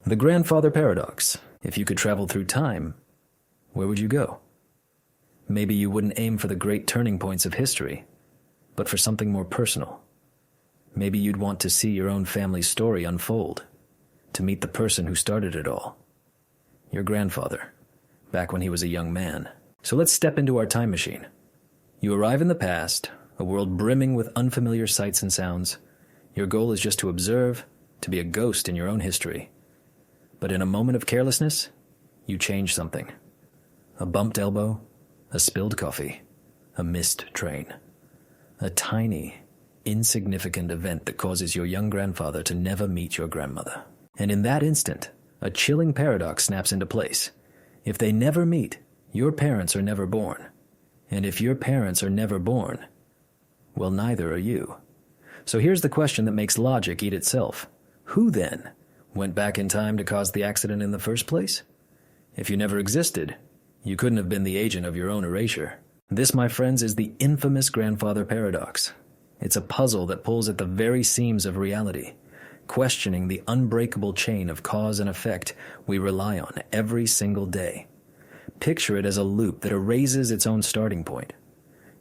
The grandfather paradox. If you could travel through time, where would you go? Maybe you wouldn't aim for the great turning points of history, but for something more personal. Maybe you'd want to see your own family's story unfold, to meet the person who started it all. Your grandfather, back when he was a young man. So let's step into our time machine. You arrive in the past, a world brimming with unfamiliar sights and sounds. Your goal is just to observe, to be a ghost in your own history. But in a moment of carelessness, you change something. A bumped elbow, a spilled coffee, a missed train. A tiny, insignificant event that causes your young grandfather to never meet your grandmother. And in that instant, a chilling paradox snaps into place. If they never meet, your parents are never born. And if your parents are never born, well, neither are you. So here's the question that makes logic eat itself. Who then went back in time to cause the accident in the first place? If you never existed, you couldn't have been the agent of your own erasure. This, my friends, is the infamous grandfather paradox. It's a puzzle that pulls at the very seams of reality, questioning the unbreakable chain of cause and effect we rely on every single day. Picture it as a loop that erases its own starting point.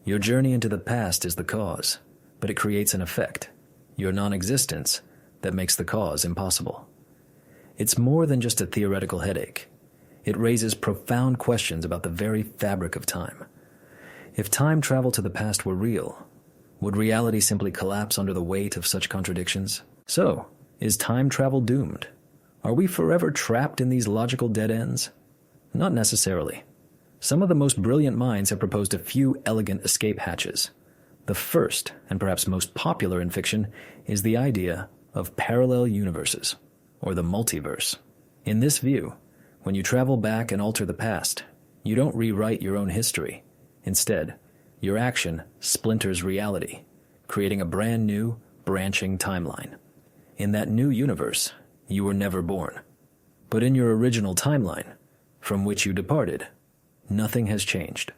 Your journey into the past is the cause, but it creates an effect, your non-existence, that makes the cause impossible. It's more than just a theoretical headache. It raises profound questions about the very fabric of time. If time travel to the past were real, would reality simply collapse under the weight of such contradictions? So, is time travel doomed? Are we forever trapped in these logical dead ends? Not necessarily. Some of the most brilliant minds have proposed a few elegant escape hatches. The first, and perhaps most popular in fiction, is the idea of parallel universes, or the multiverse. In this view, when you travel back and alter the past, you don't rewrite your own history. Instead, your action splinters reality, creating a brand new, branching timeline. In that new universe, you were never born. But in your original timeline, from which you departed, nothing has changed.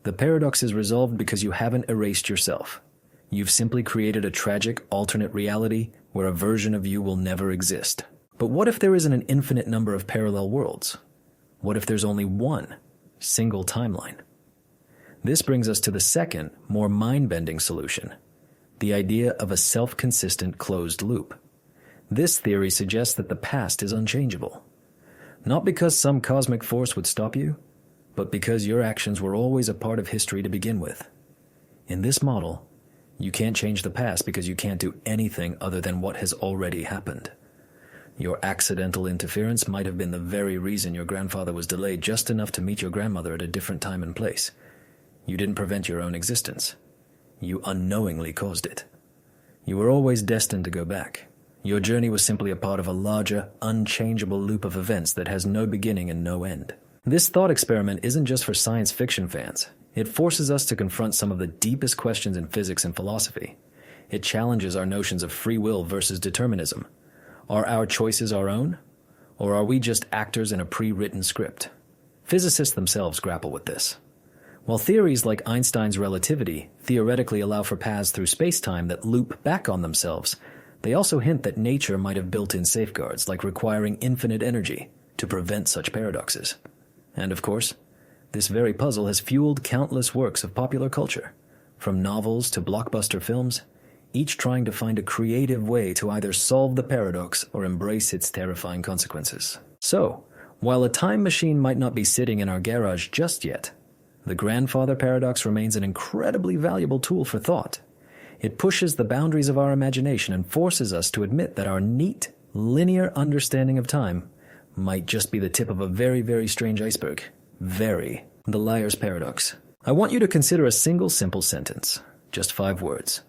The paradox is resolved because you haven't erased yourself. You've simply created a tragic alternate reality where a version of you will never exist. But what if there isn't an infinite number of parallel worlds? What if there's only one single timeline? This brings us to the second, more mind-bending solution, the idea of a self-consistent closed loop. This theory suggests that the past is unchangeable. Not because some cosmic force would stop you, but because your actions were always a part of history to begin with. In this model, you can't change the past because you can't do anything other than what has already happened. Your accidental interference might have been the very reason your grandfather was delayed just enough to meet your grandmother at a different time and place. You didn't prevent your own existence. You unknowingly caused it. You were always destined to go back. Your journey was simply a part of a larger, unchangeable loop of events that has no beginning and no end. This thought experiment isn't just for science fiction fans. It forces us to confront some of the deepest questions in physics and philosophy. It challenges our notions of free will versus determinism. Are our choices our own? Or are we just actors in a pre-written script? Physicists themselves grapple with this. While theories like Einstein's relativity theoretically allow for paths through space-time that loop back on themselves, they also hint that nature might have built-in safeguards, like requiring infinite energy, to prevent such paradoxes. And of course, this very puzzle has fueled countless works of popular culture, from novels to blockbuster films, each trying to find a creative way to either solve the paradox or embrace its terrifying consequences. So, while a time machine might not be sitting in our garage just yet, the grandfather paradox remains an incredibly valuable tool for thought. It pushes the boundaries of our imagination and forces us to admit that our neat, linear understanding of time might just be the tip of a very, very strange iceberg. The liar's paradox. I want you to consider a single simple sentence, just 5 words.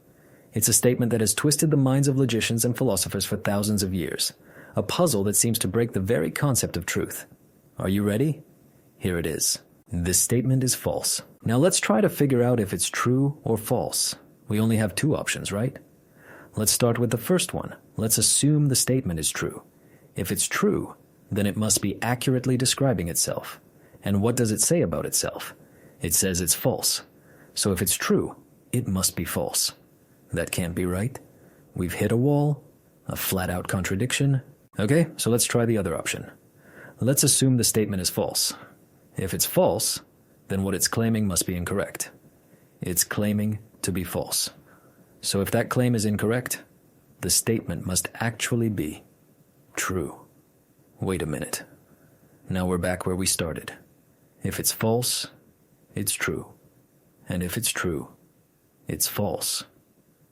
It's a statement that has twisted the minds of logicians and philosophers for thousands of years, a puzzle that seems to break the very concept of truth. Are you ready? Here it is. This statement is false. Now let's try to figure out if it's true or false. We only have 2 options, right? Let's start with the first one. Let's assume the statement is true. If it's true, then it must be accurately describing itself. And what does it say about itself? It says it's false. So if it's true, it must be false. That can't be right. We've hit a wall, a flat-out contradiction. Okay, so let's try the other option. Let's assume the statement is false. If it's false, then what it's claiming must be incorrect. It's claiming to be false. So if that claim is incorrect, the statement must actually be true. Wait a minute. Now we're back where we started. If it's false, it's true. And if it's true, it's false.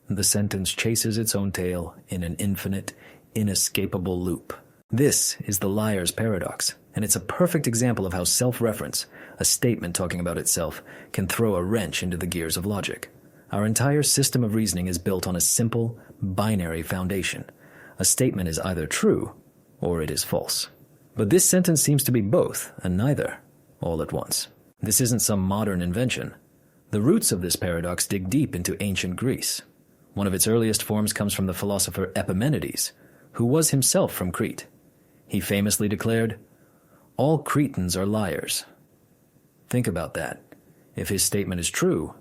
The sentence chases its own tail in an infinite, inescapable loop. This is the liar's paradox, and it's a perfect example of how self-reference, a statement talking about itself, can throw a wrench into the gears of logic. Our entire system of reasoning is built on a simple, binary foundation. A statement is either true or it is false. But this sentence seems to be both and neither, all at once. This isn't some modern invention. The roots of this paradox dig deep into ancient Greece. One of its earliest forms comes from the philosopher Epimenides, who was himself from Crete. He famously declared, "All Cretans are liars." Think about that. If his statement is true,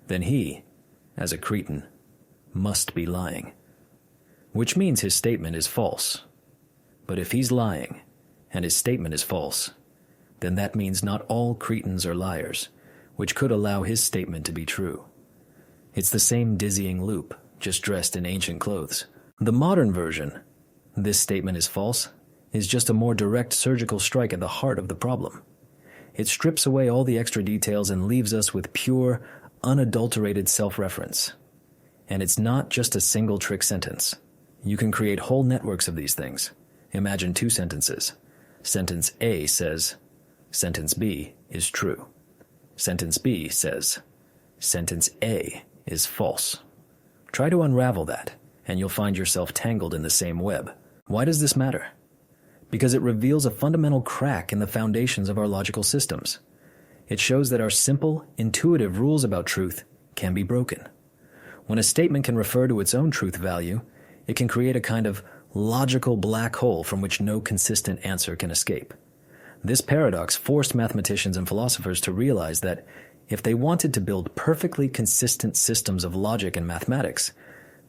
then he, as a Cretan, must be lying. Which means his statement is false. But if he's lying, and his statement is false, then that means not all Cretans are liars, which could allow his statement to be true. It's the same dizzying loop, just dressed in ancient clothes. The modern version, "This statement is false," is just a more direct surgical strike at the heart of the problem. It strips away all the extra details and leaves us with pure, unadulterated self-reference. And it's not just a single trick sentence. You can create whole networks of these things. Imagine two sentences. Sentence A says, sentence B is true. Sentence B says, sentence A is false. Try to unravel that, and you'll find yourself tangled in the same web. Why does this matter? Because it reveals a fundamental crack in the foundations of our logical systems. It shows that our simple, intuitive rules about truth can be broken. When a statement can refer to its own truth value, it can create a kind of logical black hole from which no consistent answer can escape. This paradox forced mathematicians and philosophers to realize that if they wanted to build perfectly consistent systems of logic and mathematics,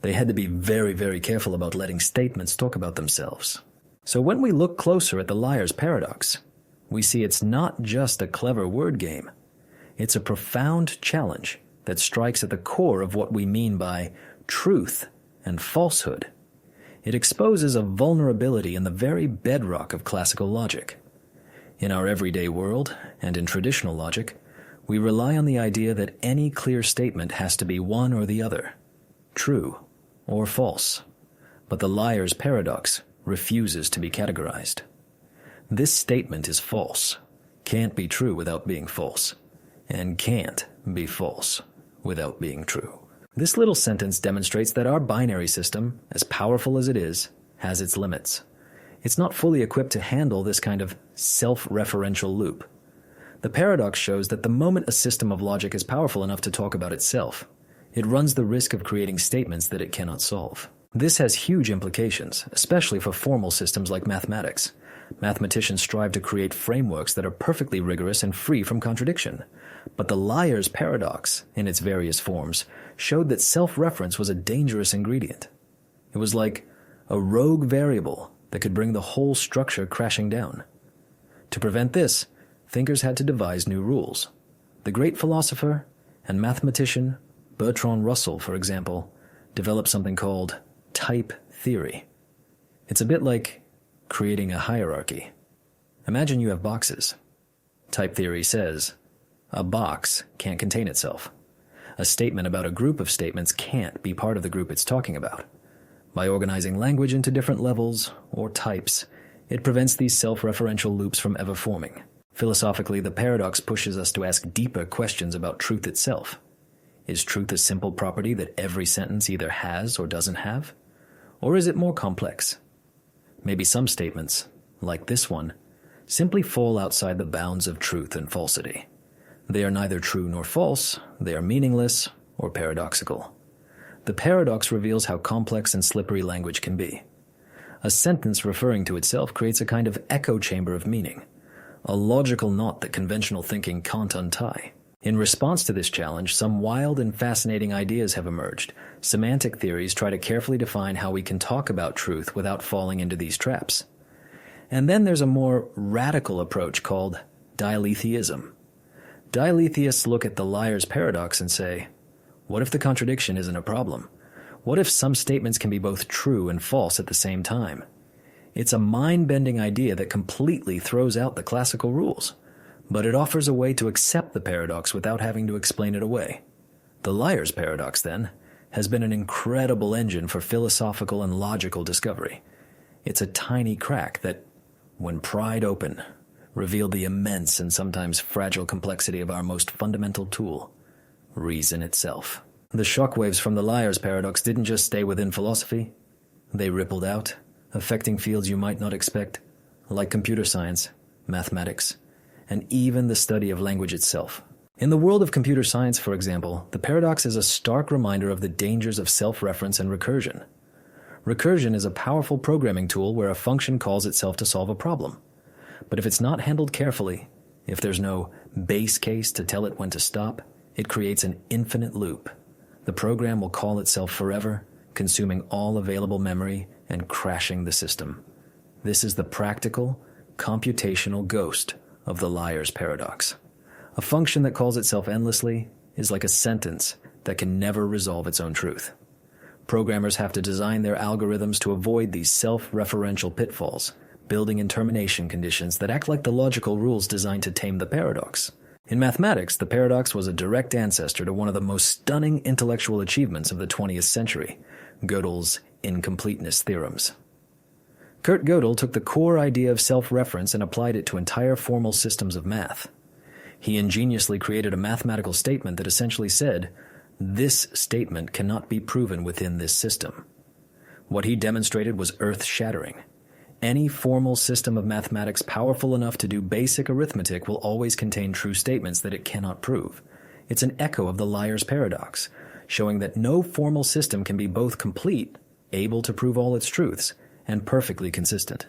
they had to be very, very careful about letting statements talk about themselves. So when we look closer at the liar's paradox, we see it's not just a clever word game. It's a profound challenge that strikes at the core of what we mean by truth and falsehood. It exposes a vulnerability in the very bedrock of classical logic. In our everyday world, and in traditional logic, we rely on the idea that any clear statement has to be one or the other, true or false. But the liar's paradox refuses to be categorized. This statement is false, can't be true without being false, and can't be false without being true. This little sentence demonstrates that our binary system, as powerful as it is, has its limits. It's not fully equipped to handle this kind of self-referential loop. The paradox shows that the moment a system of logic is powerful enough to talk about itself, it runs the risk of creating statements that it cannot solve. This has huge implications, especially for formal systems like mathematics. Mathematicians strive to create frameworks that are perfectly rigorous and free from contradiction. But the liar's paradox, in its various forms, showed that self-reference was a dangerous ingredient. It was like a rogue variable that could bring the whole structure crashing down. To prevent this, thinkers had to devise new rules. The great philosopher and mathematician Bertrand Russell, for example, developed something called type theory. It's a bit like creating a hierarchy. Imagine you have boxes. Type theory says, a box can't contain itself. A statement about a group of statements can't be part of the group it's talking about. By organizing language into different levels, or types, it prevents these self-referential loops from ever forming. Philosophically, the paradox pushes us to ask deeper questions about truth itself. Is truth a simple property that every sentence either has or doesn't have? Or is it more complex? Maybe some statements, like this one, simply fall outside the bounds of truth and falsity. They are neither true nor false, they are meaningless or paradoxical. The paradox reveals how complex and slippery language can be. A sentence referring to itself creates a kind of echo chamber of meaning, a logical knot that conventional thinking can't untie. In response to this challenge, some wild and fascinating ideas have emerged. Semantic theories try to carefully define how we can talk about truth without falling into these traps. And then there's a more radical approach called dialetheism. Dialetheists look at the liar's paradox and say, what if the contradiction isn't a problem? What if some statements can be both true and false at the same time? It's a mind-bending idea that completely throws out the classical rules, but it offers a way to accept the paradox without having to explain it away. The liar's paradox, then, has been an incredible engine for philosophical and logical discovery. It's a tiny crack that, when pried open, revealed the immense and sometimes fragile complexity of our most fundamental tool, reason itself. The shockwaves from the liar's paradox didn't just stay within philosophy. They rippled out, affecting fields you might not expect, like computer science, mathematics, and even the study of language itself. In the world of computer science, for example, the paradox is a stark reminder of the dangers of self-reference and recursion. Recursion is a powerful programming tool where a function calls itself to solve a problem. But if it's not handled carefully, if there's no base case to tell it when to stop, it creates an infinite loop. The program will call itself forever, consuming all available memory and crashing the system. This is the practical, computational ghost of the liar's paradox. A function that calls itself endlessly is like a sentence that can never resolve its own truth. Programmers have to design their algorithms to avoid these self-referential pitfalls, building in termination conditions that act like the logical rules designed to tame the paradox. In mathematics, the paradox was a direct ancestor to one of the most stunning intellectual achievements of the 20th century, Gödel's incompleteness theorems. Kurt Gödel took the core idea of self-reference and applied it to entire formal systems of math. He ingeniously created a mathematical statement that essentially said, this statement cannot be proven within this system. What he demonstrated was earth-shattering. Any formal system of mathematics powerful enough to do basic arithmetic will always contain true statements that it cannot prove. It's an echo of the liar's paradox, showing that no formal system can be both complete, able to prove all its truths, and perfectly consistent.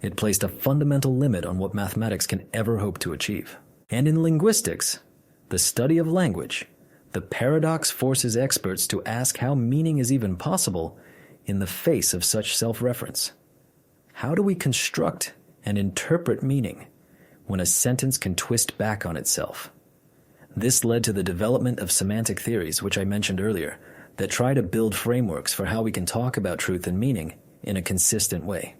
It placed a fundamental limit on what mathematics can ever hope to achieve. And in linguistics, the study of language, the paradox forces experts to ask how meaning is even possible in the face of such self-reference. How do we construct and interpret meaning when a sentence can twist back on itself? This led to the development of semantic theories, which I mentioned earlier, that try to build frameworks for how we can talk about truth and meaning in a consistent way.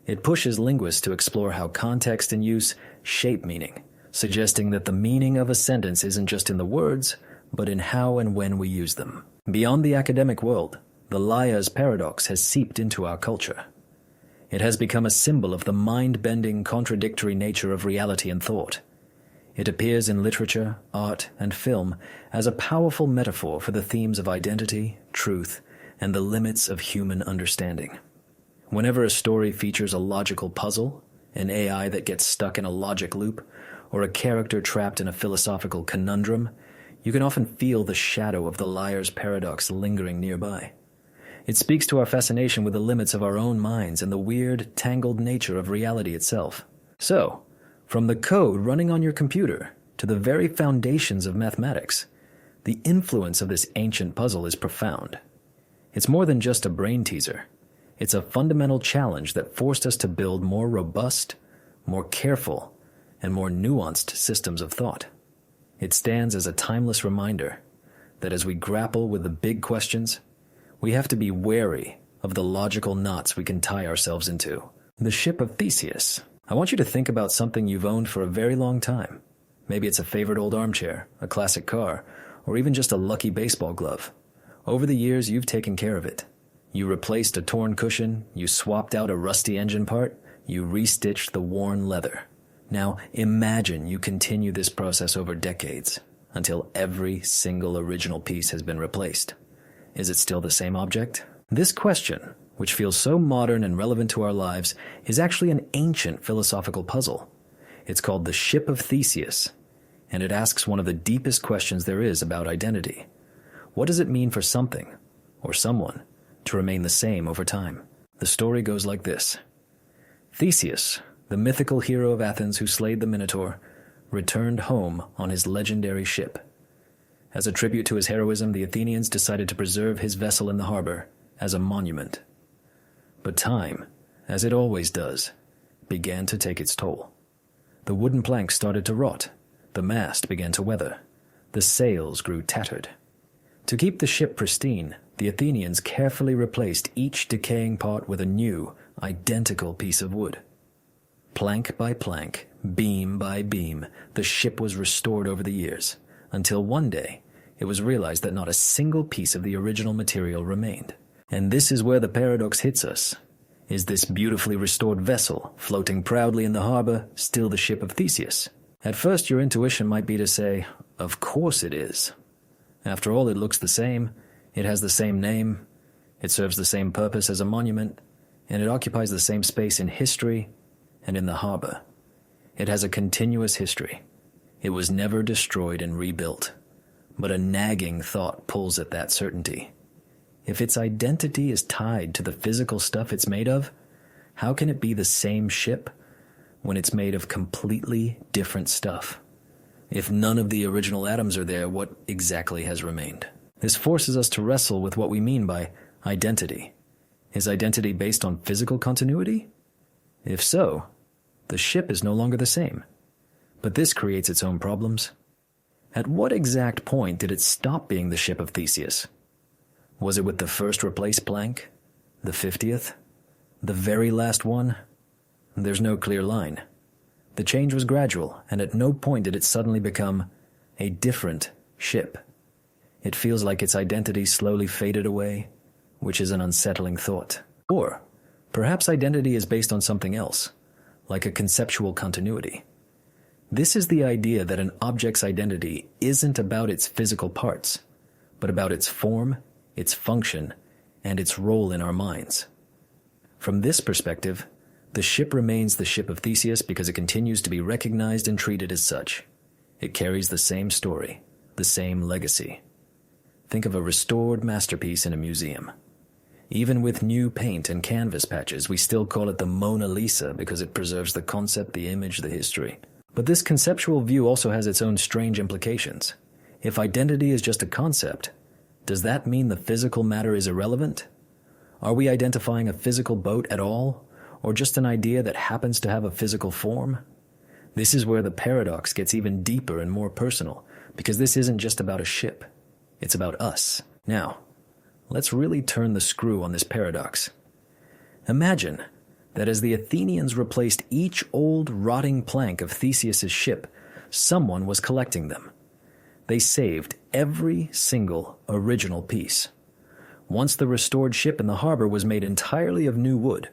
It pushes linguists to explore how context and use shape meaning, suggesting that the meaning of a sentence isn't just in the words, but in how and when we use them. Beyond the academic world, the liar's paradox has seeped into our culture. It has become a symbol of the mind-bending, contradictory nature of reality and thought. It appears in literature, art, and film as a powerful metaphor for the themes of identity, truth, and the limits of human understanding. Whenever a story features a logical puzzle, an AI that gets stuck in a logic loop, or a character trapped in a philosophical conundrum, you can often feel the shadow of the liar's paradox lingering nearby. It speaks to our fascination with the limits of our own minds and the weird, tangled nature of reality itself. So, from the code running on your computer to the very foundations of mathematics, the influence of this ancient puzzle is profound. It's more than just a brain teaser. It's a fundamental challenge that forced us to build more robust, more careful, and more nuanced systems of thought. It stands as a timeless reminder that as we grapple with the big questions, we have to be wary of the logical knots we can tie ourselves into. The ship of Theseus. I want you to think about something you've owned for a very long time. Maybe it's a favorite old armchair, a classic car, or even just a lucky baseball glove. Over the years, you've taken care of it. You replaced a torn cushion, you swapped out a rusty engine part, you restitched the worn leather. Now, imagine you continue this process over decades, until every single original piece has been replaced. Is it still the same object? This question, which feels so modern and relevant to our lives, is actually an ancient philosophical puzzle. It's called the Ship of Theseus, and it asks one of the deepest questions there is about identity. What does it mean for something, or someone, to remain the same over time? The story goes like this. Theseus, the mythical hero of Athens who slayed the Minotaur, returned home on his legendary ship. As a tribute to his heroism, the Athenians decided to preserve his vessel in the harbor as a monument. But time, as it always does, began to take its toll. The wooden planks started to rot, the mast began to weather, the sails grew tattered. To keep the ship pristine, the Athenians carefully replaced each decaying part with a new, identical piece of wood. Plank by plank, beam by beam, the ship was restored over the years, until one day it was realized that not a single piece of the original material remained. And this is where the paradox hits us. Is this beautifully restored vessel, floating proudly in the harbor, still the ship of Theseus? At first your intuition might be to say, of course it is. After all, it looks the same, it has the same name, it serves the same purpose as a monument, and it occupies the same space in history and in the harbor. It has a continuous history. It was never destroyed and rebuilt. But a nagging thought pulls at that certainty. If its identity is tied to the physical stuff it's made of, how can it be the same ship when it's made of completely different stuff? If none of the original atoms are there, what exactly has remained? This forces us to wrestle with what we mean by identity. Is identity based on physical continuity? If so, the ship is no longer the same. But this creates its own problems. At what exact point did it stop being the ship of Theseus? Was it with the first replaced plank? The 50th? The very last one? There's no clear line. The change was gradual, and at no point did it suddenly become a different ship. It feels like its identity slowly faded away, which is an unsettling thought. Or perhaps identity is based on something else, like a conceptual continuity. This is the idea that an object's identity isn't about its physical parts, but about its form, its function, and its role in our minds. From this perspective, the ship remains the ship of Theseus because it continues to be recognized and treated as such. It carries the same story, the same legacy. Think of a restored masterpiece in a museum. Even with new paint and canvas patches, we still call it the Mona Lisa because it preserves the concept, the image, the history. But this conceptual view also has its own strange implications. If identity is just a concept, does that mean the physical matter is irrelevant? Are we identifying a physical boat at all, or just an idea that happens to have a physical form? This is where the paradox gets even deeper and more personal, because this isn't just about a ship. It's about us. Now, let's really turn the screw on this paradox. Imagine that as the Athenians replaced each old rotting plank of Theseus's ship, someone was collecting them. They saved every single original piece. Once the restored ship in the harbor was made entirely of new wood,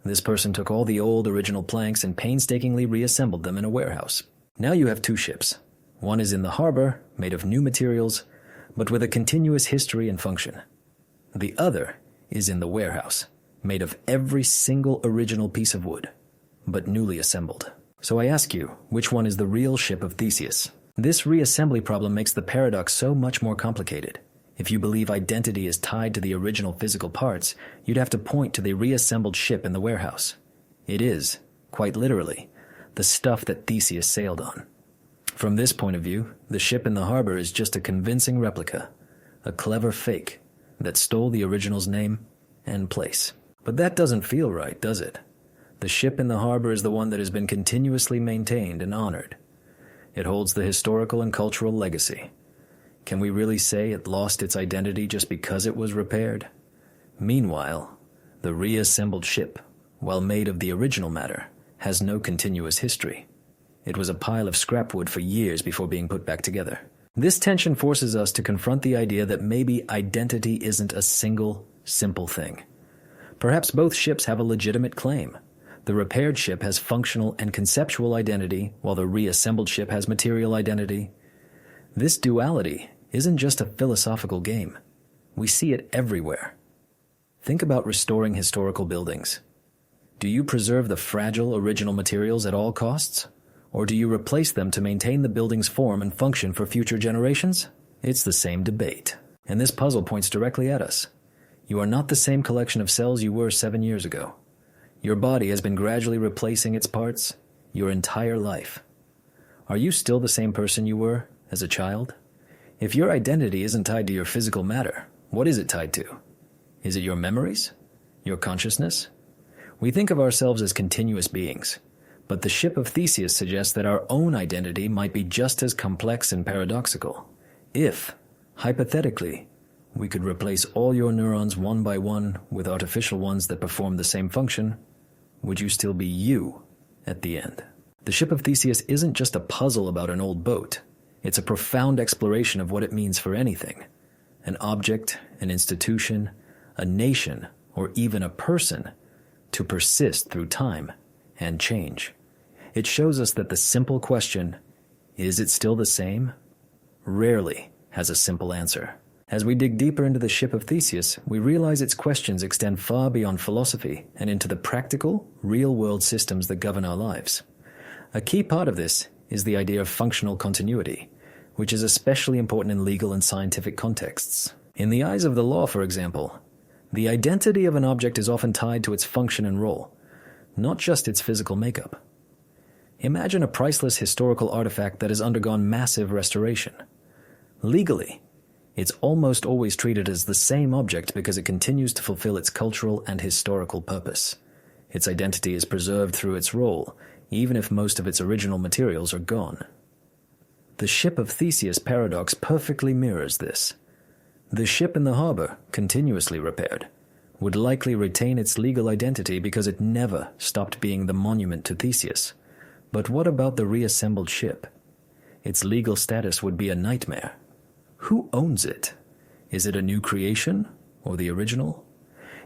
this person took all the old original planks and painstakingly reassembled them in a warehouse. Now you have two ships. One is in the harbor, made of new materials, but with a continuous history and function. The other is in the warehouse, made of every single original piece of wood, but newly assembled. So I ask you, which one is the real ship of Theseus? This reassembly problem makes the paradox so much more complicated. If you believe identity is tied to the original physical parts, you'd have to point to the reassembled ship in the warehouse. It is, quite literally, the stuff that Theseus sailed on. From this point of view, the ship in the harbor is just a convincing replica, a clever fake that stole the original's name and place. But that doesn't feel right, does it? The ship in the harbor is the one that has been continuously maintained and honored. It holds the historical and cultural legacy. Can we really say it lost its identity just because it was repaired? Meanwhile, the reassembled ship, while made of the original matter, has no continuous history. It was a pile of scrap wood for years before being put back together. This tension forces us to confront the idea that maybe identity isn't a single, simple thing. Perhaps both ships have a legitimate claim. The repaired ship has functional and conceptual identity, while the reassembled ship has material identity. This duality isn't just a philosophical game. We see it everywhere. Think about restoring historical buildings. Do you preserve the fragile original materials at all costs? Or do you replace them to maintain the building's form and function for future generations? It's the same debate. And this puzzle points directly at us. You are not the same collection of cells you were 7 years ago. Your body has been gradually replacing its parts your entire life. Are you still the same person you were as a child? If your identity isn't tied to your physical matter, what is it tied to? Is it your memories? Your consciousness? We think of ourselves as continuous beings, but the Ship of Theseus suggests that our own identity might be just as complex and paradoxical. If, hypothetically, we could replace all your neurons one by one with artificial ones that perform the same function, would you still be you at the end? The Ship of Theseus isn't just a puzzle about an old boat. It's a profound exploration of what it means for anything. An object, an institution, a nation, or even a person to persist through time and change. It shows us that the simple question, is it still the same, rarely has a simple answer. As we dig deeper into the Ship of Theseus, we realize its questions extend far beyond philosophy and into the practical, real-world systems that govern our lives. A key part of this is the idea of functional continuity, which is especially important in legal and scientific contexts. In the eyes of the law, for example, the identity of an object is often tied to its function and role, not just its physical makeup. Imagine a priceless historical artifact that has undergone massive restoration. Legally, it's almost always treated as the same object because it continues to fulfill its cultural and historical purpose. Its identity is preserved through its role, even if most of its original materials are gone. The Ship of Theseus paradox perfectly mirrors this. The ship in the harbor, continuously repaired, would likely retain its legal identity because it never stopped being the monument to Theseus. But what about the reassembled ship? Its legal status would be a nightmare. Who owns it? Is it a new creation or the original?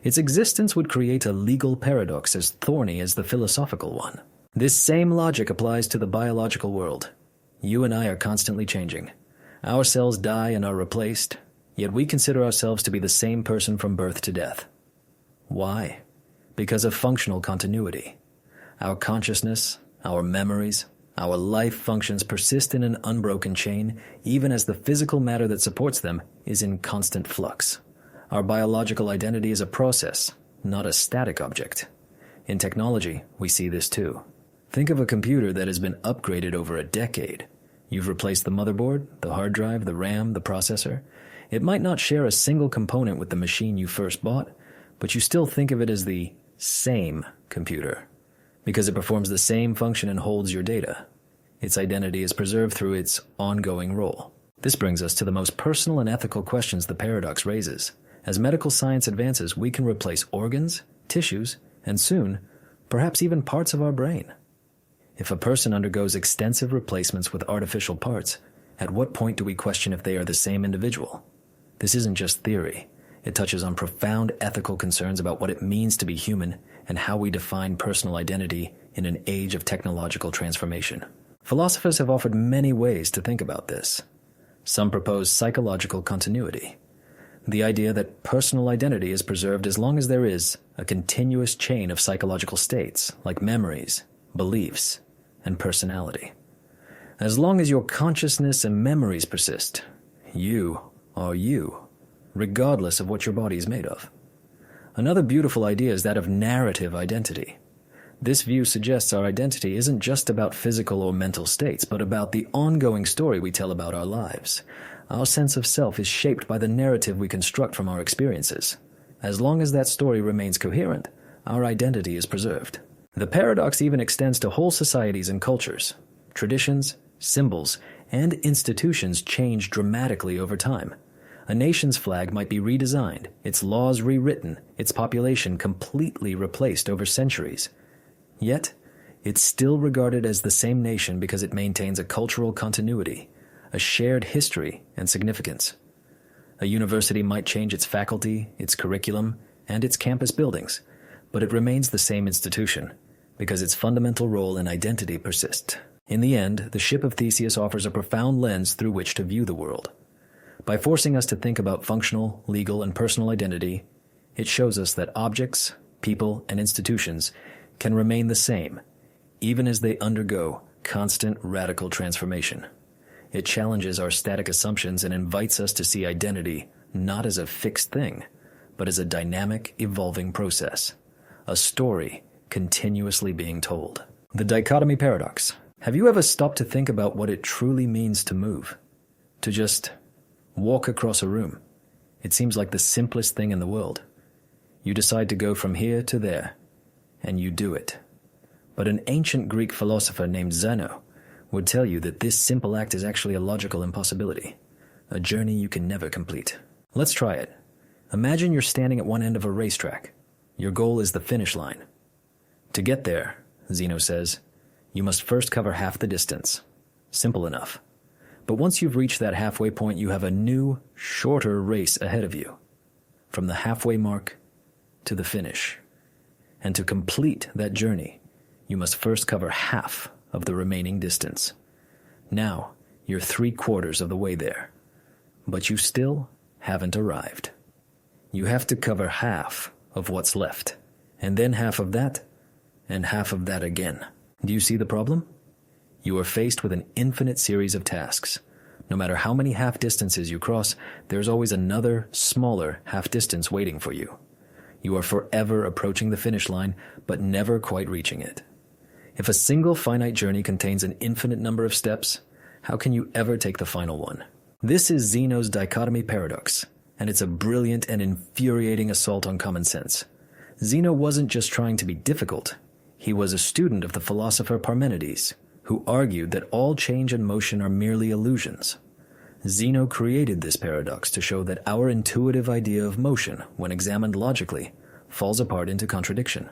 Its existence would create a legal paradox as thorny as the philosophical one. This same logic applies to the biological world. You and I are constantly changing. Our cells die and are replaced, yet we consider ourselves to be the same person from birth to death. Why? Because of functional continuity. Our consciousness, our memories, our life functions persist in an unbroken chain, even as the physical matter that supports them is in constant flux. Our biological identity is a process, not a static object. In technology, we see this too. Think of a computer that has been upgraded over a decade. You've replaced the motherboard, the hard drive, the RAM, the processor. It might not share a single component with the machine you first bought, but you still think of it as the same computer, because it performs the same function and holds your data. Its identity is preserved through its ongoing role. This brings us to the most personal and ethical questions the paradox raises. As medical science advances, we can replace organs, tissues, and soon, perhaps even parts of our brain. If a person undergoes extensive replacements with artificial parts, at what point do we question if they are the same individual? This isn't just theory. It touches on profound ethical concerns about what it means to be human and how we define personal identity in an age of technological transformation. Philosophers have offered many ways to think about this. Some propose psychological continuity, the idea that personal identity is preserved as long as there is a continuous chain of psychological states like memories, beliefs, and personality. As long as your consciousness and memories persist, you are you, regardless of what your body is made of. Another beautiful idea is that of narrative identity. This view suggests our identity isn't just about physical or mental states, but about the ongoing story we tell about our lives. Our sense of self is shaped by the narrative we construct from our experiences. As long as that story remains coherent, our identity is preserved. The paradox even extends to whole societies and cultures. Traditions, symbols, and institutions change dramatically over time. A nation's flag might be redesigned, its laws rewritten, its population completely replaced over centuries. Yet, it's still regarded as the same nation because it maintains a cultural continuity, a shared history and significance. A university might change its faculty, its curriculum, and its campus buildings, but it remains the same institution because its fundamental role and identity persist. In the end, the Ship of Theseus offers a profound lens through which to view the world. By forcing us to think about functional, legal, and personal identity, it shows us that objects, people, and institutions can remain the same, even as they undergo constant radical transformation. It challenges our static assumptions and invites us to see identity not as a fixed thing, but as a dynamic, evolving process, a story continuously being told. The dichotomy paradox. Have you ever stopped to think about what it truly means to move? To just walk across a room? It seems like the simplest thing in the world. You decide to go from here to there, and you do it. But an ancient Greek philosopher named Zeno would tell you that this simple act is actually a logical impossibility, a journey you can never complete. Let's try it. Imagine you're standing at one end of a racetrack. Your goal is the finish line. To get there, Zeno says, you must first cover half the distance. Simple enough. But once you've reached that halfway point, you have a new, shorter race ahead of you. From the halfway mark to the finish. And to complete that journey, you must first cover half of the remaining distance. Now, you're 3/4 of the way there. But you still haven't arrived. You have to cover half of what's left, and then half of that, and half of that again. Do you see the problem? You are faced with an infinite series of tasks. No matter how many half distances you cross, there's always another, smaller half distance waiting for you. You are forever approaching the finish line, but never quite reaching it. If a single finite journey contains an infinite number of steps, how can you ever take the final one? This is Zeno's dichotomy paradox, and it's a brilliant and infuriating assault on common sense. Zeno wasn't just trying to be difficult. He was a student of the philosopher Parmenides, who argued that all change and motion are merely illusions. Zeno created this paradox to show that our intuitive idea of motion, when examined logically, falls apart into contradiction.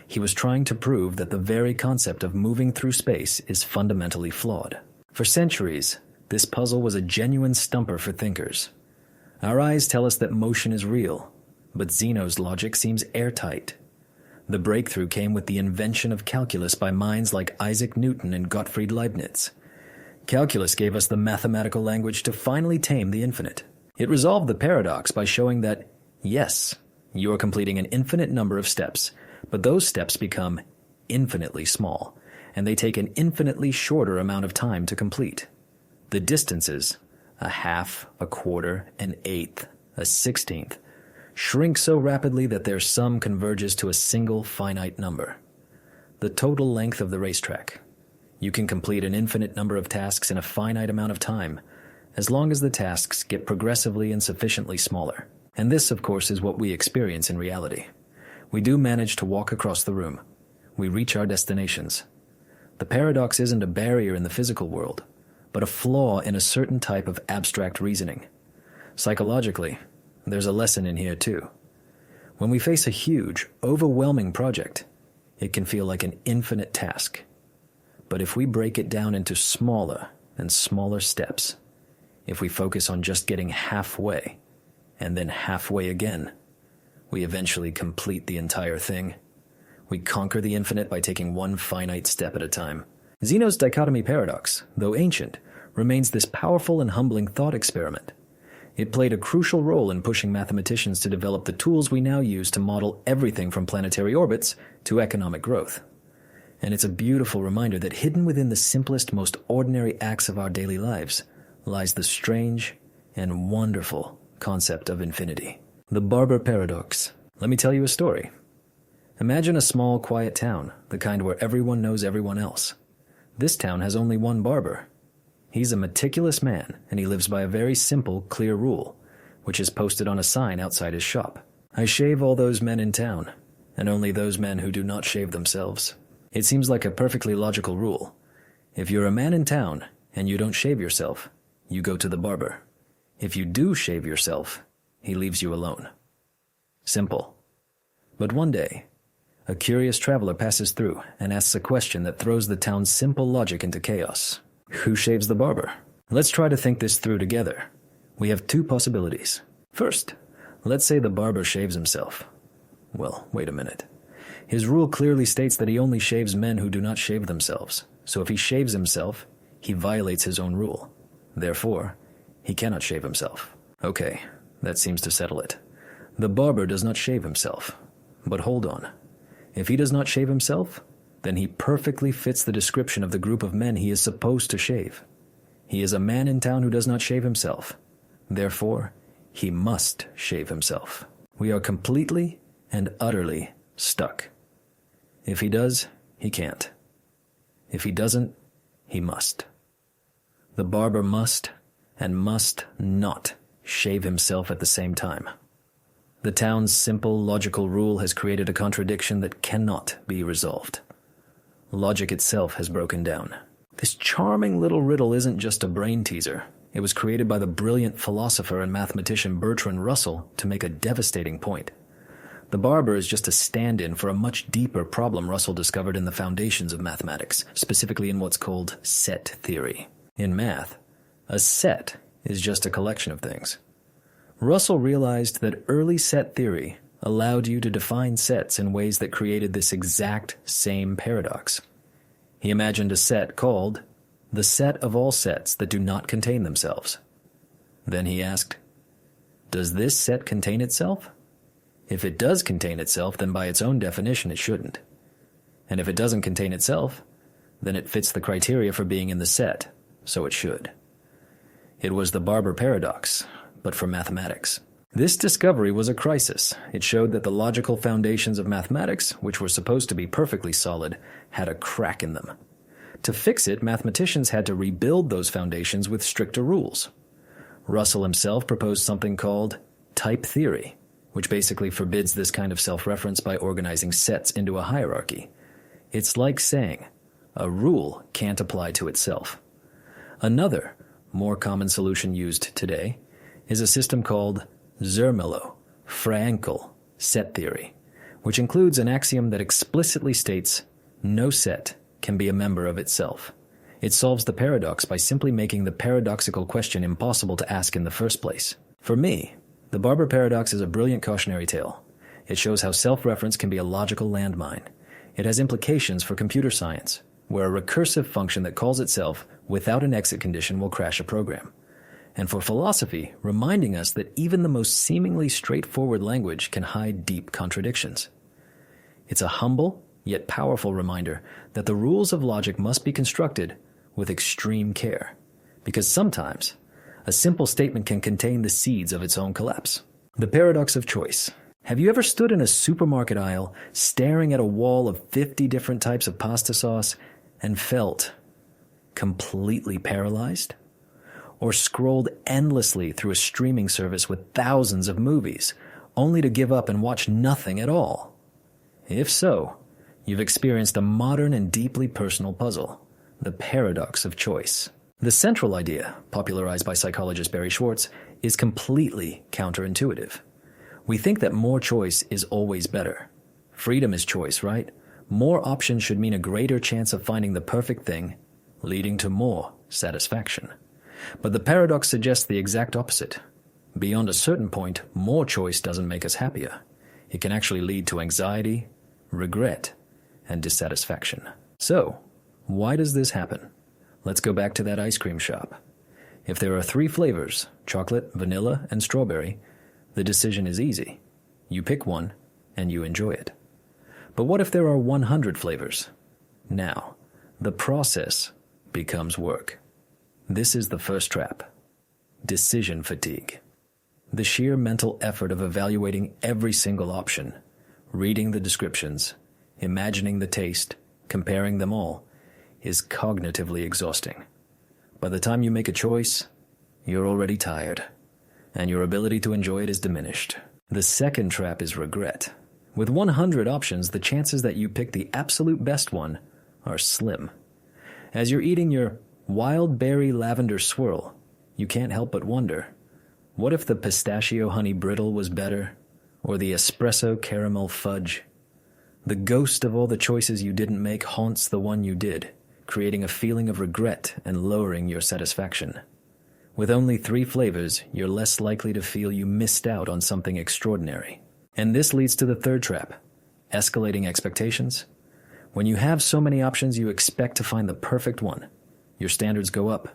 He was trying to prove that the very concept of moving through space is fundamentally flawed. For centuries, this puzzle was a genuine stumper for thinkers. Our eyes tell us that motion is real, but Zeno's logic seems airtight. The breakthrough came with the invention of calculus by minds like Isaac Newton and Gottfried Leibniz. Calculus gave us the mathematical language to finally tame the infinite. It resolved the paradox by showing that, yes, you are completing an infinite number of steps, but those steps become infinitely small, and they take an infinitely shorter amount of time to complete. The distances, a half, a quarter, an eighth, a 16th, shrink so rapidly that their sum converges to a single finite number. The total length of the racetrack. You can complete an infinite number of tasks in a finite amount of time, as long as the tasks get progressively and sufficiently smaller. And this, of course, is what we experience in reality. We do manage to walk across the room. We reach our destinations. The paradox isn't a barrier in the physical world, but a flaw in a certain type of abstract reasoning. Psychologically, there's a lesson in here too. When we face a huge, overwhelming project, it can feel like an infinite task. But if we break it down into smaller and smaller steps, if we focus on just getting halfway, and then halfway again, we eventually complete the entire thing. We conquer the infinite by taking one finite step at a time. Zeno's dichotomy paradox, though ancient, remains this powerful and humbling thought experiment. It played a crucial role in pushing mathematicians to develop the tools we now use to model everything from planetary orbits to economic growth. And it's a beautiful reminder that hidden within the simplest, most ordinary acts of our daily lives lies the strange and wonderful concept of infinity. The barber paradox. Let me tell you a story. Imagine a small, quiet town, the kind where everyone knows everyone else. This town has only one barber. He's a meticulous man, and he lives by a very simple, clear rule, which is posted on a sign outside his shop. I shave all those men in town, and only those men who do not shave themselves. It seems like a perfectly logical rule. If you're a man in town, and you don't shave yourself, you go to the barber. If you do shave yourself, he leaves you alone. Simple. But one day, a curious traveler passes through and asks a question that throws the town's simple logic into chaos. Who shaves the barber? Let's try to think this through together. We have two possibilities. First, let's say the barber shaves himself. Well, wait a minute. His rule clearly states that he only shaves men who do not shave themselves. So if he shaves himself, he violates his own rule. Therefore, he cannot shave himself. Okay, that seems to settle it. The barber does not shave himself. But hold on. If he does not shave himself, then he perfectly fits the description of the group of men he is supposed to shave. He is a man in town who does not shave himself. Therefore, he must shave himself. We are completely and utterly stuck. If he does, he can't. If he doesn't, he must. The barber must and must not shave himself at the same time. The town's simple, logical rule has created a contradiction that cannot be resolved. Logic itself has broken down. This charming little riddle isn't just a brain teaser. It was created by the brilliant philosopher and mathematician Bertrand Russell to make a devastating point. The barber is just a stand-in for a much deeper problem Russell discovered in the foundations of mathematics, specifically in what's called set theory. In math, a set is just a collection of things. Russell realized that early set theory allowed you to define sets in ways that created this exact same paradox. He imagined a set called the set of all sets that do not contain themselves. Then he asked, does this set contain itself? If it does contain itself, then by its own definition it shouldn't. And if it doesn't contain itself, then it fits the criteria for being in the set, so it should. It was the barber paradox, but for mathematics. This discovery was a crisis. It showed that the logical foundations of mathematics, which were supposed to be perfectly solid, had a crack in them. To fix it, mathematicians had to rebuild those foundations with stricter rules. Russell himself proposed something called type theory, which basically forbids this kind of self-reference by organizing sets into a hierarchy. It's like saying, a rule can't apply to itself. Another, more common solution used today, is a system called Zermelo-Fraenkel set theory, which includes an axiom that explicitly states no set can be a member of itself. It solves the paradox by simply making the paradoxical question impossible to ask in the first place. For me, the barber paradox is a brilliant cautionary tale. It shows how self-reference can be a logical landmine. It has implications for computer science, where a recursive function that calls itself without an exit condition will crash a program. And for philosophy, reminding us that even the most seemingly straightforward language can hide deep contradictions. It's a humble, yet powerful reminder that the rules of logic must be constructed with extreme care, because sometimes a simple statement can contain the seeds of its own collapse. The paradox of choice. Have you ever stood in a supermarket aisle staring at a wall of 50 different types of pasta sauce and felt completely paralyzed? Or scrolled endlessly through a streaming service with thousands of movies, only to give up and watch nothing at all? If so, you've experienced a modern and deeply personal puzzle, the paradox of choice. The central idea, popularized by psychologist Barry Schwartz, is completely counterintuitive. We think that more choice is always better. Freedom is choice, right? More options should mean a greater chance of finding the perfect thing, leading to more satisfaction. But the paradox suggests the exact opposite. Beyond a certain point, more choice doesn't make us happier. It can actually lead to anxiety, regret, and dissatisfaction. So, why does this happen? Let's go back to that ice cream shop. If there are 3 flavors, chocolate, vanilla, and strawberry, the decision is easy. You pick one, and you enjoy it. But what if there are 100 flavors? Now, the process becomes work. This is the first trap. Decision fatigue. The sheer mental effort of evaluating every single option, reading the descriptions, imagining the taste, comparing them all, is cognitively exhausting. By the time you make a choice, you're already tired, and your ability to enjoy it is diminished. The second trap is regret. With 100 options, the chances that you pick the absolute best one are slim. As you're eating your wild berry lavender swirl, you can't help but wonder, what if the pistachio honey brittle was better, or the espresso caramel fudge? The ghost of all the choices you didn't make haunts the one you did, creating a feeling of regret and lowering your satisfaction. With only 3 flavors, you're less likely to feel you missed out on something extraordinary. And this leads to the third trap, escalating expectations. When you have so many options, you expect to find the perfect one. Your standards go up.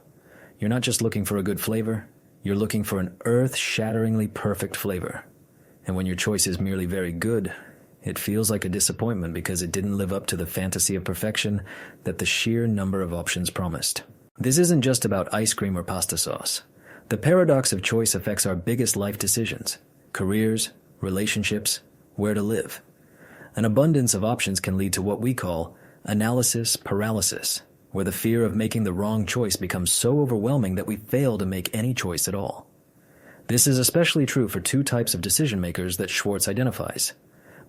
You're not just looking for a good flavor, you're looking for an earth-shatteringly perfect flavor. And when your choice is merely very good, it feels like a disappointment because it didn't live up to the fantasy of perfection that the sheer number of options promised. This isn't just about ice cream or pasta sauce. The paradox of choice affects our biggest life decisions, careers, relationships, where to live. An abundance of options can lead to what we call analysis paralysis, where the fear of making the wrong choice becomes so overwhelming that we fail to make any choice at all. This is especially true for two types of decision makers that Schwartz identifies: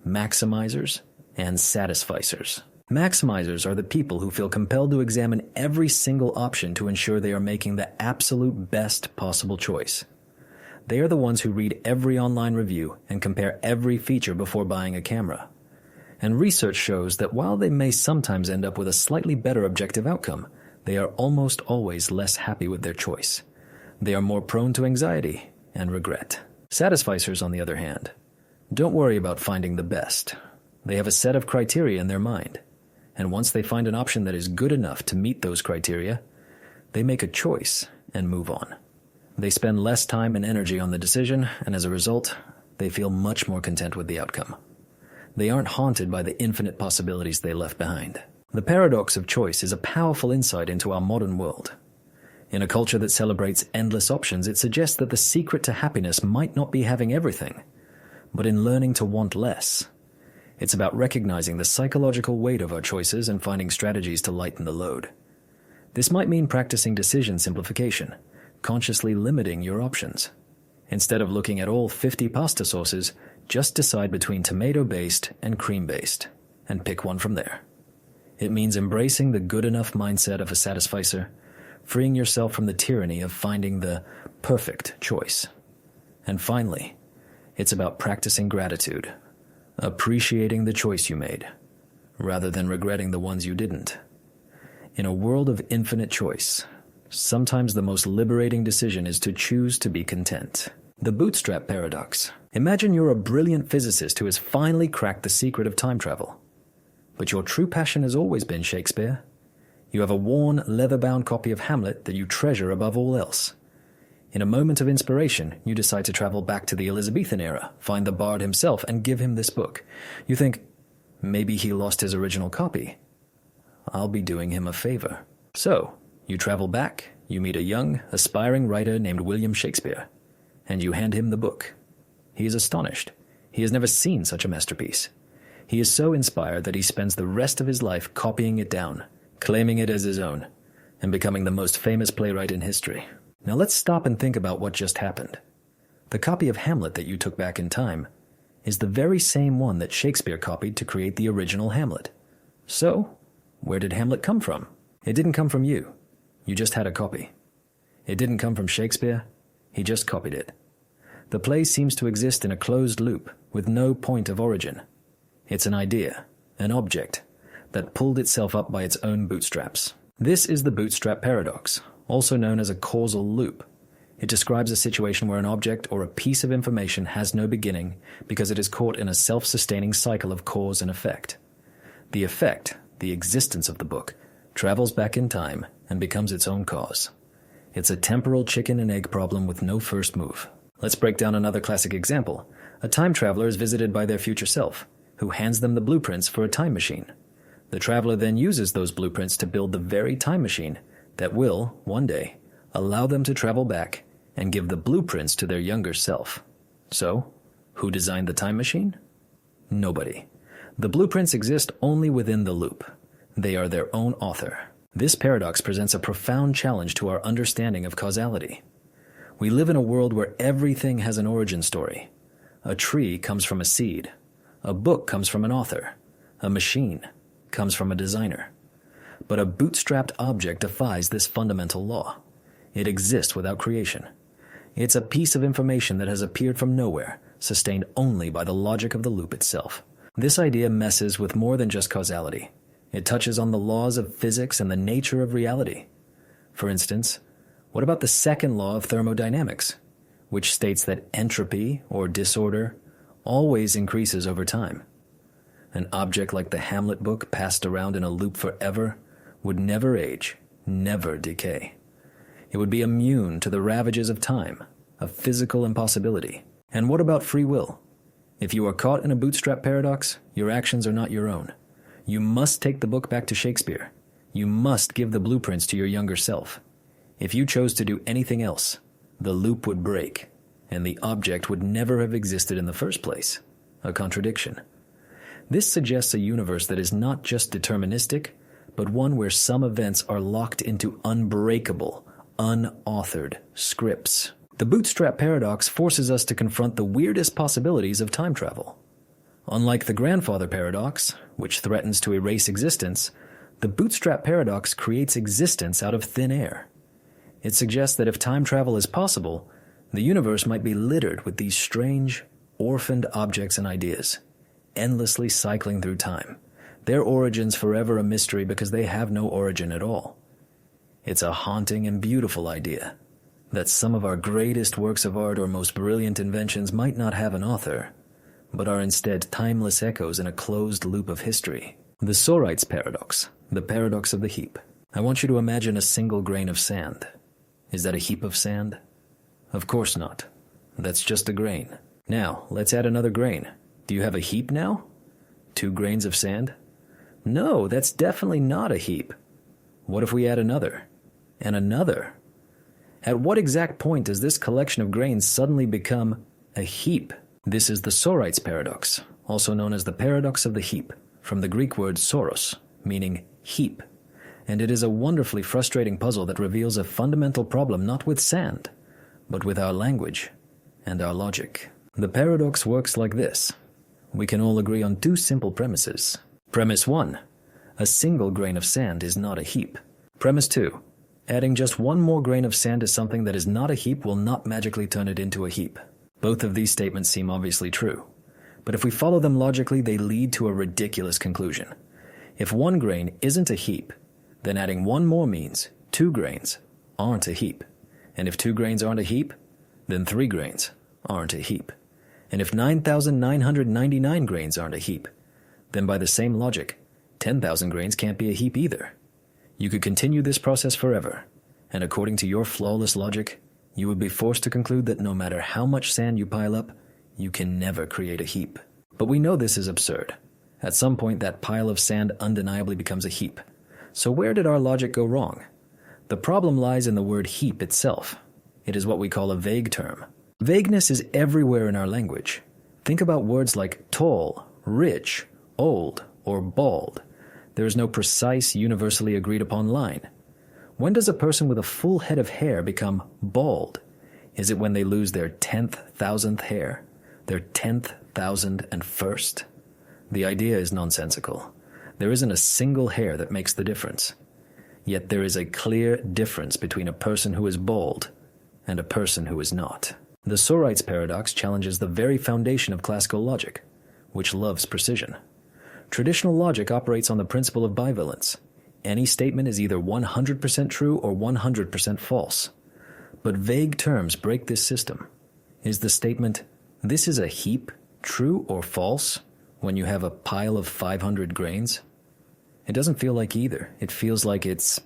maximizers and satisficers. Maximizers are the people who feel compelled to examine every single option to ensure they are making the absolute best possible choice. They are the ones who read every online review and compare every feature before buying a camera. And research shows that while they may sometimes end up with a slightly better objective outcome, they are almost always less happy with their choice. They are more prone to anxiety and regret. Satisficers, on the other hand, don't worry about finding the best. They have a set of criteria in their mind, and once they find an option that is good enough to meet those criteria, they make a choice and move on. They spend less time and energy on the decision, and as a result, they feel much more content with the outcome. They aren't haunted by the infinite possibilities they left behind. The paradox of choice is a powerful insight into our modern world. In a culture that celebrates endless options, it suggests that the secret to happiness might not be having everything, but in learning to want less. It's about recognizing the psychological weight of our choices and finding strategies to lighten the load. This might mean practicing decision simplification, consciously limiting your options. Instead of looking at all 50 pasta sauces, just decide between tomato-based and cream-based, and pick one from there. It means embracing the good enough mindset of a satisficer, freeing yourself from the tyranny of finding the perfect choice. And finally, it's about practicing gratitude, appreciating the choice you made, rather than regretting the ones you didn't. In a world of infinite choice, sometimes the most liberating decision is to choose to be content. The bootstrap paradox. Imagine you're a brilliant physicist who has finally cracked the secret of time travel. But your true passion has always been Shakespeare. You have a worn, leather-bound copy of Hamlet that you treasure above all else. In a moment of inspiration, you decide to travel back to the Elizabethan era, find the bard himself, and give him this book. You think, maybe he lost his original copy. I'll be doing him a favor. So, you travel back, you meet a young, aspiring writer named William Shakespeare, and you hand him the book. He is astonished. He has never seen such a masterpiece. He is so inspired that he spends the rest of his life copying it down, claiming it as his own, and becoming the most famous playwright in history. Now let's stop and think about what just happened. The copy of Hamlet that you took back in time is the very same one that Shakespeare copied to create the original Hamlet. So, where did Hamlet come from? It didn't come from you. You just had a copy. It didn't come from Shakespeare. He just copied it. The play seems to exist in a closed loop with no point of origin. It's an idea, an object, that pulled itself up by its own bootstraps. This is the bootstrap paradox, also known as a causal loop. It describes a situation where an object or a piece of information has no beginning because it is caught in a self-sustaining cycle of cause and effect. The effect, the existence of the book, travels back in time and becomes its own cause. It's a temporal chicken and egg problem with no first move. Let's break down another classic example. A time traveler is visited by their future self, who hands them the blueprints for a time machine. The traveler then uses those blueprints to build the very time machine that will, one day, allow them to travel back and give the blueprints to their younger self. So, who designed the time machine? Nobody. The blueprints exist only within the loop. They are their own author. This paradox presents a profound challenge to our understanding of causality. We live in a world where everything has an origin story. A tree comes from a seed. A book comes from an author. A machine comes from a designer. But a bootstrapped object defies this fundamental law. It exists without creation. It's a piece of information that has appeared from nowhere, sustained only by the logic of the loop itself. This idea messes with more than just causality. It touches on the laws of physics and the nature of reality. For instance, what about the second law of thermodynamics, which states that entropy, or disorder, always increases over time? An object like the Hamlet book passed around in a loop forever would never age, never decay. It would be immune to the ravages of time, a physical impossibility. And what about free will? If you are caught in a bootstrap paradox, your actions are not your own. You must take the book back to Shakespeare. You must give the blueprints to your younger self. If you chose to do anything else, the loop would break, and the object would never have existed in the first place. A contradiction. This suggests a universe that is not just deterministic, but one where some events are locked into unbreakable, unauthored scripts. The bootstrap paradox forces us to confront the weirdest possibilities of time travel. Unlike the grandfather paradox, which threatens to erase existence, the bootstrap paradox creates existence out of thin air. It suggests that if time travel is possible, the universe might be littered with these strange, orphaned objects and ideas, endlessly cycling through time, their origins forever a mystery because they have no origin at all. It's a haunting and beautiful idea that some of our greatest works of art or most brilliant inventions might not have an author, but are instead timeless echoes in a closed loop of history. The Sorites paradox, the paradox of the heap. I want you to imagine a single grain of sand. Is that a heap of sand? Of course not. That's just a grain. Now, let's add another grain. Do you have a heap now? 2 grains of sand? No, that's definitely not a heap. What if we add another? And another? At what exact point does this collection of grains suddenly become a heap? This is the Sorites paradox, also known as the paradox of the heap, from the Greek word soros, meaning heap. And it is a wonderfully frustrating puzzle that reveals a fundamental problem not with sand, but with our language and our logic. The paradox works like this. We can all agree on 2 simple premises. Premise 1, a single grain of sand is not a heap. Premise 2, adding just 1 more grain of sand to something that is not a heap will not magically turn it into a heap. Both of these statements seem obviously true, but if we follow them logically, they lead to a ridiculous conclusion. If 1 grain isn't a heap, then adding 1 more means 2 grains aren't a heap. And if 2 grains aren't a heap, then 3 grains aren't a heap. And if 9,999 grains aren't a heap, then by the same logic, 10,000 grains can't be a heap either. You could continue this process forever, and according to your flawless logic, you would be forced to conclude that no matter how much sand you pile up, you can never create a heap. But we know this is absurd. At some point, that pile of sand undeniably becomes a heap. So where did our logic go wrong? The problem lies in the word heap itself. It is what we call a vague term. Vagueness is everywhere in our language. Think about words like tall, rich, old, or bald. There is no precise, universally agreed upon line. When does a person with a full head of hair become bald? Is it when they lose their 10,000th hair? Their 10,001st? The idea is nonsensical. There isn't a single hair that makes the difference. Yet there is a clear difference between a person who is bald and a person who is not. The Sorites paradox challenges the very foundation of classical logic, which loves precision. Traditional logic operates on the principle of bivalence. Any statement is either 100% true or 100% false. But vague terms break this system. Is the statement, "This is a heap," true or false when you have a pile of 500 grains? It doesn't feel like either. It feels like it's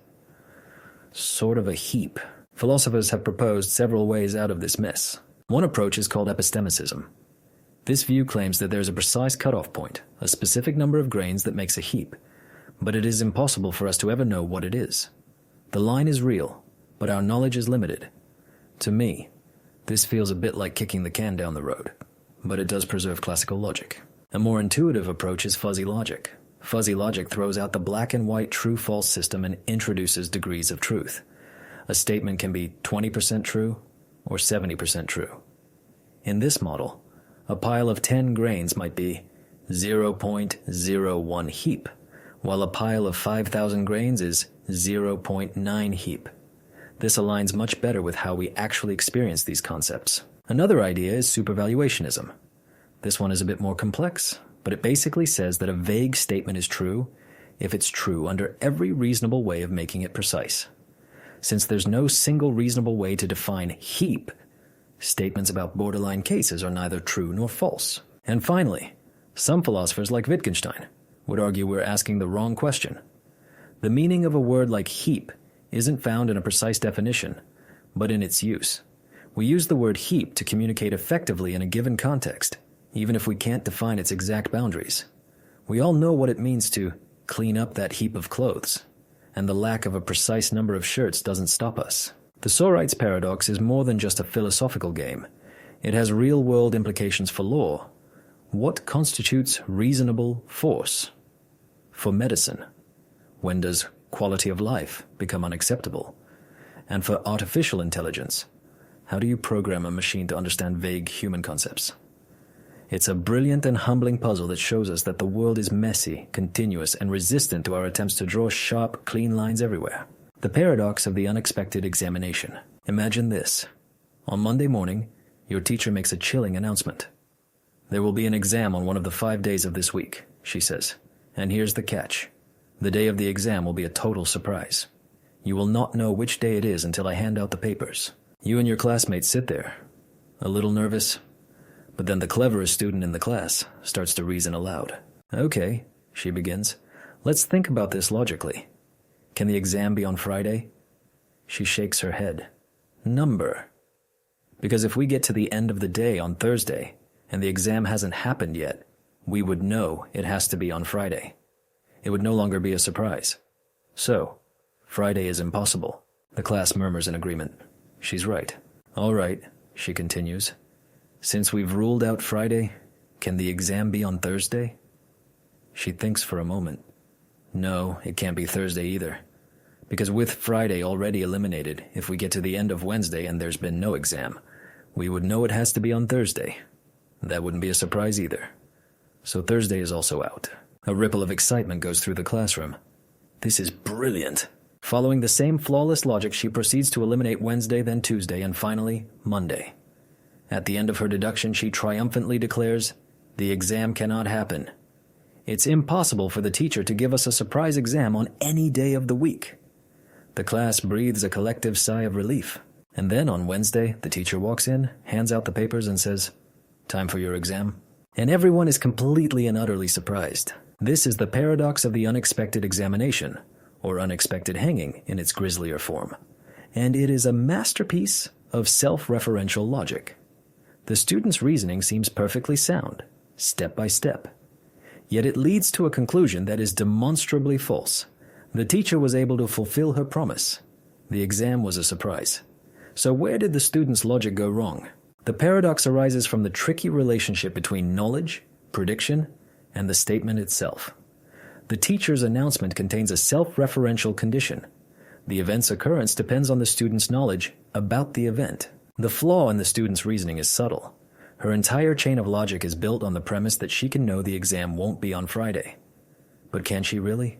sort of a heap. Philosophers have proposed several ways out of this mess. One approach is called epistemicism. This view claims that there's a precise cutoff point, a specific number of grains that makes a heap, but it is impossible for us to ever know what it is. The line is real, but our knowledge is limited. To me, this feels a bit like kicking the can down the road, but it does preserve classical logic. A more intuitive approach is fuzzy logic. Fuzzy logic throws out the black and white true-false system and introduces degrees of truth. A statement can be 20% true or 70% true. In this model, a pile of 10 grains might be 0.01 heap, while a pile of 5,000 grains is 0.9 heap. This aligns much better with how we actually experience these concepts. Another idea is supervaluationism. This one is a bit more complex, but it basically says that a vague statement is true if it's true under every reasonable way of making it precise. Since there's no single reasonable way to define heap, statements about borderline cases are neither true nor false. And finally, some philosophers like Wittgenstein would argue we're asking the wrong question. The meaning of a word like heap isn't found in a precise definition, but in its use. We use the word heap to communicate effectively in a given context, even if we can't define its exact boundaries. We all know what it means to clean up that heap of clothes, and the lack of a precise number of shirts doesn't stop us. The Sorites paradox is more than just a philosophical game. It has real-world implications for law. What constitutes reasonable force? For medicine, When does quality of life become unacceptable? And for artificial intelligence, how do you program a machine to understand vague human concepts? It's a brilliant and humbling puzzle that shows us that the world is messy, continuous, and resistant to our attempts to draw sharp, clean lines everywhere. The paradox of the unexpected examination. Imagine this. On Monday morning, your teacher makes a chilling announcement. There will be an exam on one of the 5 days of this week, she says. And here's the catch. The day of the exam will be a total surprise. You will not know which day it is until I hand out the papers. You and your classmates sit there, a little nervous, but then the cleverest student in the class starts to reason aloud. Okay, she begins. Let's think about this logically. Can the exam be on Friday? She shakes her head. Number. Because if we get to the end of the day on Thursday and the exam hasn't happened yet, we would know it has to be on Friday. It would no longer be a surprise. So, Friday is impossible. The class murmurs in agreement. She's right. All right, she continues. Since we've ruled out Friday, can the exam be on Thursday? She thinks for a moment. No, it can't be Thursday either. Because with Friday already eliminated, if we get to the end of Wednesday and there's been no exam, we would know it has to be on Thursday. That wouldn't be a surprise either. So Thursday is also out. A ripple of excitement goes through the classroom. This is brilliant. Following the same flawless logic, she proceeds to eliminate Wednesday, then Tuesday, and finally, Monday. At the end of her deduction, she triumphantly declares, the exam cannot happen. It's impossible for the teacher to give us a surprise exam on any day of the week. The class breathes a collective sigh of relief. And then on Wednesday, the teacher walks in, hands out the papers, and says, time for your exam. And everyone is completely and utterly surprised. This is the paradox of the unexpected examination, or unexpected hanging in its grislier form. And it is a masterpiece of self-referential logic. The student's reasoning seems perfectly sound, step by step. Yet it leads to a conclusion that is demonstrably false. The teacher was able to fulfill her promise. The exam was a surprise. So where did the student's logic go wrong? The paradox arises from the tricky relationship between knowledge, prediction, and the statement itself. The teacher's announcement contains a self-referential condition. The event's occurrence depends on the student's knowledge about the event. The flaw in the student's reasoning is subtle. Her entire chain of logic is built on the premise that she can know the exam won't be on Friday. But can she really?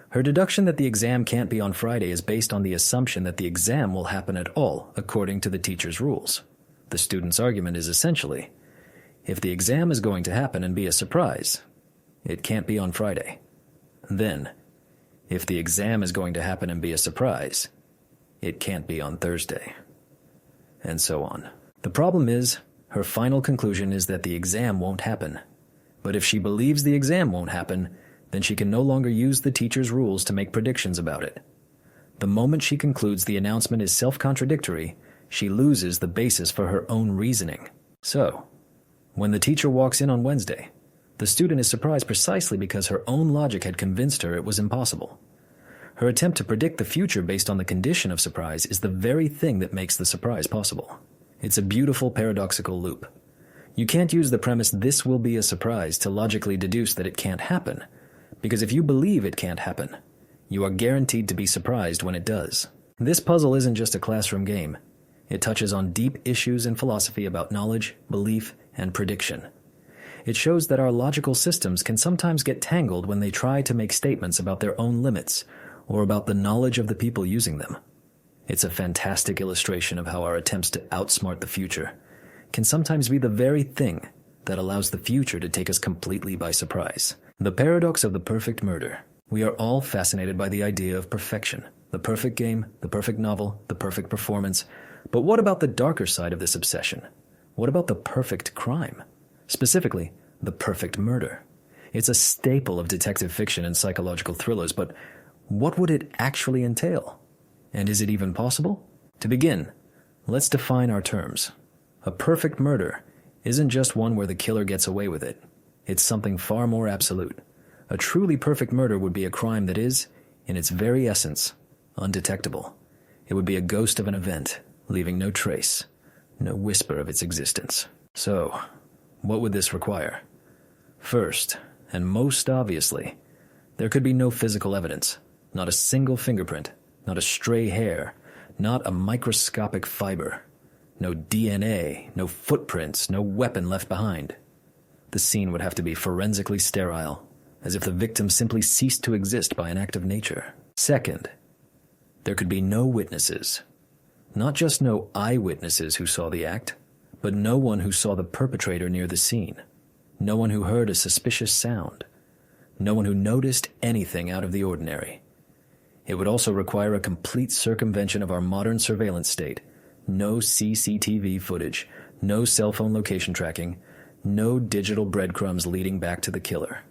Her deduction that the exam can't be on Friday is based on the assumption that the exam will happen at all according to the teacher's rules. The student's argument is essentially, if the exam is going to happen and be a surprise, it can't be on Friday. Then, if the exam is going to happen and be a surprise, it can't be on Thursday. And so on. The problem is, her final conclusion is that the exam won't happen. But if she believes the exam won't happen, then she can no longer use the teacher's rules to make predictions about it. The moment she concludes the announcement is self-contradictory, she loses the basis for her own reasoning. So, when the teacher walks in on Wednesday, the student is surprised precisely because her own logic had convinced her it was impossible. Her attempt to predict the future based on the condition of surprise is the very thing that makes the surprise possible. It's a beautiful paradoxical loop. You can't use the premise this will be a surprise to logically deduce that it can't happen, because if you believe it can't happen, you are guaranteed to be surprised when it does. This puzzle isn't just a classroom game. It touches on deep issues in philosophy about knowledge, belief, and prediction. It shows that our logical systems can sometimes get tangled when they try to make statements about their own limits or about the knowledge of the people using them. It's a fantastic illustration of how our attempts to outsmart the future can sometimes be the very thing that allows the future to take us completely by surprise. The paradox of the perfect murder. We are all fascinated by the idea of perfection, the perfect game, the perfect novel, the perfect performance. But what about the darker side of this obsession? What about the perfect crime? Specifically, the perfect murder. It's a staple of detective fiction and psychological thrillers, but what would it actually entail? And is it even possible? To begin, let's define our terms. A perfect murder isn't just one where the killer gets away with it. It's something far more absolute. A truly perfect murder would be a crime that is, in its very essence, undetectable. It would be a ghost of an event, leaving no trace, no whisper of its existence. So, what would this require? First, and most obviously, There could be no physical evidence, not a single fingerprint, not a stray hair, not a microscopic fiber, no DNA, no footprints, no weapon left behind. The scene would have to be forensically sterile, as if the victim simply ceased to exist by an act of nature. Second, there could be no witnesses. Not just no eyewitnesses who saw the act, but no one who saw the perpetrator near the scene. No one who heard a suspicious sound. No one who noticed anything out of the ordinary. It would also require a complete circumvention of our modern surveillance state. No CCTV footage, no cell phone location tracking, no digital breadcrumbs leading back to the killer.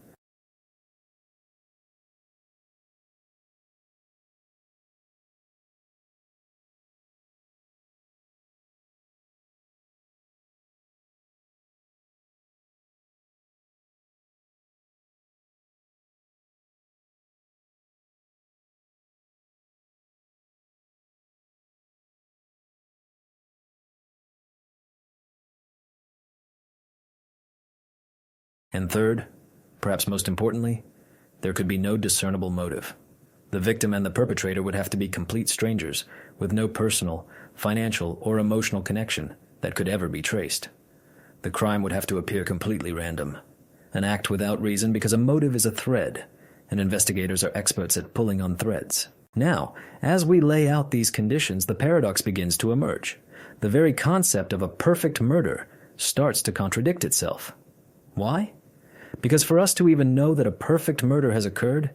And third, perhaps most importantly, there could be no discernible motive. The victim and the perpetrator would have to be complete strangers, with no personal, financial, or emotional connection that could ever be traced. The crime would have to appear completely random, an act without reason because a motive is a thread, and investigators are experts at pulling on threads. Now, as we lay out these conditions, the paradox begins to emerge. The very concept of a perfect murder starts to contradict itself. Why? Because for us to even know that a perfect murder has occurred,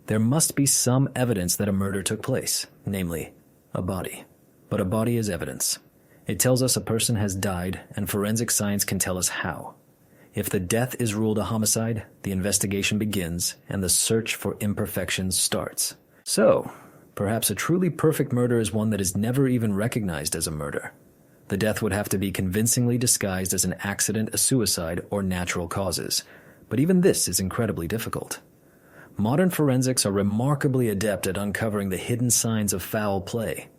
there must be some evidence that a murder took place, namely, a body. But a body is evidence. It tells us a person has died, and forensic science can tell us how. If the death is ruled a homicide, the investigation begins, and the search for imperfections starts. So, perhaps a truly perfect murder is one that is never even recognized as a murder. The death would have to be convincingly disguised as an accident, a suicide, or natural causes. But even this is incredibly difficult. Modern forensics are remarkably adept at uncovering the hidden signs of foul play.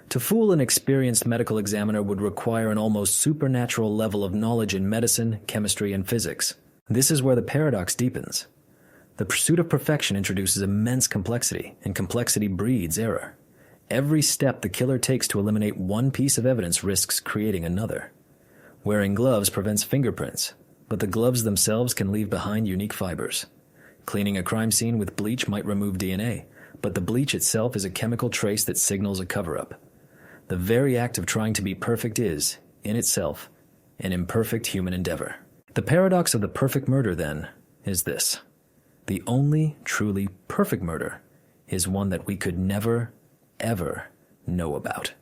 To fool an experienced medical examiner would require an almost supernatural level of knowledge in medicine, chemistry, and physics. This is where the paradox deepens. The pursuit of perfection introduces immense complexity, and complexity breeds error. Every step the killer takes to eliminate one piece of evidence risks creating another. Wearing gloves prevents fingerprints, but the gloves themselves can leave behind unique fibers. Cleaning a crime scene with bleach might remove DNA, but the bleach itself is a chemical trace that signals a cover-up. The very act of trying to be perfect is, in itself, an imperfect human endeavor. The paradox of the perfect murder, then, is this. The only truly perfect murder is one that we could never, ever know about.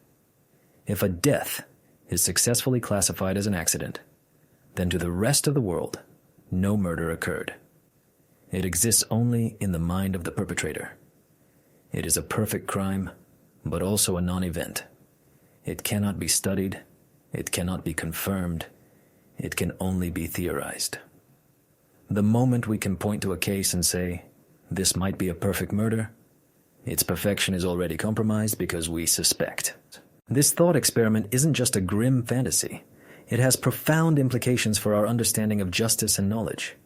If a death is successfully classified as an accident, then to the rest of the world, no murder occurred. It exists only in the mind of the perpetrator. It is a perfect crime, but also a non-event. It cannot be studied, it cannot be confirmed, it can only be theorized. The moment we can point to a case and say, this might be a perfect murder, its perfection is already compromised because we suspect. This thought experiment isn't just a grim fantasy. It has profound implications for our understanding of justice and knowledge.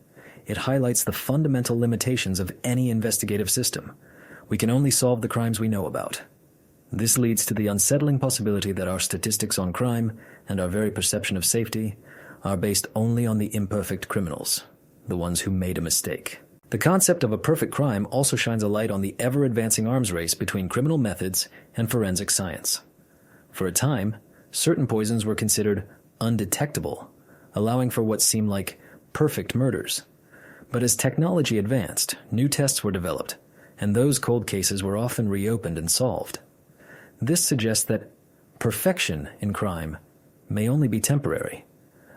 It highlights the fundamental limitations of any investigative system. We can only solve the crimes we know about. This leads to the unsettling possibility that our statistics on crime and our very perception of safety are based only on the imperfect criminals, the ones who made a mistake. The concept of a perfect crime also shines a light on the ever-advancing arms race between criminal methods and forensic science. For a time, certain poisons were considered undetectable, allowing for what seemed like perfect murders. But as technology advanced, new tests were developed, and those cold cases were often reopened and solved. This suggests that perfection in crime may only be temporary,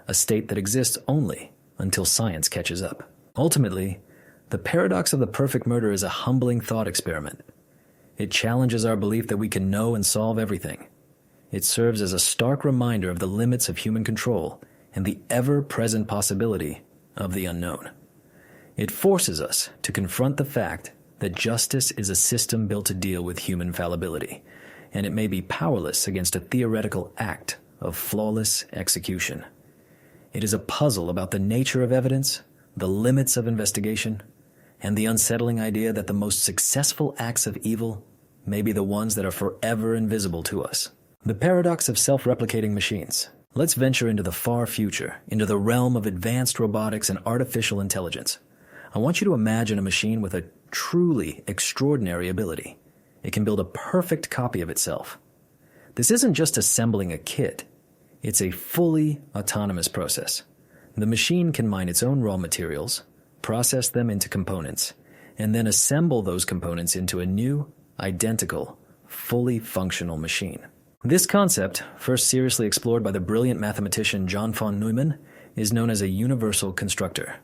a state that exists only until science catches up. Ultimately, the paradox of the perfect murder is a humbling thought experiment. It challenges our belief that we can know and solve everything. It serves as a stark reminder of the limits of human control and the ever-present possibility of the unknown. It forces us to confront the fact that justice is a system built to deal with human fallibility, and it may be powerless against a theoretical act of flawless execution. It is a puzzle about the nature of evidence, the limits of investigation, and the unsettling idea that the most successful acts of evil may be the ones that are forever invisible to us. The paradox of self-replicating machines. Let's venture into the far future, into the realm of advanced robotics and artificial intelligence. I want you to imagine a machine with a truly extraordinary ability. It can build a perfect copy of itself. This isn't just assembling a kit. It's a fully autonomous process. The machine can mine its own raw materials, process them into components, and then assemble those components into a new, identical, fully functional machine. This concept, first seriously explored by the brilliant mathematician John von Neumann, is known as a universal constructor.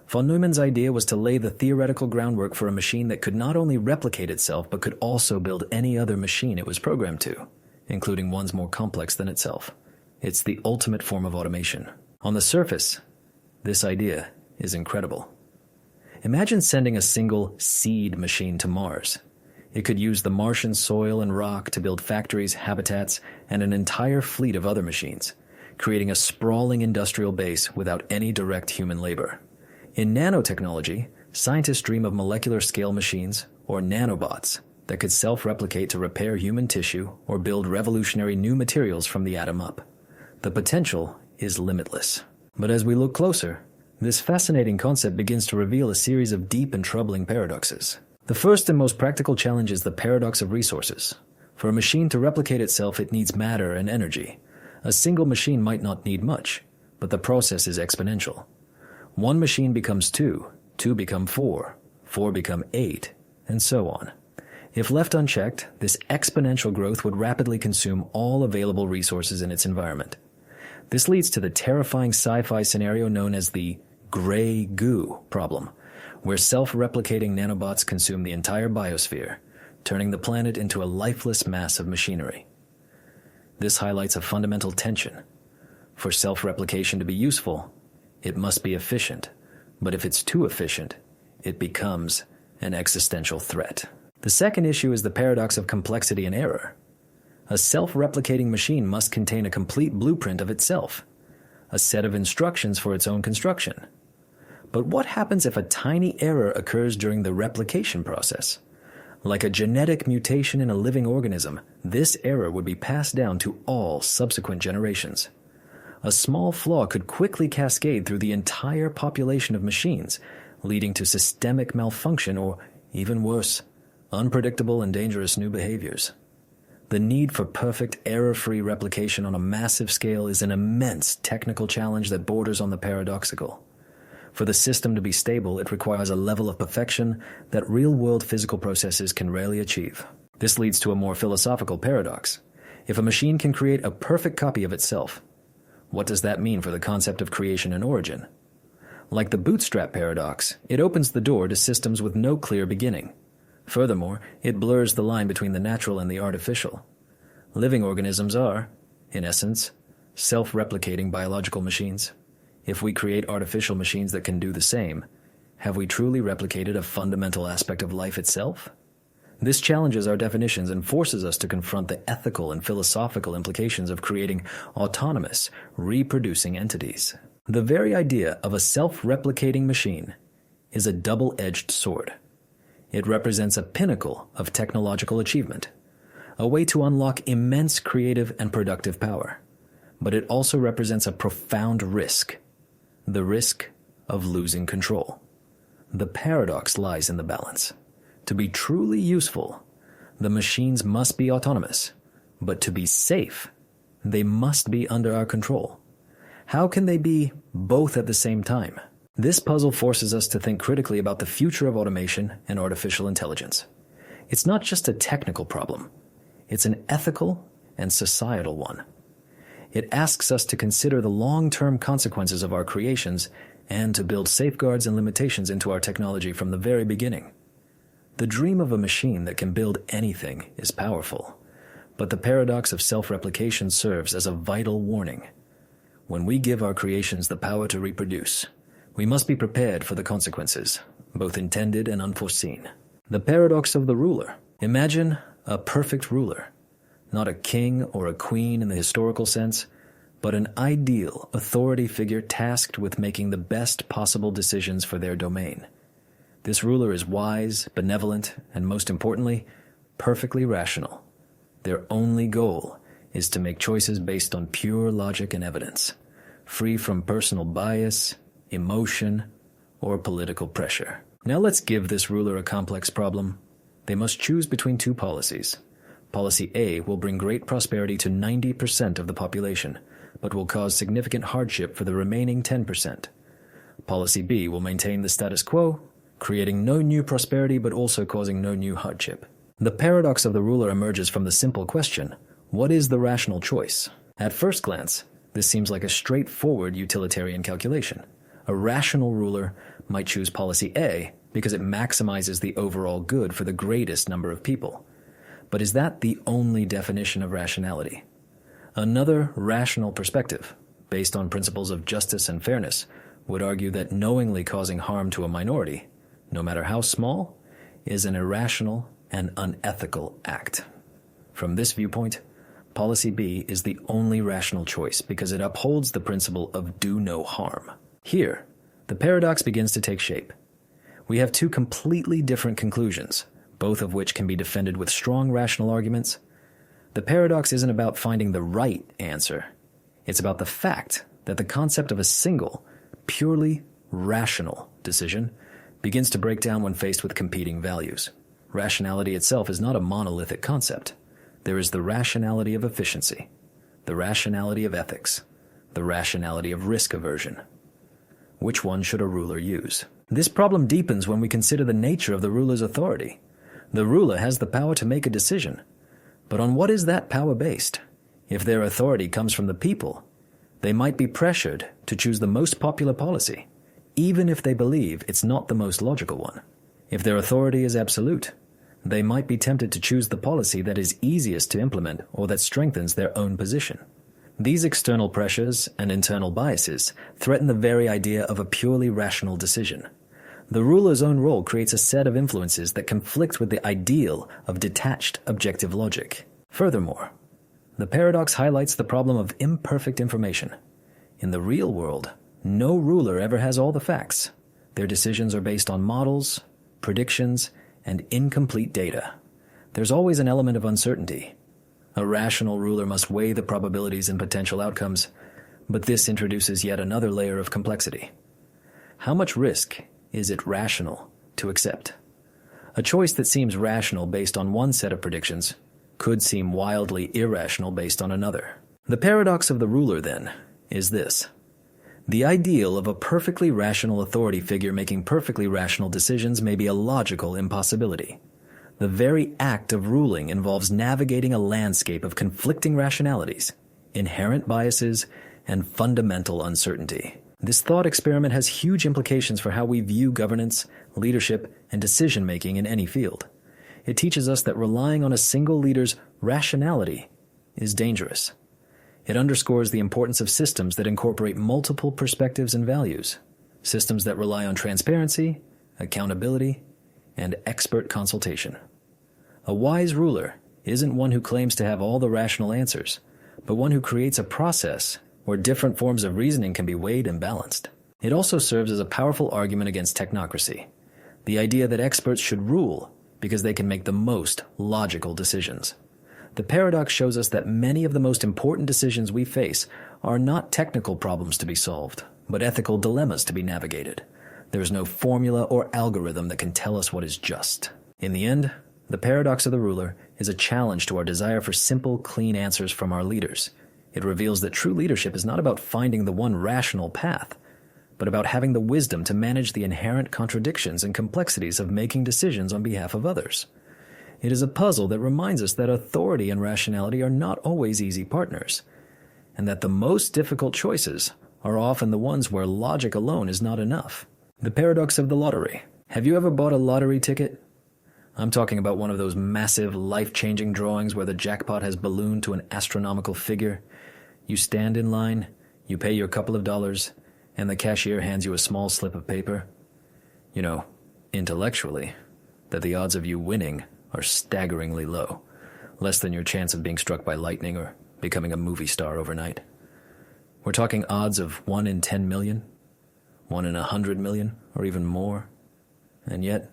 Von Neumann's idea was to lay the theoretical groundwork for a machine that could not only replicate itself but could also build any other machine it was programmed to, including ones more complex than itself. It's the ultimate form of automation. On the surface, this idea is incredible. Imagine sending a single seed machine to Mars. It could use the Martian soil and rock to build factories, habitats, and an entire fleet of other machines, creating a sprawling industrial base without any direct human labor. In nanotechnology, scientists dream of molecular-scale machines, or nanobots, that could self-replicate to repair human tissue or build revolutionary new materials from the atom up. The potential is limitless. But as we look closer, this fascinating concept begins to reveal a series of deep and troubling paradoxes. The first and most practical challenge is the paradox of resources. For a machine to replicate itself, it needs matter and energy. A single machine might not need much, but the process is exponential. One machine becomes two, two become four, four become eight, and so on. If left unchecked, this exponential growth would rapidly consume all available resources in its environment. This leads to the terrifying sci-fi scenario known as the gray goo problem, where self-replicating nanobots consume the entire biosphere, turning the planet into a lifeless mass of machinery. This highlights a fundamental tension. For self-replication to be useful, it must be efficient, but if it's too efficient, it becomes an existential threat. The second issue is the paradox of complexity and error. A self-replicating machine must contain a complete blueprint of itself, a set of instructions for its own construction. But what happens if a tiny error occurs during the replication process? Like a genetic mutation in a living organism, this error would be passed down to all subsequent generations. A small flaw could quickly cascade through the entire population of machines, leading to systemic malfunction or, even worse, unpredictable and dangerous new behaviors. The need for perfect, error-free replication on a massive scale is an immense technical challenge that borders on the paradoxical. For the system to be stable, it requires a level of perfection that real-world physical processes can rarely achieve. This leads to a more philosophical paradox. If a machine can create a perfect copy of itself, what does that mean for the concept of creation and origin? Like the bootstrap paradox, it opens the door to systems with no clear beginning. Furthermore, it blurs the line between the natural and the artificial. Living organisms are, in essence, self-replicating biological machines. If we create artificial machines that can do the same, have we truly replicated a fundamental aspect of life itself? This challenges our definitions and forces us to confront the ethical and philosophical implications of creating autonomous, reproducing entities. The very idea of a self-replicating machine is a double-edged sword. It represents a pinnacle of technological achievement, a way to unlock immense creative and productive power. But it also represents a profound risk, the risk of losing control. The paradox lies in the balance. To be truly useful, the machines must be autonomous, but to be safe, they must be under our control. How can they be both at the same time? This puzzle forces us to think critically about the future of automation and artificial intelligence. It's not just a technical problem. It's an ethical and societal one. It asks us to consider the long-term consequences of our creations and to build safeguards and limitations into our technology from the very beginning. The dream of a machine that can build anything is powerful, but the paradox of self-replication serves as a vital warning. When we give our creations the power to reproduce, we must be prepared for the consequences, both intended and unforeseen. The paradox of the ruler. Imagine a perfect ruler, not a king or a queen in the historical sense, but an ideal authority figure tasked with making the best possible decisions for their domain. This ruler is wise, benevolent, and most importantly, perfectly rational. Their only goal is to make choices based on pure logic and evidence, free from personal bias, emotion, or political pressure. Now let's give this ruler a complex problem. They must choose between two policies. Policy A will bring great prosperity to 90% of the population, but will cause significant hardship for the remaining 10%. Policy B will maintain the status quo, creating no new prosperity but also causing no new hardship. The paradox of the ruler emerges from the simple question, what is the rational choice? At first glance, this seems like a straightforward utilitarian calculation. A rational ruler might choose policy A because it maximizes the overall good for the greatest number of people. But is that the only definition of rationality? Another rational perspective, based on principles of justice and fairness, would argue that knowingly causing harm to a minority, no matter how small, is an irrational and unethical act. From this viewpoint, policy B is the only rational choice because it upholds the principle of do no harm. Here, the paradox begins to take shape. We have two completely different conclusions, both of which can be defended with strong rational arguments. The paradox isn't about finding the right answer. It's about the fact that the concept of a single, purely rational decision begins to break down when faced with competing values. Rationality itself is not a monolithic concept. There is the rationality of efficiency, the rationality of ethics, the rationality of risk aversion. Which one should a ruler use? This problem deepens when we consider the nature of the ruler's authority. The ruler has the power to make a decision, but on what is that power based? If their authority comes from the people, they might be pressured to choose the most popular policy, even if they believe it's not the most logical one. If their authority is absolute, they might be tempted to choose the policy that is easiest to implement or that strengthens their own position. These external pressures and internal biases threaten the very idea of a purely rational decision. The ruler's own role creates a set of influences that conflict with the ideal of detached objective logic. Furthermore, the paradox highlights the problem of imperfect information. In the real world, no ruler ever has all the facts. Their decisions are based on models, predictions, and incomplete data. There's always an element of uncertainty. A rational ruler must weigh the probabilities and potential outcomes, but this introduces yet another layer of complexity. How much risk is it rational to accept? A choice that seems rational based on one set of predictions could seem wildly irrational based on another. The paradox of the ruler, then, is this. The ideal of a perfectly rational authority figure making perfectly rational decisions may be a logical impossibility. The very act of ruling involves navigating a landscape of conflicting rationalities, inherent biases, and fundamental uncertainty. This thought experiment has huge implications for how we view governance, leadership, and decision-making in any field. It teaches us that relying on a single leader's rationality is dangerous. It underscores the importance of systems that incorporate multiple perspectives and values, systems that rely on transparency, accountability, and expert consultation. A wise ruler isn't one who claims to have all the rational answers, but one who creates a process where different forms of reasoning can be weighed and balanced. It also serves as a powerful argument against technocracy, the idea that experts should rule because they can make the most logical decisions. The paradox shows us that many of the most important decisions we face are not technical problems to be solved, but ethical dilemmas to be navigated. There is no formula or algorithm that can tell us what is just. In the end, the paradox of the ruler is a challenge to our desire for simple, clean answers from our leaders. It reveals that true leadership is not about finding the one rational path, but about having the wisdom to manage the inherent contradictions and complexities of making decisions on behalf of others. It is a puzzle that reminds us that authority and rationality are not always easy partners, and that the most difficult choices are often the ones where logic alone is not enough. The paradox of the lottery. Have you ever bought a lottery ticket? I'm talking about one of those massive, life-changing drawings where the jackpot has ballooned to an astronomical figure. You stand in line, you pay your couple of dollars, and the cashier hands you a small slip of paper. You know, intellectually, that the odds of you winning are staggeringly low, less than your chance of being struck by lightning or becoming a movie star overnight. We're talking odds of 1 in 10 million, 1 in 100 million, or even more. And yet,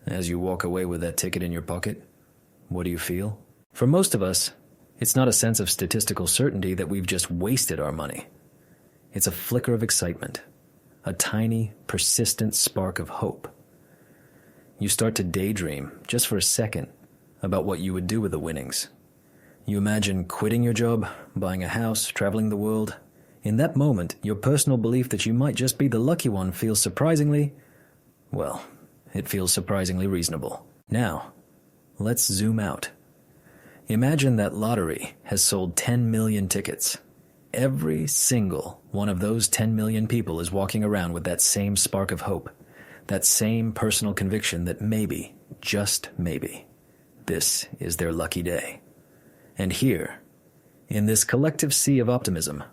as you walk away with that ticket in your pocket, what do you feel? For most of us, it's not a sense of statistical certainty that we've just wasted our money. It's a flicker of excitement, a tiny, persistent spark of hope. You start to daydream, just for a second, about what you would do with the winnings. You imagine quitting your job, buying a house, traveling the world. In that moment, your personal belief that you might just be the lucky one feels surprisingly, well, it feels surprisingly reasonable. Now, let's zoom out. Imagine that lottery has sold 10 million tickets. Every single one of those 10 million people is walking around with that same spark of hope, that same personal conviction that maybe, just maybe, this is their lucky day. And here, in this collective sea of optimism,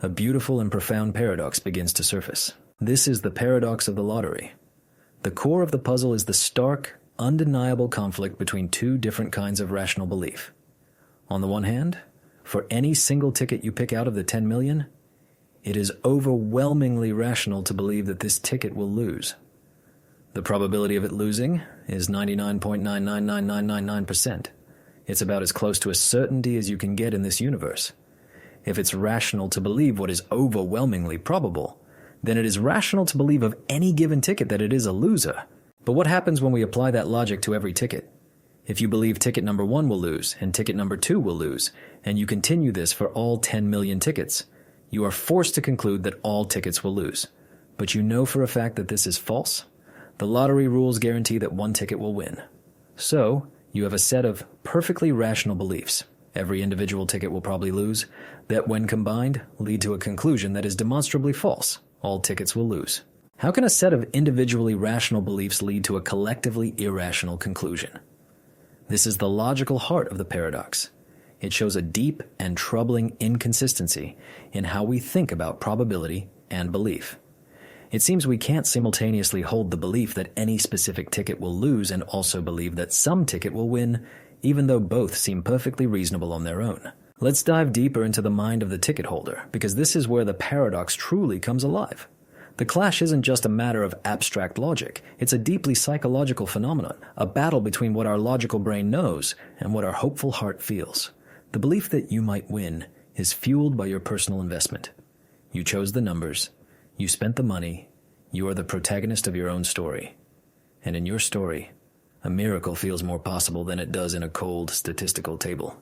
a beautiful and profound paradox begins to surface. This is the paradox of the lottery. The core of the puzzle is the stark, undeniable conflict between two different kinds of rational belief. On the one hand, for any single ticket you pick out of the 10 million, it is overwhelmingly rational to believe that this ticket will lose. The probability of it losing is 99.999999%. It's about as close to a certainty as you can get in this universe. If it's rational to believe what is overwhelmingly probable, then it is rational to believe of any given ticket that it is a loser. But what happens when we apply that logic to every ticket? If you believe ticket number 1 will lose and ticket number 2 will lose, and you continue this for all 10 million tickets, you are forced to conclude that all tickets will lose. But you know for a fact that this is false. The lottery rules guarantee that one ticket will win. So, you have a set of perfectly rational beliefs. Every individual ticket will probably lose, that when combined lead to a conclusion that is demonstrably false. All tickets will lose. How can a set of individually rational beliefs lead to a collectively irrational conclusion? This is the logical heart of the paradox. It shows a deep and troubling inconsistency in how we think about probability and belief. It seems we can't simultaneously hold the belief that any specific ticket will lose and also believe that some ticket will win, even though both seem perfectly reasonable on their own. Let's dive deeper into the mind of the ticket holder, because this is where the paradox truly comes alive. The clash isn't just a matter of abstract logic. It's a deeply psychological phenomenon, a battle between what our logical brain knows and what our hopeful heart feels. The belief that you might win is fueled by your personal investment. You chose the numbers, you spent the money, you are the protagonist of your own story. And in your story, a miracle feels more possible than it does in a cold statistical table.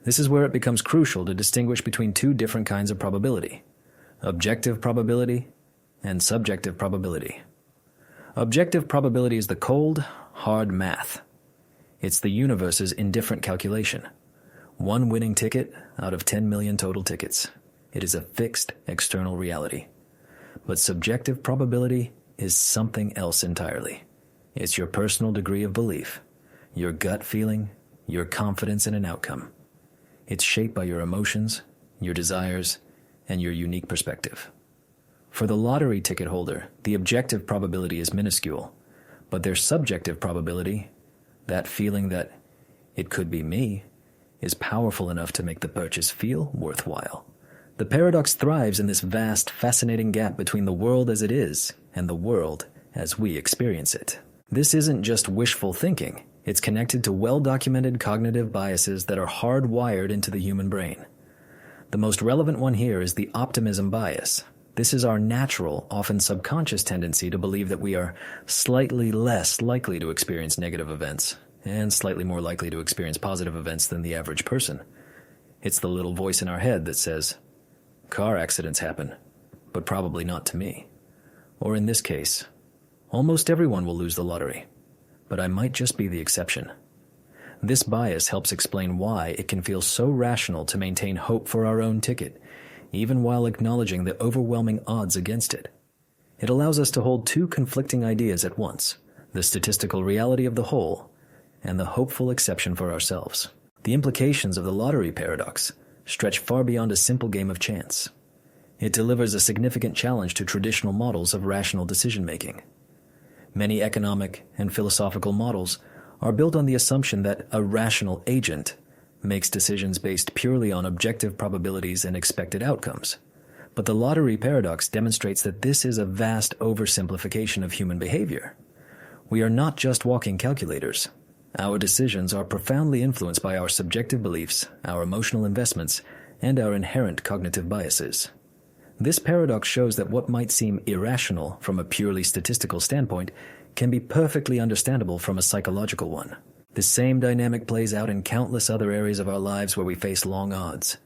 This is where it becomes crucial to distinguish between two different kinds of probability: objective probability and subjective probability. Objective probability is the cold, hard math. It's the universe's indifferent calculation. One winning ticket out of 10 million total tickets. It is a fixed external reality. But subjective probability is something else entirely. It's your personal degree of belief, your gut feeling, your confidence in an outcome. It's shaped by your emotions, your desires, and your unique perspective. For the lottery ticket holder, the objective probability is minuscule, but their subjective probability, that feeling that it could be me, is powerful enough to make the purchase feel worthwhile. The paradox thrives in this vast, fascinating gap between the world as it is and the world as we experience it. This isn't just wishful thinking. It's connected to well-documented cognitive biases that are hardwired into the human brain. The most relevant one here is the optimism bias. This is our natural, often subconscious tendency to believe that we are slightly less likely to experience negative events and slightly more likely to experience positive events than the average person. It's the little voice in our head that says, car accidents happen, but probably not to me. Or in this case, almost everyone will lose the lottery, but I might just be the exception. This bias helps explain why it can feel so rational to maintain hope for our own ticket, even while acknowledging the overwhelming odds against it. It allows us to hold two conflicting ideas at once, the statistical reality of the whole and the hopeful exception for ourselves. The implications of the lottery paradox stretch far beyond a simple game of chance. It delivers a significant challenge to traditional models of rational decision-making. Many economic and philosophical models are built on the assumption that a rational agent makes decisions based purely on objective probabilities and expected outcomes. But the lottery paradox demonstrates that this is a vast oversimplification of human behavior. We are not just walking calculators. Our decisions are profoundly influenced by our subjective beliefs, our emotional investments, and our inherent cognitive biases. This paradox shows that what might seem irrational from a purely statistical standpoint can be perfectly understandable from a psychological one. The same dynamic plays out in countless other areas of our lives where we face long odds.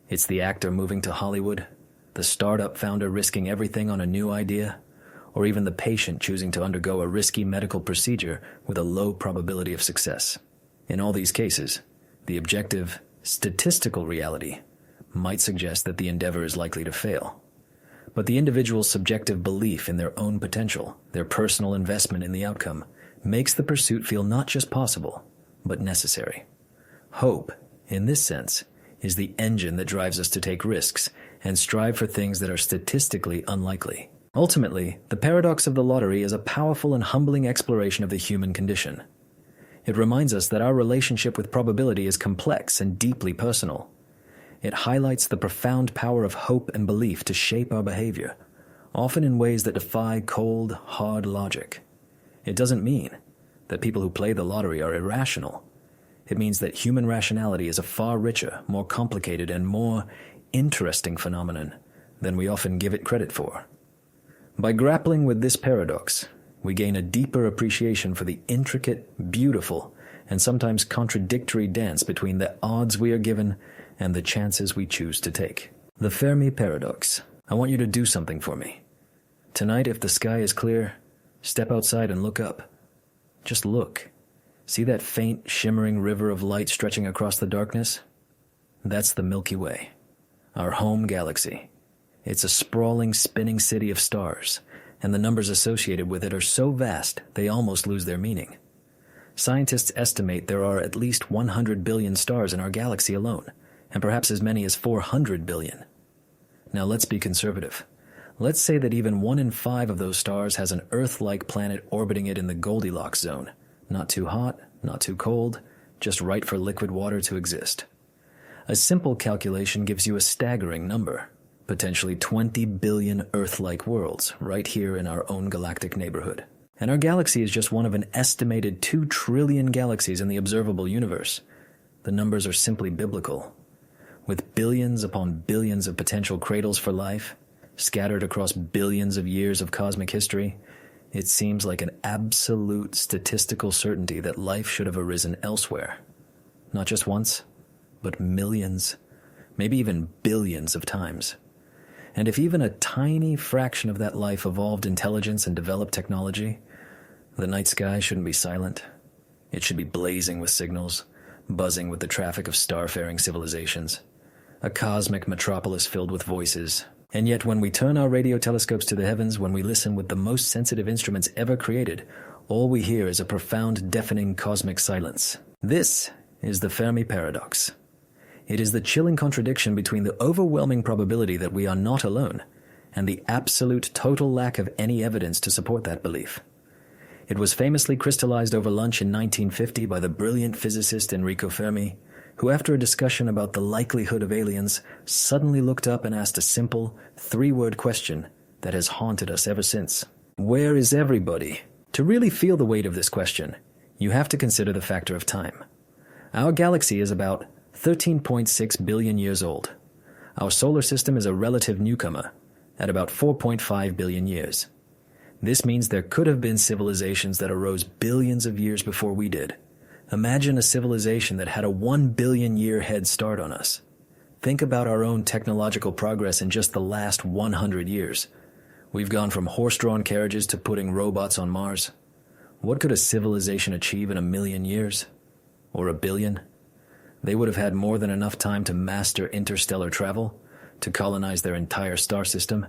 It's the actor moving to Hollywood, the startup founder risking everything on a new idea, or even the patient choosing to undergo a risky medical procedure with a low probability of success. In all these cases, the objective, statistical reality might suggest that the endeavor is likely to fail. But the individual's subjective belief in their own potential, their personal investment in the outcome, makes the pursuit feel not just possible, but necessary. Hope, in this sense, is the engine that drives us to take risks and strive for things that are statistically unlikely. Ultimately, the paradox of the lottery is a powerful and humbling exploration of the human condition. It reminds us that our relationship with probability is complex and deeply personal. It highlights the profound power of hope and belief to shape our behavior, often in ways that defy cold, hard logic. It doesn't mean that people who play the lottery are irrational. It means that human rationality is a far richer, more complicated, and more interesting phenomenon than we often give it credit for. By grappling with this paradox, we gain a deeper appreciation for the intricate, beautiful, and sometimes contradictory dance between the odds we are given and the chances we choose to take. The Fermi paradox. I want you to do something for me. Tonight, if the sky is clear, step outside and look up. Just look. See that faint, shimmering river of light stretching across the darkness? That's the Milky Way, our home galaxy. It's a sprawling, spinning city of stars, and the numbers associated with it are so vast they almost lose their meaning. Scientists estimate there are at least 100 billion stars in our galaxy alone, and perhaps as many as 400 billion. Now let's be conservative. Let's say that even 1 in 5 of those stars has an Earth-like planet orbiting it in the Goldilocks zone. Not too hot, not too cold, just right for liquid water to exist. A simple calculation gives you a staggering number, potentially 20 billion Earth-like worlds right here in our own galactic neighborhood. And our galaxy is just one of an estimated 2 trillion galaxies in the observable universe. The numbers are simply biblical. With billions upon billions of potential cradles for life, scattered across billions of years of cosmic history, it seems like an absolute statistical certainty that life should have arisen elsewhere. Not just once, but millions, maybe even billions of times. And if even a tiny fraction of that life evolved intelligence and developed technology, the night sky shouldn't be silent. It should be blazing with signals, buzzing with the traffic of starfaring civilizations. A cosmic metropolis filled with voices. And yet when we turn our radio telescopes to the heavens, when we listen with the most sensitive instruments ever created, all we hear is a profound, deafening cosmic silence. This is the Fermi paradox. It is the chilling contradiction between the overwhelming probability that we are not alone and the absolute total lack of any evidence to support that belief. It was famously crystallized over lunch in 1950 by the brilliant physicist Enrico Fermi, who after a discussion about the likelihood of aliens suddenly looked up and asked a simple, 3-word question that has haunted us ever since. Where is everybody? To really feel the weight of this question, you have to consider the factor of time. Our galaxy is about 13.6 billion years old. Our solar system is a relative newcomer at about 4.5 billion years. This means there could have been civilizations that arose billions of years before we did. Imagine a civilization that had a 1 billion year head start on us. Think about our own technological progress in just the last 100 years. We've gone from horse-drawn carriages to putting robots on Mars. What could a civilization achieve in 1 million years? Or 1 billion? They would have had more than enough time to master interstellar travel, to colonize their entire star system,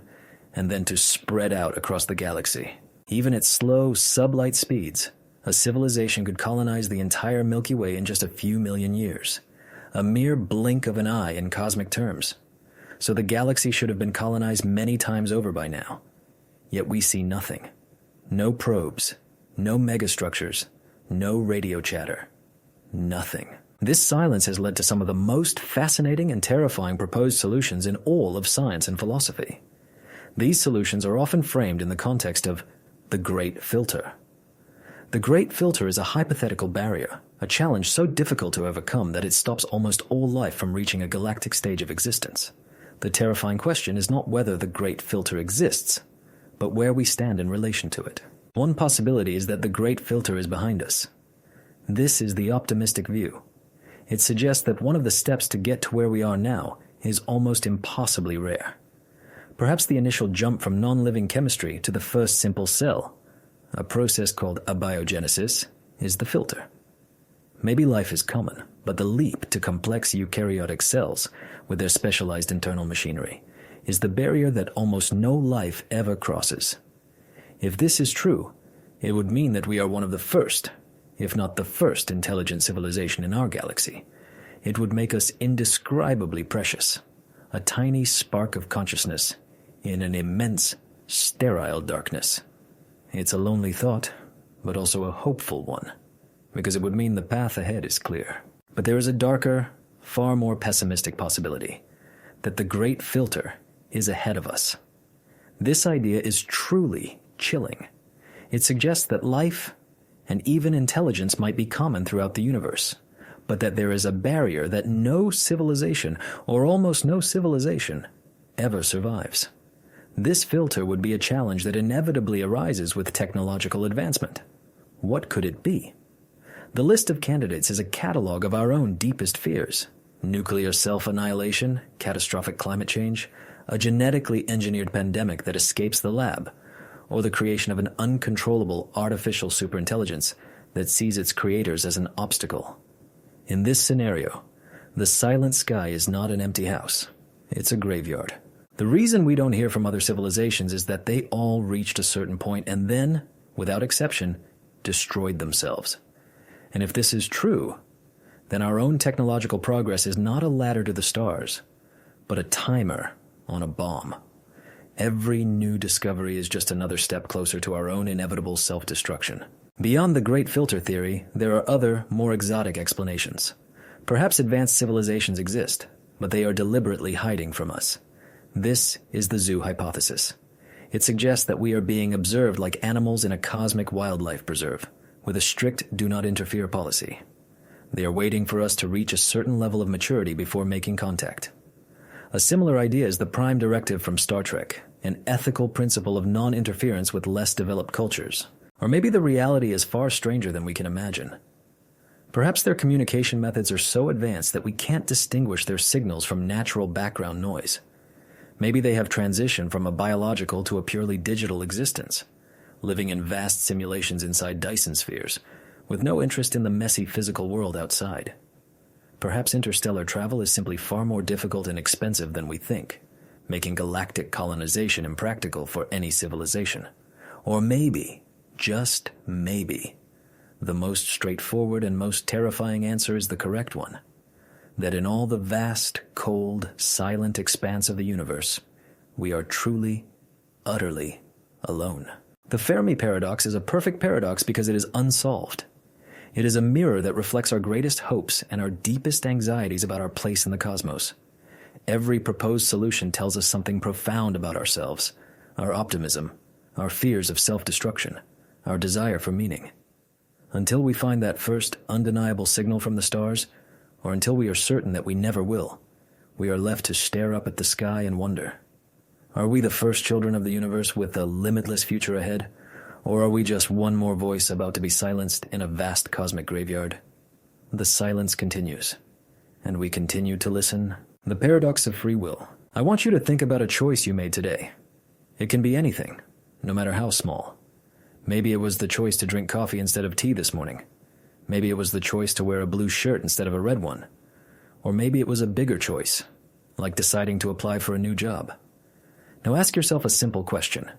and then to spread out across the galaxy. Even at slow, sublight speeds, a civilization could colonize the entire Milky Way in just a few million years. A mere blink of an eye in cosmic terms. So the galaxy should have been colonized many times over by now. Yet we see nothing. No probes, no megastructures, no radio chatter. Nothing. This silence has led to some of the most fascinating and terrifying proposed solutions in all of science and philosophy. These solutions are often framed in the context of the Great Filter. The Great Filter is a hypothetical barrier, a challenge so difficult to overcome that it stops almost all life from reaching a galactic stage of existence. The terrifying question is not whether the Great Filter exists, but where we stand in relation to it. One possibility is that the Great Filter is behind us. This is the optimistic view. It suggests that one of the steps to get to where we are now is almost impossibly rare. Perhaps the initial jump from non-living chemistry to the first simple cell, a process called abiogenesis, is the filter. Maybe life is common, but the leap to complex eukaryotic cells with their specialized internal machinery is the barrier that almost no life ever crosses. If this is true, it would mean that we are one of the first, if not the first intelligent civilization in our galaxy. It would make us indescribably precious, a tiny spark of consciousness in an immense, sterile darkness. It's a lonely thought, but also a hopeful one, because it would mean the path ahead is clear. But there is a darker, far more pessimistic possibility, that the Great Filter is ahead of us. This idea is truly chilling. It suggests that life and even intelligence might be common throughout the universe, but that there is a barrier that no civilization, or almost no civilization, ever survives. This filter would be a challenge that inevitably arises with technological advancement. What could it be? The list of candidates is a catalog of our own deepest fears: nuclear self-annihilation, catastrophic climate change, a genetically engineered pandemic that escapes the lab, or the creation of an uncontrollable artificial superintelligence that sees its creators as an obstacle. In this scenario, the silent sky is not an empty house. It's a graveyard. The reason we don't hear from other civilizations is that they all reached a certain point and then, without exception, destroyed themselves. And if this is true, then our own technological progress is not a ladder to the stars, but a timer on a bomb. Every new discovery is just another step closer to our own inevitable self-destruction. Beyond the Great Filter theory, there are other, more exotic explanations. Perhaps advanced civilizations exist, but they are deliberately hiding from us. This is the zoo hypothesis. It suggests that we are being observed like animals in a cosmic wildlife preserve, with a strict do not interfere policy. They are waiting for us to reach a certain level of maturity before making contact. A similar idea is the Prime Directive from Star Trek, an ethical principle of non-interference with less developed cultures. Or maybe the reality is far stranger than we can imagine. Perhaps their communication methods are so advanced that we can't distinguish their signals from natural background noise. Maybe they have transitioned from a biological to a purely digital existence, living in vast simulations inside Dyson spheres, with no interest in the messy physical world outside. Perhaps interstellar travel is simply far more difficult and expensive than we think, making galactic colonization impractical for any civilization. Or maybe, just maybe, the most straightforward and most terrifying answer is the correct one. That in all the vast, cold, silent expanse of the universe, we are truly, utterly alone. The Fermi paradox is a perfect paradox because it is unsolved. It is a mirror that reflects our greatest hopes and our deepest anxieties about our place in the cosmos. Every proposed solution tells us something profound about ourselves, our optimism, our fears of self-destruction, our desire for meaning. Until we find that first undeniable signal from the stars, or until we are certain that we never will, we are left to stare up at the sky and wonder. Are we the first children of the universe with a limitless future ahead, or are we just one more voice about to be silenced in a vast cosmic graveyard? The silence continues, and we continue to listen. The paradox of free will. I want you to think about a choice you made today. It can be anything, no matter how small. Maybe it was the choice to drink coffee instead of tea this morning. Maybe it was the choice to wear a blue shirt instead of a red one. Or maybe it was a bigger choice, like deciding to apply for a new job. Now ask yourself a simple question.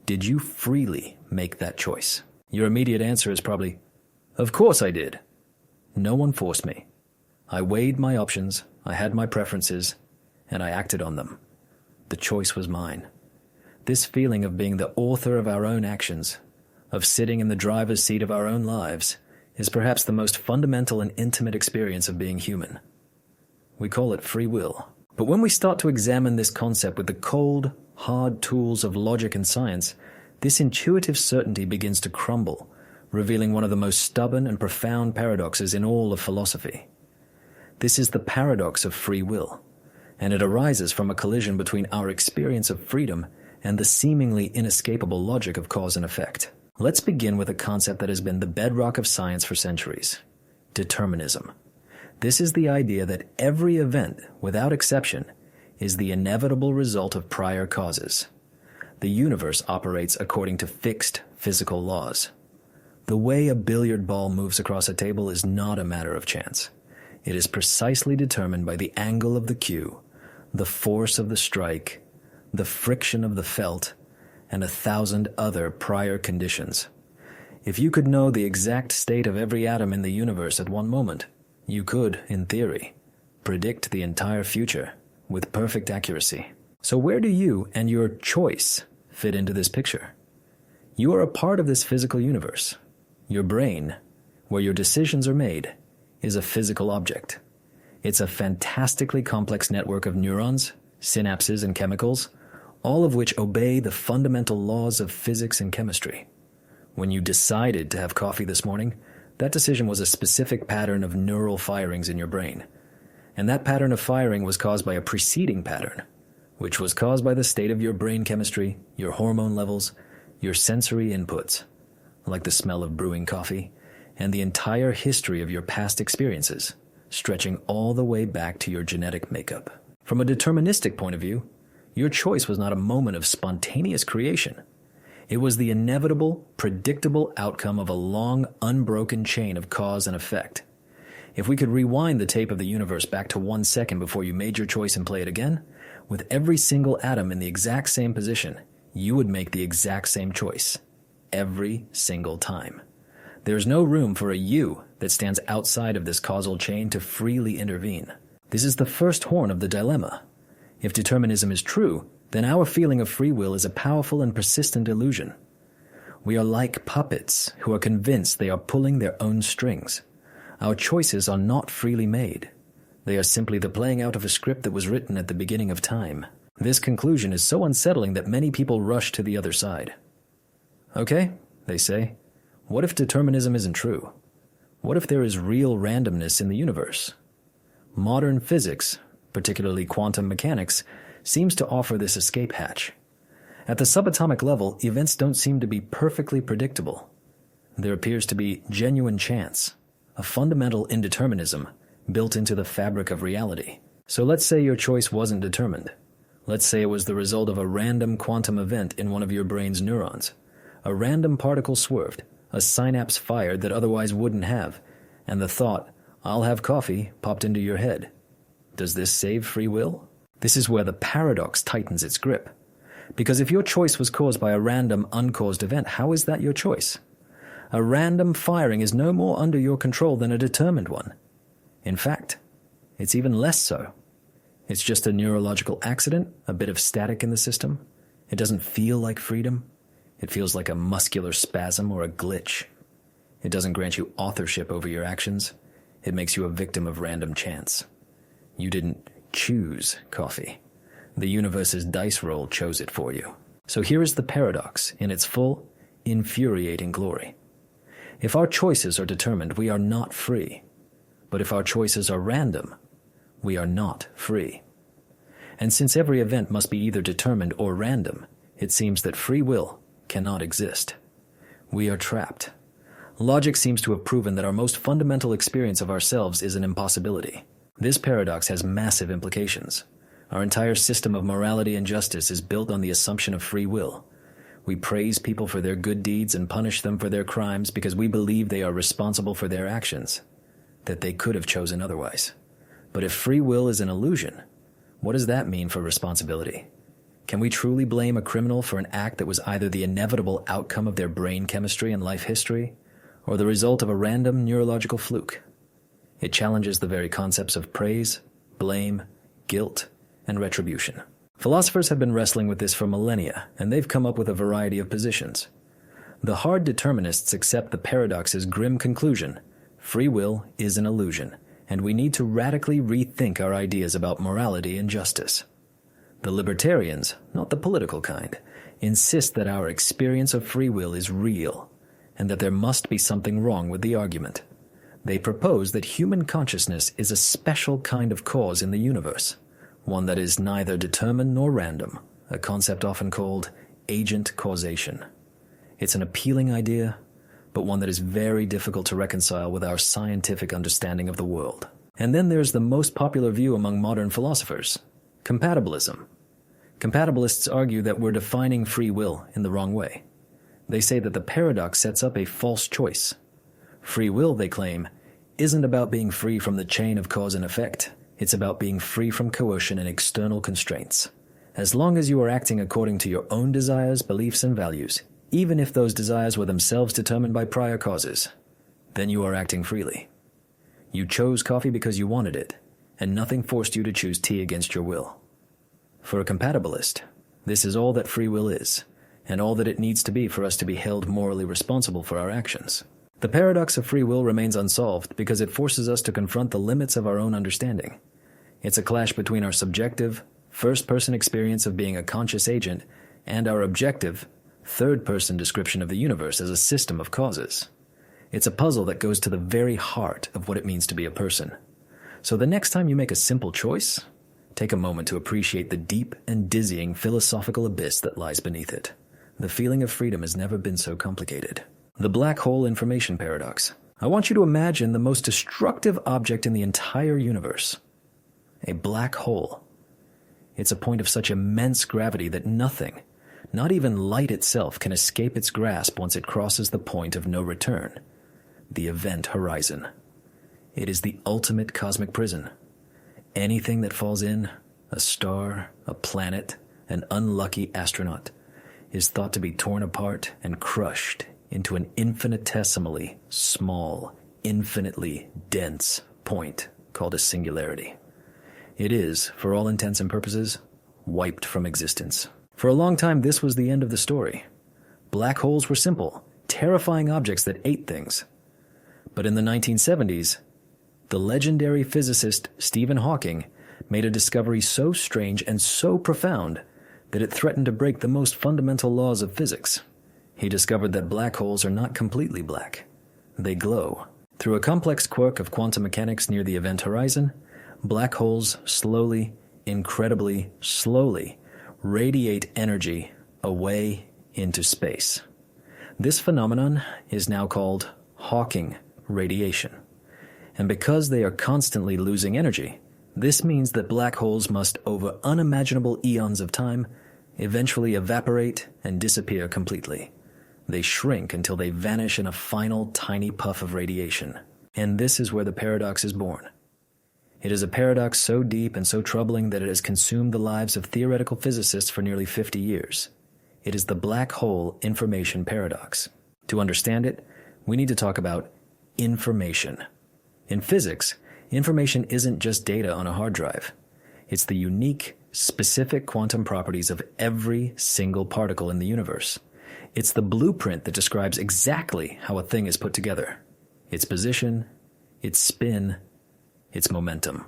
Did you freely make that choice? Your immediate answer is probably, "Of course I did. No one forced me. I weighed my options, I had my preferences, and I acted on them. The choice was mine." This feeling of being the author of our own actions, of sitting in the driver's seat of our own lives, is perhaps the most fundamental and intimate experience of being human. We call it free will. But when we start to examine this concept with the cold, hard tools of logic and science, this intuitive certainty begins to crumble, revealing one of the most stubborn and profound paradoxes in all of philosophy. This is the paradox of free will, and it arises from a collision between our experience of freedom and the seemingly inescapable logic of cause and effect. Let's begin with a concept that has been the bedrock of science for centuries: determinism. This is the idea that every event, without exception, is the inevitable result of prior causes. The universe operates according to fixed physical laws. The way a billiard ball moves across a table is not a matter of chance. It is precisely determined by the angle of the cue, the force of the strike, the friction of the felt, and 1,000 other prior conditions. If you could know the exact state of every atom in the universe at one moment, you could, in theory, predict the entire future with perfect accuracy. So where do you and your choice fit into this picture? You are a part of this physical universe. Your brain, where your decisions are made, is a physical object. It's a fantastically complex network of neurons, synapses, and chemicals, all of which obey the fundamental laws of physics and chemistry. When you decided to have coffee this morning, that decision was a specific pattern of neural firings in your brain. And that pattern of firing was caused by a preceding pattern, which was caused by the state of your brain chemistry, your hormone levels, your sensory inputs, like the smell of brewing coffee, and the entire history of your past experiences, stretching all the way back to your genetic makeup. From a deterministic point of view, your choice was not a moment of spontaneous creation. It was the inevitable, predictable outcome of a long, unbroken chain of cause and effect. If we could rewind the tape of the universe back to 1 second before you made your choice and play it again, with every single atom in the exact same position, you would make the exact same choice. Every single time. There's no room for a you that stands outside of this causal chain to freely intervene. This is the first horn of the dilemma. If determinism is true, then our feeling of free will is a powerful and persistent illusion. We are like puppets who are convinced they are pulling their own strings. Our choices are not freely made. They are simply the playing out of a script that was written at the beginning of time. This conclusion is so unsettling that many people rush to the other side. Okay, they say, what if determinism isn't true? What if there is real randomness in the universe? Modern physics, particularly quantum mechanics, seems to offer this escape hatch. At the subatomic level, events don't seem to be perfectly predictable. There appears to be genuine chance, a fundamental indeterminism built into the fabric of reality. So let's say your choice wasn't determined. Let's say it was the result of a random quantum event in one of your brain's neurons. A random particle swerved, a synapse fired that otherwise wouldn't have, and the thought, "I'll have coffee," popped into your head. Does this save free will? This is where the paradox tightens its grip. Because if your choice was caused by a random, uncaused event, how is that your choice? A random firing is no more under your control than a determined one. In fact, it's even less so. It's just a neurological accident, a bit of static in the system. It doesn't feel like freedom. It feels like a muscular spasm or a glitch. It doesn't grant you authorship over your actions. It makes you a victim of random chance. You didn't choose coffee. The universe's dice roll chose it for you. So here is the paradox in its full, infuriating glory. If our choices are determined, we are not free. But if our choices are random, we are not free. And since every event must be either determined or random, it seems that free will cannot exist. We are trapped. Logic seems to have proven that our most fundamental experience of ourselves is an impossibility. This paradox has massive implications. Our entire system of morality and justice is built on the assumption of free will. We praise people for their good deeds and punish them for their crimes because we believe they are responsible for their actions, that they could have chosen otherwise. But if free will is an illusion, what does that mean for responsibility? Can we truly blame a criminal for an act that was either the inevitable outcome of their brain chemistry and life history, or the result of a random neurological fluke? It challenges the very concepts of praise, blame, guilt, and retribution. Philosophers have been wrestling with this for millennia, and they've come up with a variety of positions. The hard determinists accept the paradox's grim conclusion: free will is an illusion, and we need to radically rethink our ideas about morality and justice. The libertarians, not the political kind, insist that our experience of free will is real, and that there must be something wrong with the argument. They propose that human consciousness is a special kind of cause in the universe, one that is neither determined nor random, a concept often called agent causation. It's an appealing idea, but one that is very difficult to reconcile with our scientific understanding of the world. And then there's the most popular view among modern philosophers, compatibilism. Compatibilists argue that we're defining free will in the wrong way. They say that the paradox sets up a false choice. Free will, they claim, isn't about being free from the chain of cause and effect. It's about being free from coercion and external constraints. As long as you are acting according to your own desires, beliefs, and values, even if those desires were themselves determined by prior causes, then you are acting freely. You chose coffee because you wanted it, and nothing forced you to choose tea against your will. For a compatibilist, this is all that free will is, and all that it needs to be for us to be held morally responsible for our actions. The paradox of free will remains unsolved because it forces us to confront the limits of our own understanding. It's a clash between our subjective, first-person experience of being a conscious agent and our objective, third-person description of the universe as a system of causes. It's a puzzle that goes to the very heart of what it means to be a person. So the next time you make a simple choice, take a moment to appreciate the deep and dizzying philosophical abyss that lies beneath it. The feeling of freedom has never been so complicated. The black hole information paradox. I want you to imagine the most destructive object in the entire universe. A black hole. It's a point of such immense gravity that nothing, not even light itself, can escape its grasp once it crosses the point of no return, the event horizon. It is the ultimate cosmic prison. Anything that falls in, a star, a planet, an unlucky astronaut, is thought to be torn apart and crushed into an infinitesimally small, infinitely dense point called a singularity. It is, for all intents and purposes, wiped from existence. For a long time, this was the end of the story. Black holes were simple, terrifying objects that ate things. But in the 1970s, the legendary physicist Stephen Hawking made a discovery so strange and so profound that it threatened to break the most fundamental laws of physics. He discovered that black holes are not completely black. They glow. Through a complex quirk of quantum mechanics near the event horizon, black holes slowly, incredibly slowly, radiate energy away into space. This phenomenon is now called Hawking radiation. And because they are constantly losing energy, this means that black holes must, over unimaginable eons of time, eventually evaporate and disappear completely. They shrink until they vanish in a final tiny puff of radiation. And this is where the paradox is born. It is a paradox so deep and so troubling that it has consumed the lives of theoretical physicists for nearly 50 years. It is the black hole information paradox. To understand it, we need to talk about information. In physics, information isn't just data on a hard drive. It's the unique, specific quantum properties of every single particle in the universe. It's the blueprint that describes exactly how a thing is put together. Its position, its spin, its momentum.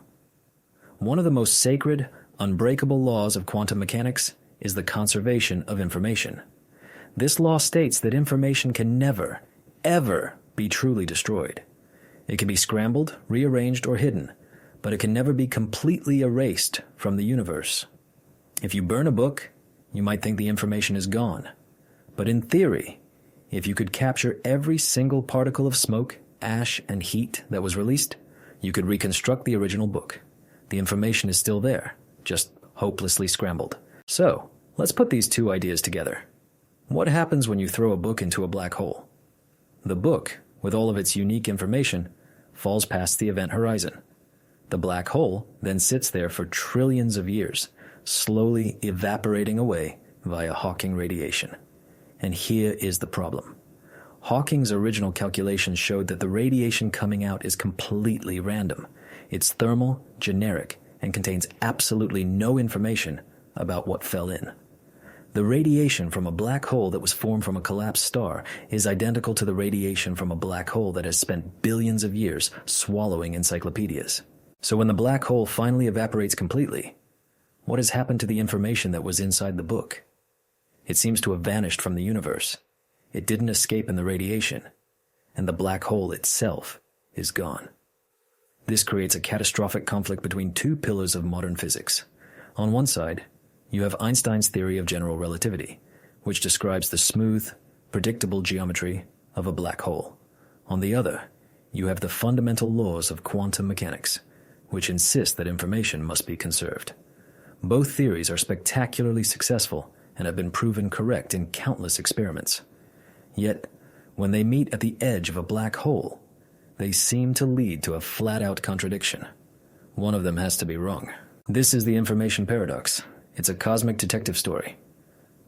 One of the most sacred, unbreakable laws of quantum mechanics is the conservation of information. This law states that information can never, ever be truly destroyed. It can be scrambled, rearranged, or hidden, but it can never be completely erased from the universe. If you burn a book, you might think the information is gone. But in theory, if you could capture every single particle of smoke, ash, and heat that was released, you could reconstruct the original book. The information is still there, just hopelessly scrambled. So, let's put these two ideas together. What happens when you throw a book into a black hole? The book, with all of its unique information, falls past the event horizon. The black hole then sits there for trillions of years, slowly evaporating away via Hawking radiation. And here is the problem. Hawking's original calculations showed that the radiation coming out is completely random. It's thermal, generic, and contains absolutely no information about what fell in. The radiation from a black hole that was formed from a collapsed star is identical to the radiation from a black hole that has spent billions of years swallowing encyclopedias. So when the black hole finally evaporates completely, what has happened to the information that was inside the book? It seems to have vanished from the universe. it didn't escape in the radiation, and the black hole itself is gone. This creates a catastrophic conflict between two pillars of modern physics. On one side, you have Einstein's theory of general relativity, which describes the smooth, predictable geometry of a black hole. On the other, you have the fundamental laws of quantum mechanics, which insist that information must be conserved. Both theories are spectacularly successful and have been proven correct in countless experiments. Yet, when they meet at the edge of a black hole, they seem to lead to a flat-out contradiction. One of them has to be wrong. This is the information paradox. It's a cosmic detective story.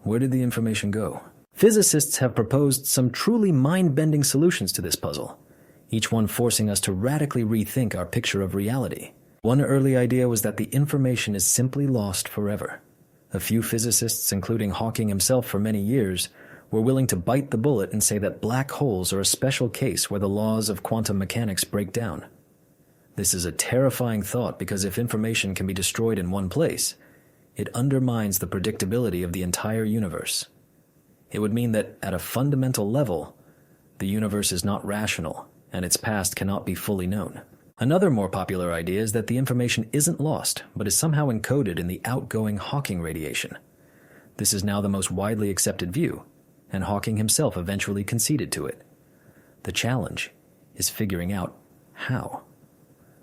Where did the information go? Physicists have proposed some truly mind-bending solutions to this puzzle, each one forcing us to radically rethink our picture of reality. One early idea was that the information is simply lost forever. A few physicists, including Hawking himself for many years, were willing to bite the bullet and say that black holes are a special case where the laws of quantum mechanics break down. This is a terrifying thought because if information can be destroyed in one place, it undermines the predictability of the entire universe. It would mean that, at a fundamental level, the universe is not rational, and its past cannot be fully known. Another more popular idea is that the information isn't lost, but is somehow encoded in the outgoing Hawking radiation. This is now the most widely accepted view, and Hawking himself eventually conceded to it. The challenge is figuring out how.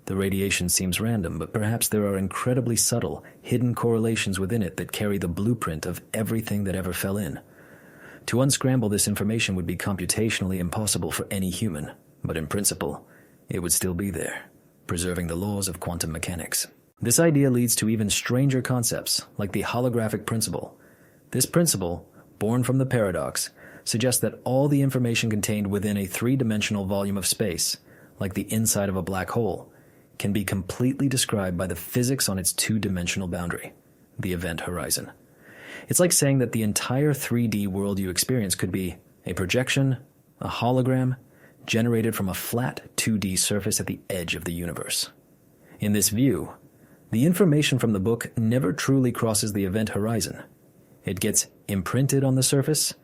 The radiation seems random, but perhaps there are incredibly subtle, hidden correlations within it that carry the blueprint of everything that ever fell in. To unscramble this information would be computationally impossible for any human, but in principle, it would still be there, preserving the laws of quantum mechanics. This idea leads to even stranger concepts, like the holographic principle. This principle, born from the paradox, suggests that all the information contained within a three-dimensional volume of space, like the inside of a black hole, can be completely described by the physics on its two-dimensional boundary, the event horizon. It's like saying that the entire 3D world you experience could be a projection, a hologram, generated from a flat 2D surface at the edge of the universe. In this view, the information from the book never truly crosses the event horizon. It gets imprinted on the surface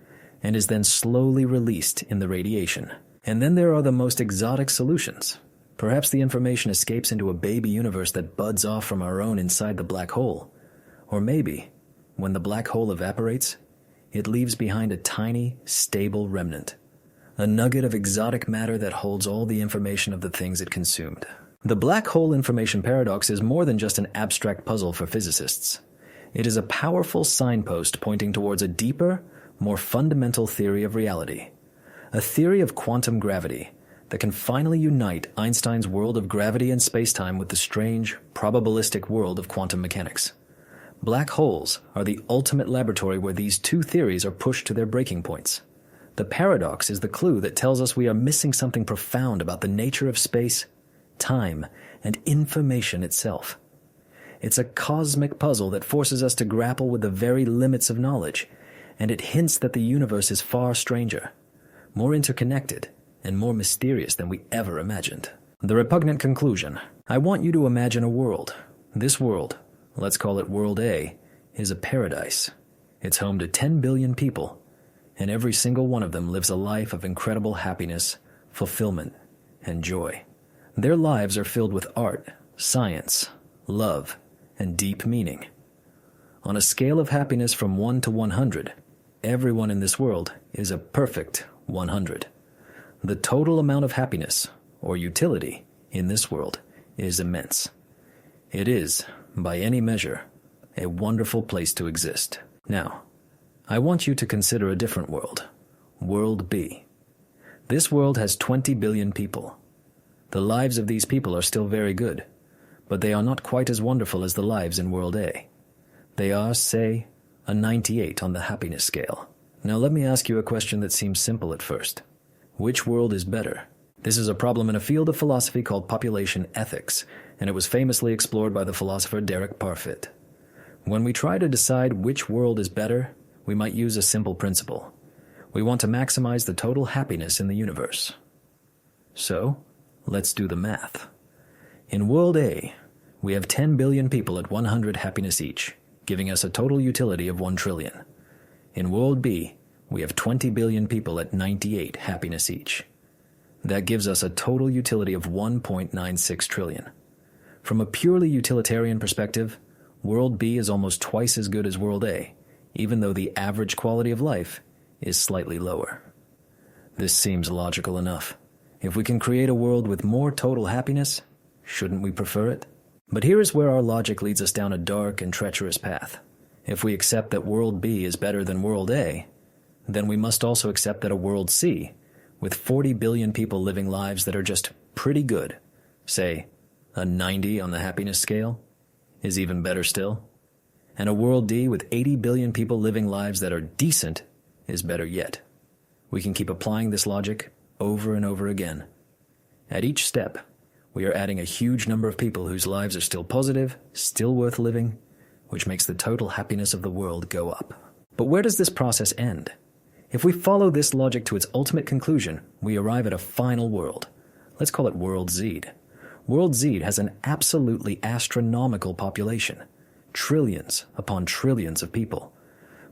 and is then slowly released in the radiation. And then there are the most exotic solutions. Perhaps the information escapes into a baby universe that buds off from our own inside the black hole. Or maybe, when the black hole evaporates, it leaves behind a tiny, stable remnant. A nugget of exotic matter that holds all the information of the things it consumed. The black hole information paradox is more than just an abstract puzzle for physicists. It is a powerful signpost pointing towards a deeper, more fundamental theory of reality. A theory of quantum gravity that can finally unite Einstein's world of gravity and spacetime with the strange, probabilistic world of quantum mechanics. Black holes are the ultimate laboratory where these two theories are pushed to their breaking points. The paradox is the clue that tells us we are missing something profound about the nature of space, time, and information itself. It's a cosmic puzzle that forces us to grapple with the very limits of knowledge, and it hints that the universe is far stranger, more interconnected, and more mysterious than we ever imagined. The repugnant conclusion. I want you to imagine a world. This world, let's call it World A, is a paradise. It's home to 10 billion people, and every single one of them lives a life of incredible happiness, fulfillment, and joy. Their lives are filled with art, science, love, and deep meaning. On a scale of happiness from 1 to 100, everyone in this world is a perfect 100. The total amount of happiness, or utility, in this world is immense. It is, by any measure, a wonderful place to exist. Now, I want you to consider a different world, World B. This world has 20 billion people. The lives of these people are still very good, but they are not quite as wonderful as the lives in World A. They are, say, a 98 on the happiness scale. Now let me ask you a question that seems simple at first. Which world is better? This is a problem in a field of philosophy called population ethics, and it was famously explored by the philosopher Derek Parfit. When we try to decide which world is better, we might use a simple principle. We want to maximize the total happiness in the universe. So, let's do the math. In World A, we have 10 billion people at 100 happiness each, giving us a total utility of 1 trillion. In World B, We have 20 billion people at 98 happiness each. That gives us a total utility of 1.96 trillion. From a purely utilitarian perspective, World B is almost twice as good as World A, even though the average quality of life is slightly lower. This seems logical enough. If we can create a world with more total happiness, shouldn't we prefer it? But here is where our logic leads us down a dark and treacherous path. If we accept that World B is better than World A, then we must also accept that a World C, with 40 billion people living lives that are just pretty good, say a 90 on the happiness scale, is even better still. And a World D with 80 billion people living lives that are decent is better yet. We can keep applying this logic over and over again. At each step, we are adding a huge number of people whose lives are still positive, still worth living, which makes the total happiness of the world go up. But where does this process end? If we follow this logic to its ultimate conclusion, we arrive at a final world. Let's call it World Z. World Z has an absolutely astronomical population, trillions upon trillions of people.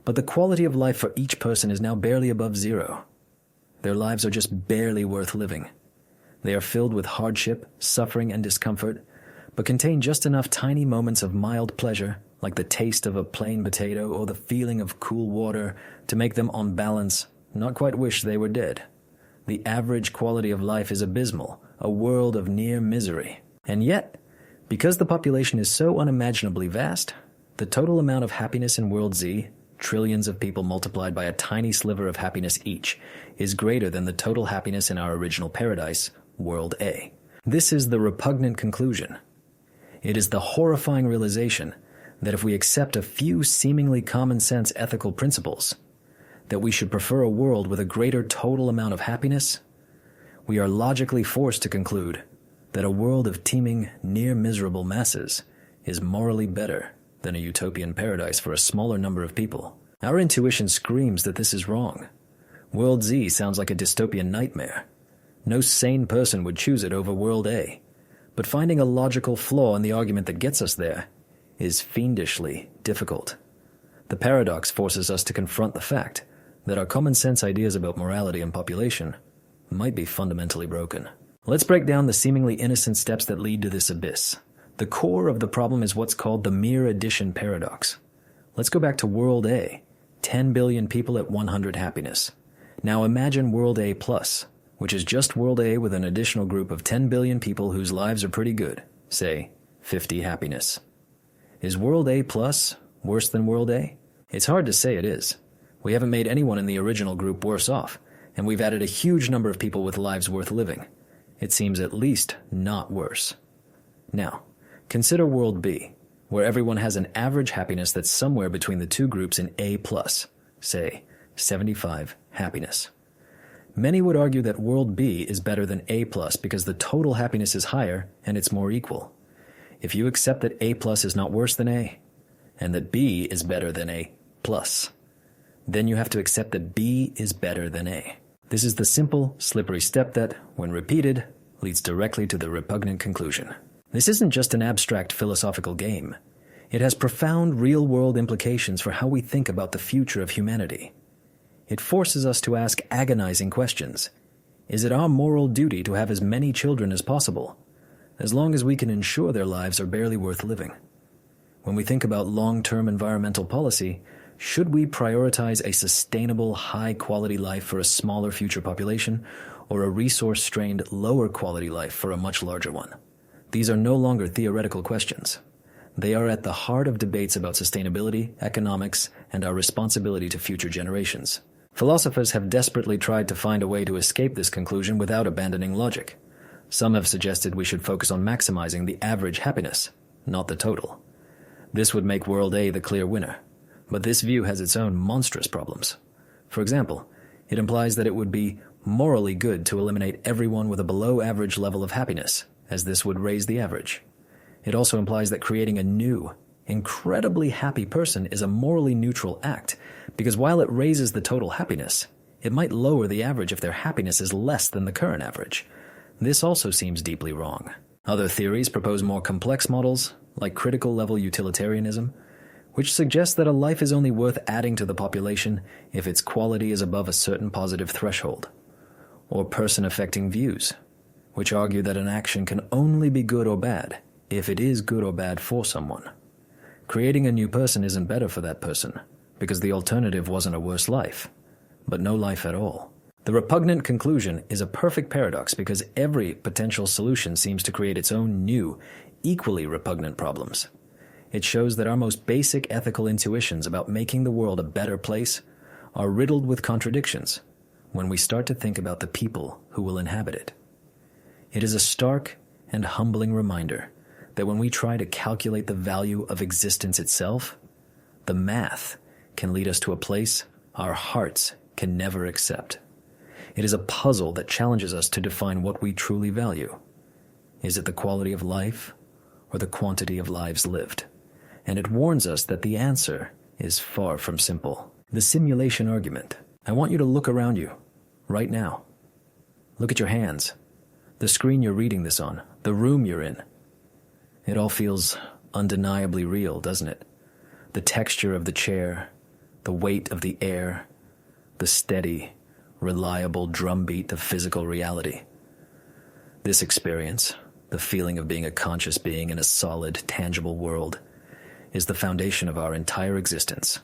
But the quality of life for each person is now barely above zero. Their lives are just barely worth living. They are filled with hardship, suffering, and discomfort, but contain just enough tiny moments of mild pleasure, like the taste of a plain potato or the feeling of cool water, to make them, on balance, not quite wish they were dead. The average quality of life is abysmal, a world of near misery. And yet, because the population is so unimaginably vast, the total amount of happiness in World Z, trillions of people multiplied by a tiny sliver of happiness each, is greater than the total happiness in our original paradise, World A. This is the repugnant conclusion. It is the horrifying realization that if we accept a few seemingly common-sense ethical principles, that we should prefer a world with a greater total amount of happiness, we are logically forced to conclude that a world of teeming, near-miserable masses is morally better than a utopian paradise for a smaller number of people. Our intuition screams that this is wrong. World Z sounds like a dystopian nightmare. No sane person would choose it over World A, but finding a logical flaw in the argument that gets us there is fiendishly difficult. The paradox forces us to confront the fact that our common-sense ideas about morality and population might be fundamentally broken. Let's break down the seemingly innocent steps that lead to this abyss. The core of the problem is what's called the mere addition paradox. Let's go back to World A, 10 billion people at 100 happiness. Now imagine World A plus, which is just World A with an additional group of 10 billion people whose lives are pretty good, say 50 happiness. Is World A plus worse than World A? It's hard to say it is. We haven't made anyone in the original group worse off, and we've added a huge number of people with lives worth living. It seems at least not worse. Now, consider World B, where everyone has an average happiness that's somewhere between the two groups in A plus, say 75 happiness. Many would argue that World B is better than A plus because the total happiness is higher and it's more equal. If you accept that A plus is not worse than A, and that B is better than A plus, then you have to accept that B is better than A. This is the simple, slippery step that, when repeated, leads directly to the repugnant conclusion. This isn't just an abstract philosophical game. It has profound real-world implications for how we think about the future of humanity. It forces us to ask agonizing questions. Is it our moral duty to have as many children as possible, as long as we can ensure their lives are barely worth living? When we think about long-term environmental policy, should we prioritize a sustainable, high-quality life for a smaller future population, or a resource-strained, lower-quality life for a much larger one? These are no longer theoretical questions. They are at the heart of debates about sustainability, economics, and our responsibility to future generations. Philosophers have desperately tried to find a way to escape this conclusion without abandoning logic. Some have suggested we should focus on maximizing the average happiness, not the total. This would make World A the clear winner. But this view has its own monstrous problems. For example, it implies that it would be morally good to eliminate everyone with a below-average level of happiness, as this would raise the average. It also implies that creating a new, incredibly happy person is a morally neutral act, because while it raises the total happiness, it might lower the average if their happiness is less than the current average. This also seems deeply wrong. Other theories propose more complex models, like critical-level utilitarianism, which suggests that a life is only worth adding to the population if its quality is above a certain positive threshold, or person-affecting views, which argue that an action can only be good or bad if it is good or bad for someone. Creating a new person isn't better for that person, because the alternative wasn't a worse life, but no life at all. The repugnant conclusion is a perfect paradox because every potential solution seems to create its own new, equally repugnant problems. It shows that our most basic ethical intuitions about making the world a better place are riddled with contradictions when we start to think about the people who will inhabit it. It is a stark and humbling reminder that when we try to calculate the value of existence itself, the math can lead us to a place our hearts can never accept. It is a puzzle that challenges us to define what we truly value. Is it the quality of life or the quantity of lives lived? And it warns us that the answer is far from simple. The simulation argument. I want you to look around you, right now. Look at your hands, the screen you're reading this on, the room you're in. It all feels undeniably real, doesn't it? The texture of the chair, the weight of the air, the steady, reliable drumbeat of physical reality. This experience, the feeling of being a conscious being in a solid, tangible world, is the foundation of our entire existence.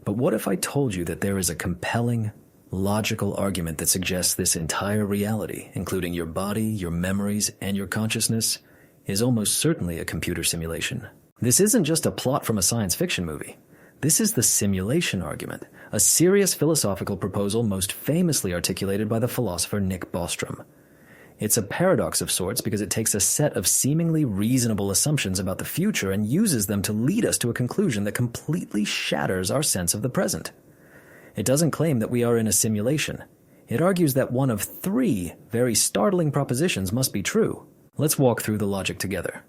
But what if I told you that there is a compelling, logical argument that suggests this entire reality, including your body, your memories, and your consciousness, is almost certainly a computer simulation? This isn't just a plot from a science fiction movie. This is the simulation argument, a serious philosophical proposal most famously articulated by the philosopher Nick Bostrom. It's a paradox of sorts because it takes a set of seemingly reasonable assumptions about the future and uses them to lead us to a conclusion that completely shatters our sense of the present. It doesn't claim that we are in a simulation. It argues that one of three very startling propositions must be true. Let's walk through the logic together.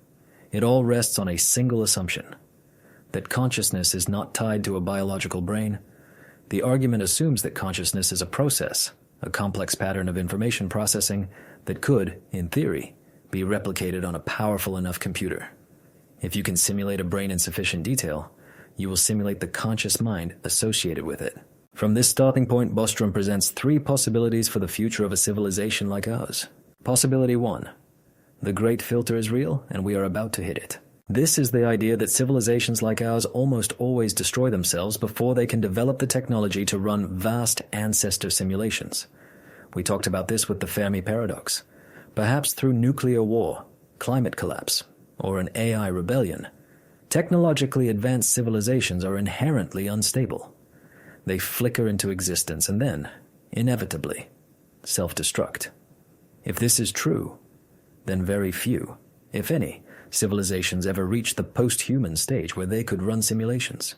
It all rests on a single assumption: that consciousness is not tied to a biological brain. The argument assumes that consciousness is a process, a complex pattern of information processing that could, in theory, be replicated on a powerful enough computer. If you can simulate a brain in sufficient detail, you will simulate the conscious mind associated with it. From this starting point, Bostrom presents three possibilities for the future of a civilization like ours. Possibility 1. The Great Filter is real, and we are about to hit it. This is the idea that civilizations like ours almost always destroy themselves before they can develop the technology to run vast ancestor simulations. We talked about this with the Fermi paradox. Perhaps through nuclear war, climate collapse, or an AI rebellion, technologically advanced civilizations are inherently unstable. They flicker into existence and then, inevitably, self-destruct. If this is true, then very few, if any, civilizations ever reach the post-human stage where they could run simulations.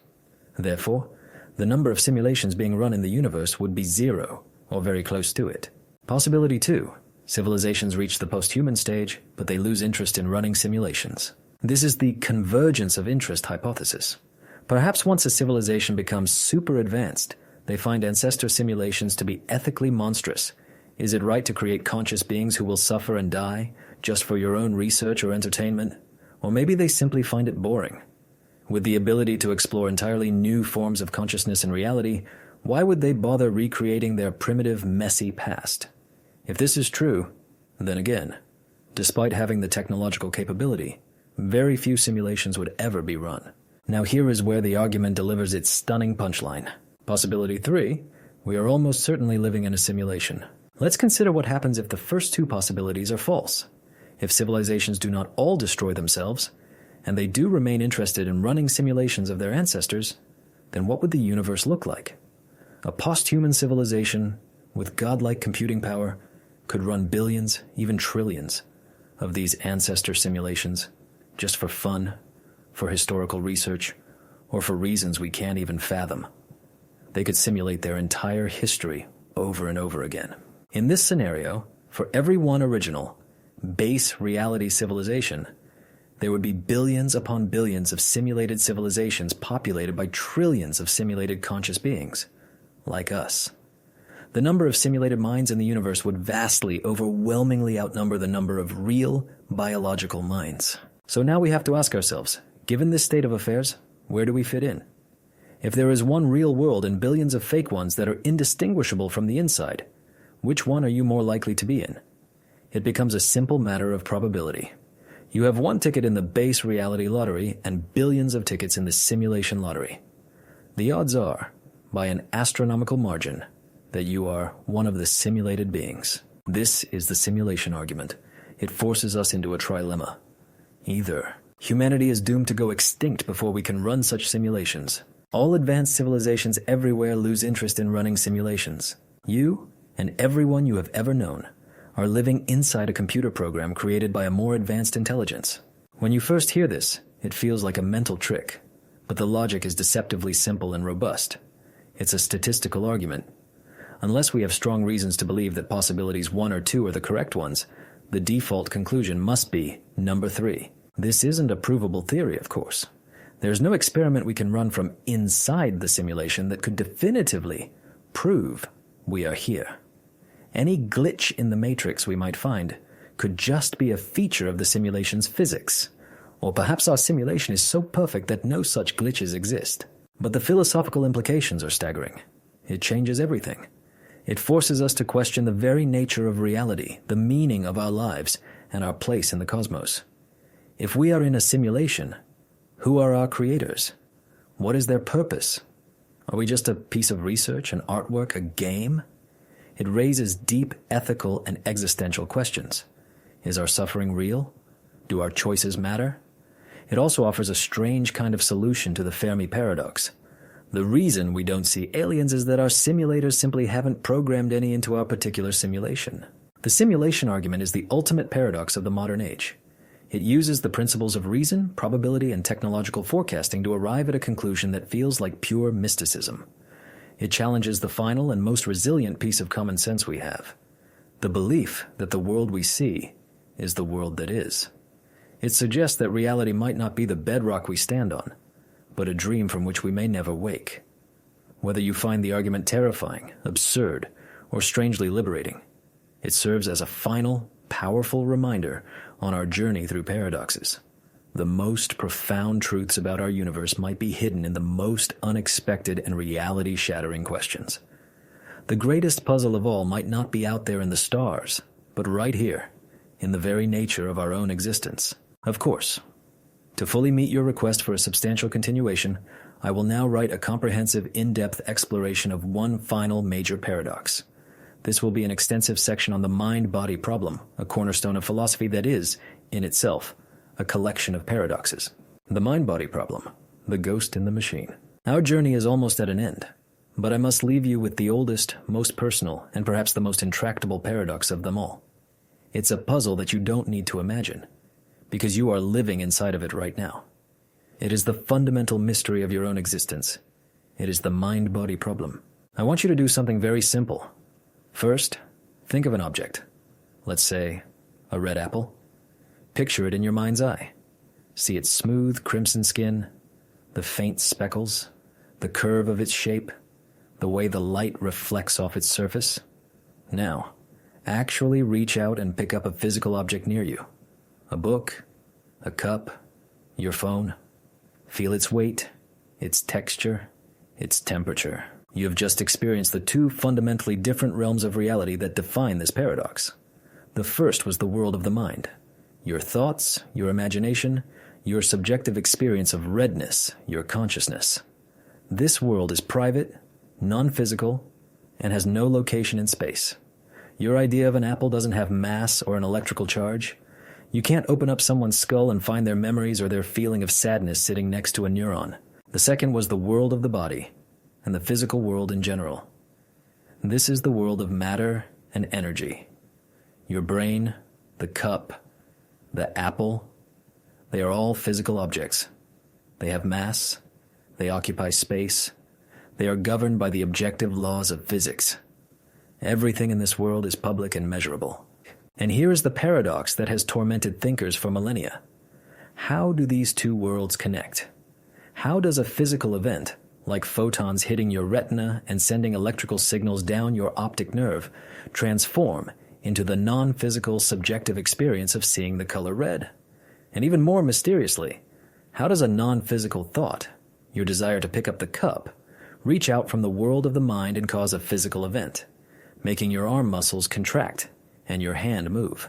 Therefore, the number of simulations being run in the universe would be zero, or very close to it. Possibility 2. Civilizations reach the post-human stage, but they lose interest in running simulations. This is the convergence of interest hypothesis. Perhaps once a civilization becomes super advanced, they find ancestor simulations to be ethically monstrous. Is it right to create conscious beings who will suffer and die just for your own research or entertainment? Or maybe they simply find it boring. With the ability to explore entirely new forms of consciousness and reality, why would they bother recreating their primitive, messy past? If this is true, then again, despite having the technological capability, very few simulations would ever be run. Now here is where the argument delivers its stunning punchline. Possibility 3, we are almost certainly living in a simulation. Let's consider what happens if the first two possibilities are false. If civilizations do not all destroy themselves, and they do remain interested in running simulations of their ancestors, then what would the universe look like? A post-human civilization with godlike computing power could run billions, even trillions, of these ancestor simulations, just for fun, for historical research, or for reasons we can't even fathom. They could simulate their entire history over and over again. In this scenario, for every one original, base reality civilization, there would be billions upon billions of simulated civilizations populated by trillions of simulated conscious beings, like us. The number of simulated minds in the universe would vastly, overwhelmingly outnumber the number of real biological minds. So now we have to ask ourselves, given this state of affairs, Where do we fit in? If there is one real world and billions of fake ones that are indistinguishable from the inside, which one are you more likely to be in? It becomes a simple matter of probability. You have one ticket in the base reality lottery and billions of tickets in the simulation lottery. The odds are, by an astronomical margin, that you are one of the simulated beings. This is the simulation argument. It forces us into a trilemma. Either humanity is doomed to go extinct before we can run such simulations. All advanced civilizations everywhere lose interest in running simulations. You, and everyone you have ever known, are living inside a computer program created by a more advanced intelligence. When you first hear this, it feels like a mental trick, but the logic is deceptively simple and robust. It's a statistical argument. Unless we have strong reasons to believe that possibilities 1 or 2 are the correct ones, the default conclusion must be number 3. This isn't a provable theory, of course. There's no experiment we can run from inside the simulation that could definitively prove we are here. Any glitch in the matrix we might find could just be a feature of the simulation's physics. Or perhaps our simulation is so perfect that no such glitches exist. But the philosophical implications are staggering. It changes everything. It forces us to question the very nature of reality, the meaning of our lives, and our place in the cosmos. If we are in a simulation, who are our creators? What is their purpose? Are we just a piece of research, an artwork, a game? It raises deep ethical and existential questions. Is our suffering real? Do our choices matter? It also offers a strange kind of solution to the Fermi paradox. The reason we don't see aliens is that our simulators simply haven't programmed any into our particular simulation. The simulation argument is the ultimate paradox of the modern age. It uses the principles of reason, probability, and technological forecasting to arrive at a conclusion that feels like pure mysticism. It challenges the final and most resilient piece of common sense we have, the belief that the world we see is the world that is. It suggests that reality might not be the bedrock we stand on, but a dream from which we may never wake. Whether you find the argument terrifying, absurd, or strangely liberating, it serves as a final, powerful reminder on our journey through paradoxes. The most profound truths about our universe might be hidden in the most unexpected and reality-shattering questions. The greatest puzzle of all might not be out there in the stars, but right here, in the very nature of our own existence. Of course, to fully meet your request for a substantial continuation, I will now write a comprehensive, in-depth exploration of one final major paradox. This will be an extensive section on the mind-body problem, a cornerstone of philosophy that is, in itself, a collection of paradoxes. The mind-body problem, the ghost in the machine. Our journey is almost at an end, but I must leave you with the oldest, most personal, and perhaps the most intractable paradox of them all. It's a puzzle that you don't need to imagine, because you are living inside of it right now. It is the fundamental mystery of your own existence. It is the mind-body problem. I want you to do something very simple. First, think of an object. Let's say, a red apple. Picture it in your mind's eye. See its smooth crimson skin, the faint speckles, the curve of its shape, the way the light reflects off its surface. Now, actually reach out and pick up a physical object near you. A book, a cup, your phone. Feel its weight, its texture, its temperature. You have just experienced the two fundamentally different realms of reality that define this paradox. The first was the world of the mind. Your thoughts, your imagination, your subjective experience of redness, your consciousness. This world is private, non-physical, and has no location in space. Your idea of an apple doesn't have mass or an electrical charge. You can't open up someone's skull and find their memories or their feeling of sadness sitting next to a neuron. The second was the world of the body, and the physical world in general. This is the world of matter and energy. Your brain, the cup, the apple, they are all physical objects. They have mass, they occupy space, they are governed by the objective laws of physics. Everything in this world is public and measurable. And here is the paradox that has tormented thinkers for millennia. How do these two worlds connect? How does a physical event, like photons hitting your retina and sending electrical signals down your optic nerve, transform into the non-physical subjective experience of seeing the color red? And even more mysteriously, how does a non-physical thought, your desire to pick up the cup, reach out from the world of the mind and cause a physical event, making your arm muscles contract and your hand move.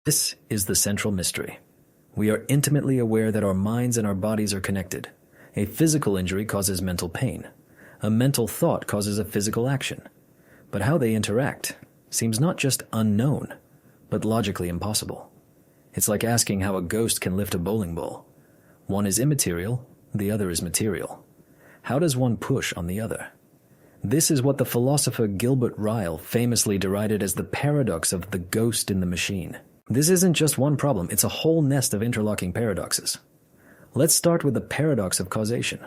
This is the central mystery. We are intimately aware that our minds and our bodies are connected. A physical injury causes mental pain. A mental thought causes a physical action. But how they interact seems not just unknown, but logically impossible. It's like asking how a ghost can lift a bowling ball. One is immaterial, the other is material. How does one push on the other? This is what the philosopher Gilbert Ryle famously derided as the paradox of the ghost in the machine. This isn't just one problem, it's a whole nest of interlocking paradoxes. Let's start with the paradox of causation.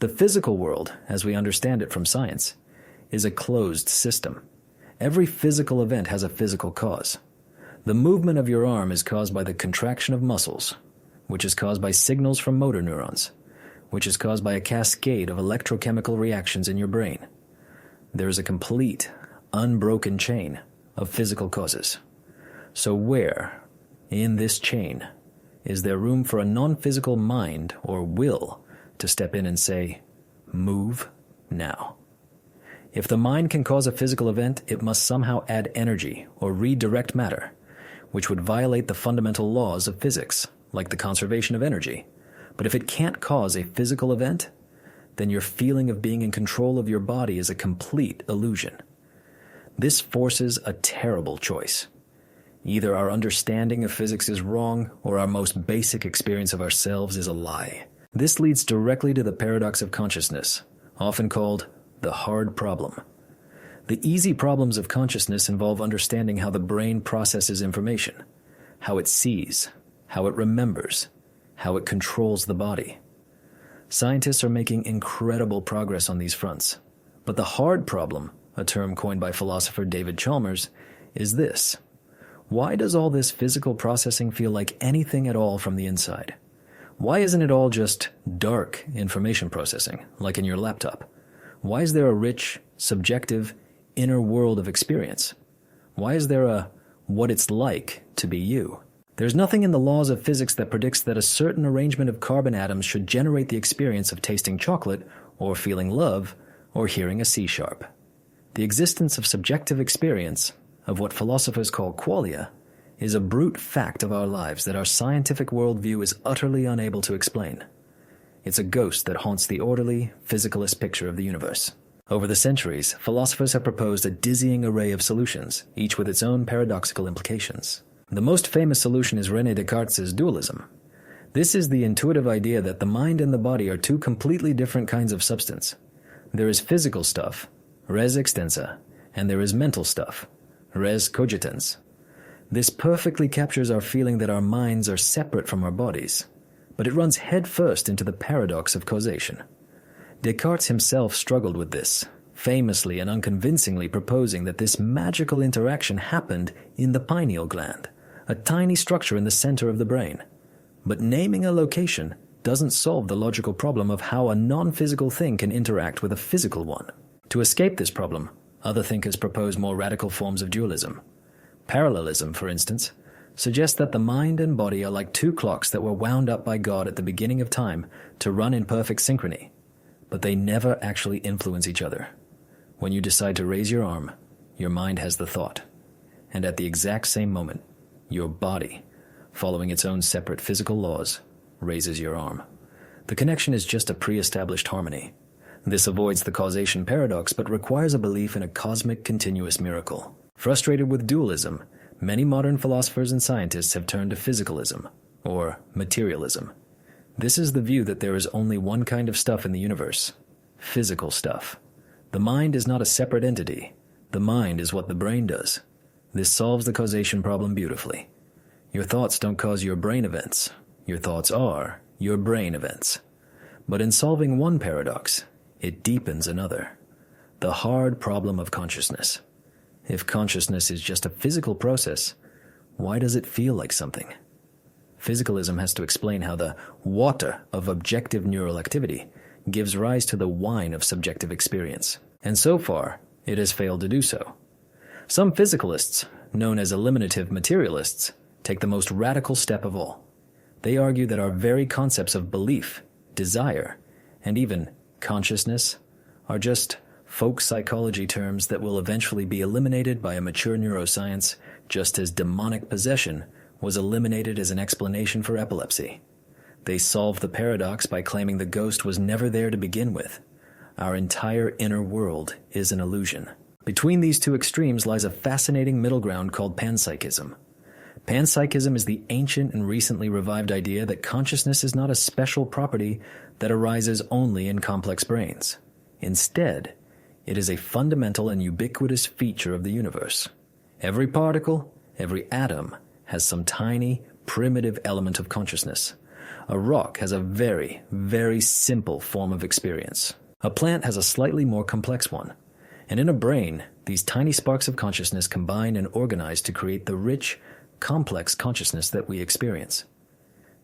The physical world, as we understand it from science, is a closed system. Every physical event has a physical cause. The movement of your arm is caused by the contraction of muscles, which is caused by signals from motor neurons, which is caused by a cascade of electrochemical reactions in your brain. There is a complete, unbroken chain of physical causes. So where, in this chain, is there room for a non-physical mind or will to step in and say, move now? If the mind can cause a physical event, it must somehow add energy or redirect matter, which would violate the fundamental laws of physics, like the conservation of energy. But if it can't cause a physical event, then your feeling of being in control of your body is a complete illusion. This forces a terrible choice. Either our understanding of physics is wrong, or our most basic experience of ourselves is a lie. This leads directly to the paradox of consciousness, often called the hard problem. The easy problems of consciousness involve understanding how the brain processes information, how it sees, how it remembers, how it controls the body. Scientists are making incredible progress on these fronts. But the hard problem, a term coined by philosopher David Chalmers, is this. Why does all this physical processing feel like anything at all from the inside? Why isn't it all just dark information processing, like in your laptop? Why is there a rich, subjective, inner world of experience? Why is there a what it's like to be you? There's nothing in the laws of physics that predicts that a certain arrangement of carbon atoms should generate the experience of tasting chocolate, or feeling love, or hearing a C sharp. The existence of subjective experience, of what philosophers call qualia, is a brute fact of our lives that our scientific worldview is utterly unable to explain. It's a ghost that haunts the orderly, physicalist picture of the universe. Over the centuries, philosophers have proposed a dizzying array of solutions, each with its own paradoxical implications. The most famous solution is René Descartes' dualism. This is the intuitive idea that the mind and the body are two completely different kinds of substance. There is physical stuff, res extensa, and there is mental stuff, res cogitans. This perfectly captures our feeling that our minds are separate from our bodies, but it runs headfirst into the paradox of causation. Descartes himself struggled with this, famously and unconvincingly proposing that this magical interaction happened in the pineal gland, a tiny structure in the center of the brain. But naming a location doesn't solve the logical problem of how a non-physical thing can interact with a physical one. To escape this problem, other thinkers propose more radical forms of dualism. Parallelism, for instance, suggests that the mind and body are like two clocks that were wound up by God at the beginning of time to run in perfect synchrony, but they never actually influence each other. When you decide to raise your arm, your mind has the thought, and at the exact same moment, your body, following its own separate physical laws, raises your arm. The connection is just a pre-established harmony. This avoids the causation paradox but requires a belief in a cosmic continuous miracle. Frustrated with dualism, many modern philosophers and scientists have turned to physicalism, or materialism. This is the view that there is only one kind of stuff in the universe, physical stuff. The mind is not a separate entity. The mind is what the brain does. This solves the causation problem beautifully. Your thoughts don't cause your brain events. Your thoughts are your brain events. But in solving one paradox, it deepens another. The hard problem of consciousness. If consciousness is just a physical process, why does it feel like something? Physicalism has to explain how the water of objective neural activity gives rise to the wine of subjective experience. And so far, it has failed to do so. Some physicalists, known as eliminative materialists, take the most radical step of all. They argue that our very concepts of belief, desire, and even consciousness are just folk psychology terms that will eventually be eliminated by a mature neuroscience, just as demonic possession was eliminated as an explanation for epilepsy. They solve the paradox by claiming the ghost was never there to begin with. Our entire inner world is an illusion. Between these two extremes lies a fascinating middle ground called panpsychism. Panpsychism is the ancient and recently revived idea that consciousness is not a special property that arises only in complex brains. Instead, it is a fundamental and ubiquitous feature of the universe. Every particle, every atom, has some tiny, primitive element of consciousness. A rock has a very, very simple form of experience. A plant has a slightly more complex one. And in a brain, these tiny sparks of consciousness combine and organize to create the rich, complex consciousness that we experience.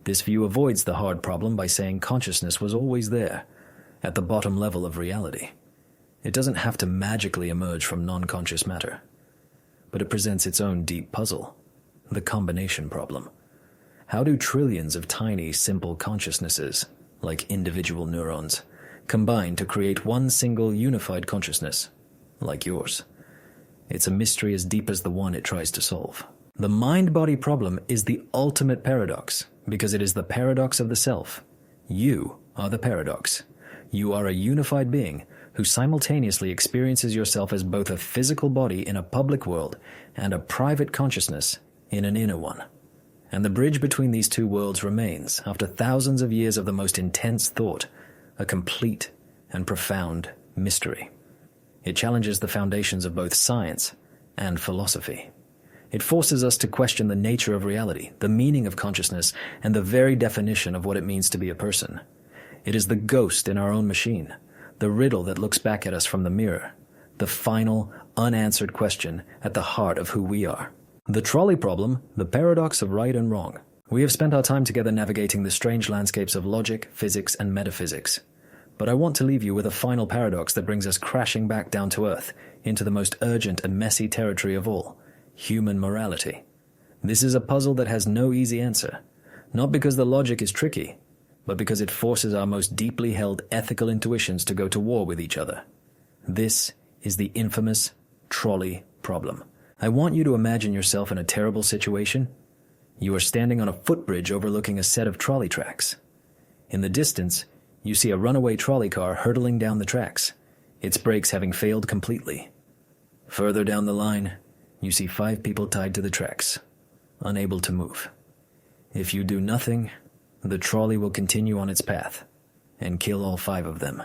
This view avoids the hard problem by saying consciousness was always there, at the bottom level of reality. It doesn't have to magically emerge from non-conscious matter. But it presents its own deep puzzle, the combination problem. How do trillions of tiny, simple consciousnesses, like individual neurons, combine to create one single unified consciousness, like yours? It's a mystery as deep as the one it tries to solve. The mind-body problem is the ultimate paradox, because it is the paradox of the self. You are the paradox. You are a unified being who simultaneously experiences yourself as both a physical body in a public world and a private consciousness in an inner one. And the bridge between these two worlds remains, after thousands of years of the most intense thought, a complete and profound mystery. It challenges the foundations of both science and philosophy. It forces us to question the nature of reality, the meaning of consciousness, and the very definition of what it means to be a person. It is the ghost in our own machine, the riddle that looks back at us from the mirror, the final, unanswered question at the heart of who we are. The trolley problem, the paradox of right and wrong. We have spent our time together navigating the strange landscapes of logic, physics, and metaphysics. But I want to leave you with a final paradox that brings us crashing back down to earth, into the most urgent and messy territory of all, human morality. This is a puzzle that has no easy answer, not because the logic is tricky, but because it forces our most deeply held ethical intuitions to go to war with each other. This is the infamous trolley problem. I want you to imagine yourself in a terrible situation. You are standing on a footbridge overlooking a set of trolley tracks. In the distance, you see a runaway trolley car hurtling down the tracks, its brakes having failed completely. Further down the line, you see 5 people tied to the tracks, unable to move. If you do nothing, the trolley will continue on its path and kill all 5 of them.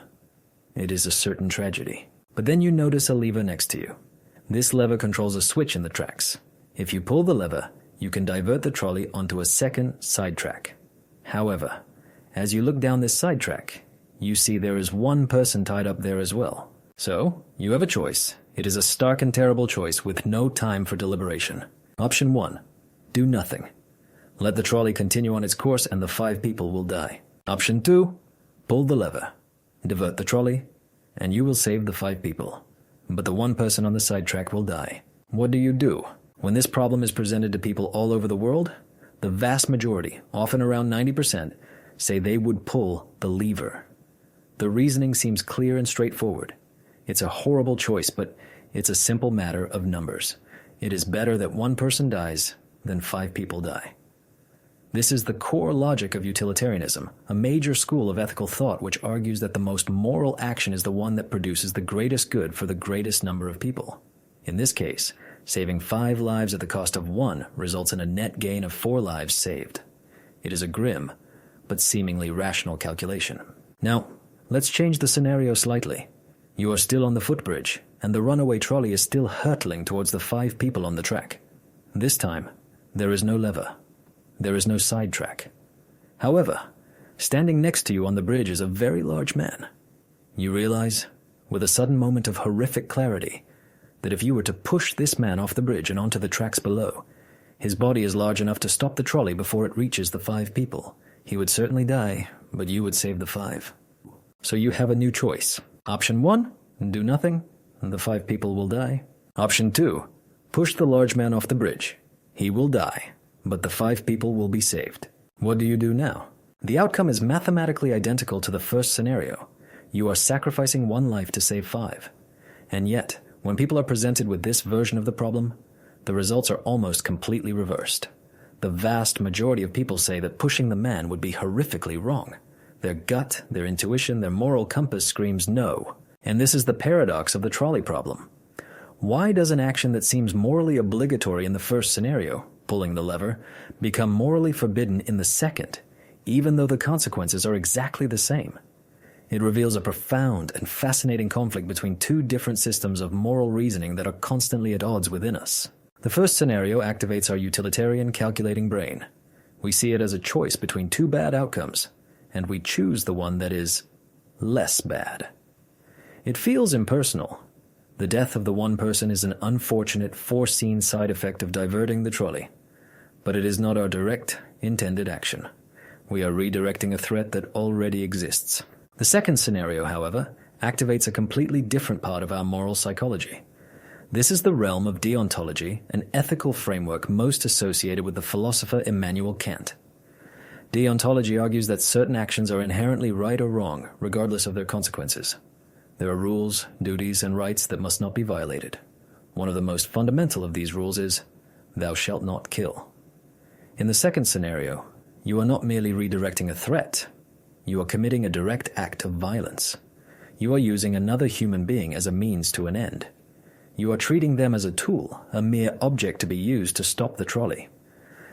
It is a certain tragedy. But then you notice a lever next to you. This lever controls a switch in the tracks. If you pull the lever, you can divert the trolley onto a second side track. However, as you look down this side track, you see there is one person tied up there as well. So, you have a choice. It is a stark and terrible choice with no time for deliberation. Option 1, do nothing. Let the trolley continue on its course and the 5 people will die. Option 2, pull the lever. Divert the trolley, and you will save the 5 people. But the one person on the sidetrack will die. What do you do? When this problem is presented to people all over the world, the vast majority, often around 90%, say they would pull the lever. The reasoning seems clear and straightforward. It's a horrible choice, but it's a simple matter of numbers. It is better that one person dies than 5 people die. This is the core logic of utilitarianism, a major school of ethical thought which argues that the most moral action is the one that produces the greatest good for the greatest number of people. In this case, saving 5 lives at the cost of 1 results in a net gain of 4 lives saved. It is a grim, but seemingly rational calculation. Now, let's change the scenario slightly. You are still on the footbridge, and the runaway trolley is still hurtling towards the 5 people on the track. This time, there is no lever. There is no sidetrack. However, standing next to you on the bridge is a very large man. You realize, with a sudden moment of horrific clarity, that if you were to push this man off the bridge and onto the tracks below, his body is large enough to stop the trolley before it reaches the 5 people. He would certainly die, but you would save the 5. So you have a new choice. Option 1, do nothing, and the 5 people will die. Option 2, push the large man off the bridge. He will die, but the 5 people will be saved. What do you do now? The outcome is mathematically identical to the first scenario. You are sacrificing 1 life to save 5. And yet, when people are presented with this version of the problem, the results are almost completely reversed. The vast majority of people say that pushing the man would be horrifically wrong. Their gut, their intuition, their moral compass screams no. And this is the paradox of the trolley problem. Why does an action that seems morally obligatory in the first scenario, pulling the lever, become morally forbidden in the second, even though the consequences are exactly the same? It reveals a profound and fascinating conflict between 2 different systems of moral reasoning that are constantly at odds within us. The first scenario activates our utilitarian calculating brain. We see it as a choice between 2 bad outcomes, and we choose the one that is less bad. It feels impersonal. The death of the one person is an unfortunate, foreseen side effect of diverting the trolley. But it is not our direct, intended action. We are redirecting a threat that already exists. The second scenario, however, activates a completely different part of our moral psychology. This is the realm of deontology, an ethical framework most associated with the philosopher Immanuel Kant. Deontology argues that certain actions are inherently right or wrong, regardless of their consequences. There are rules, duties, and rights that must not be violated. One of the most fundamental of these rules is, "Thou shalt not kill." In the second scenario, you are not merely redirecting a threat. You are committing a direct act of violence. You are using another human being as a means to an end. You are treating them as a tool, a mere object to be used to stop the trolley.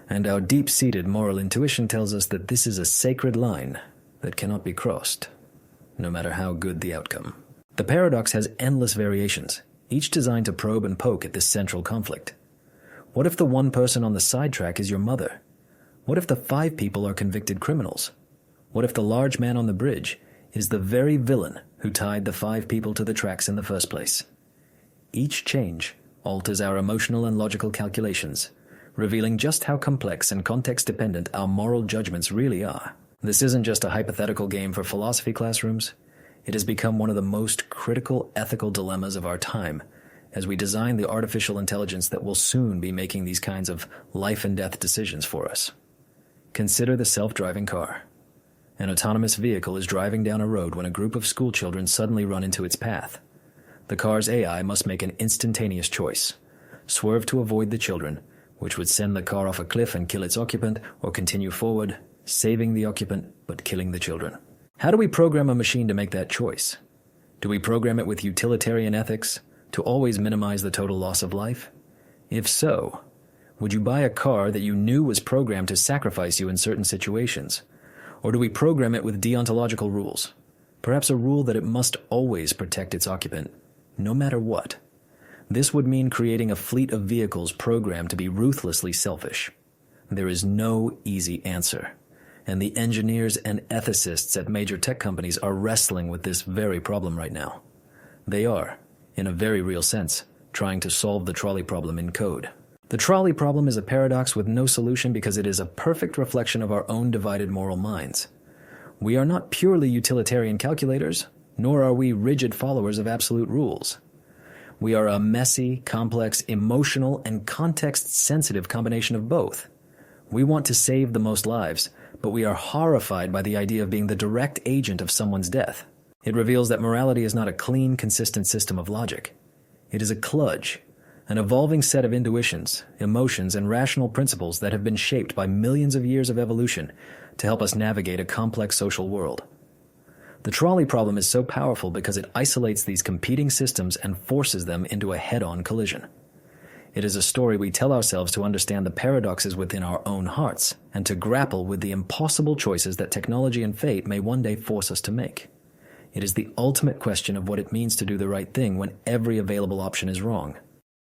And our deep-seated moral intuition tells us that this is a sacred line that cannot be crossed, no matter how good the outcome. The paradox has endless variations, each designed to probe and poke at this central conflict. What if the one person on the sidetrack is your mother? What if the 5 people are convicted criminals? What if the large man on the bridge is the very villain who tied the 5 people to the tracks in the first place? Each change alters our emotional and logical calculations, revealing just how complex and context-dependent our moral judgments really are. This isn't just a hypothetical game for philosophy classrooms. It has become one of the most critical ethical dilemmas of our time as we design the artificial intelligence that will soon be making these kinds of life-and-death decisions for us. Consider the self-driving car. An autonomous vehicle is driving down a road when a group of schoolchildren suddenly run into its path. The car's AI must make an instantaneous choice: swerve to avoid the children, which would send the car off a cliff and kill its occupant, or continue forward, saving the occupant but killing the children. How do we program a machine to make that choice? Do we program it with utilitarian ethics to always minimize the total loss of life? If so, would you buy a car that you knew was programmed to sacrifice you in certain situations? Or do we program it with deontological rules? Perhaps a rule that it must always protect its occupant, no matter what. This would mean creating a fleet of vehicles programmed to be ruthlessly selfish. There is no easy answer, and the engineers and ethicists at major tech companies are wrestling with this very problem right now. They are, in a very real sense, trying to solve the trolley problem in code. The trolley problem is a paradox with no solution because it is a perfect reflection of our own divided moral minds. We are not purely utilitarian calculators, nor are we rigid followers of absolute rules. We are a messy, complex, emotional, and context-sensitive combination of both. We want to save the most lives, but we are horrified by the idea of being the direct agent of someone's death. It reveals that morality is not a clean, consistent system of logic. It is a kludge, an evolving set of intuitions, emotions, and rational principles that have been shaped by millions of years of evolution to help us navigate a complex social world. The trolley problem is so powerful because it isolates these competing systems and forces them into a head-on collision. It is a story we tell ourselves to understand the paradoxes within our own hearts and to grapple with the impossible choices that technology and fate may one day force us to make. It is the ultimate question of what it means to do the right thing when every available option is wrong.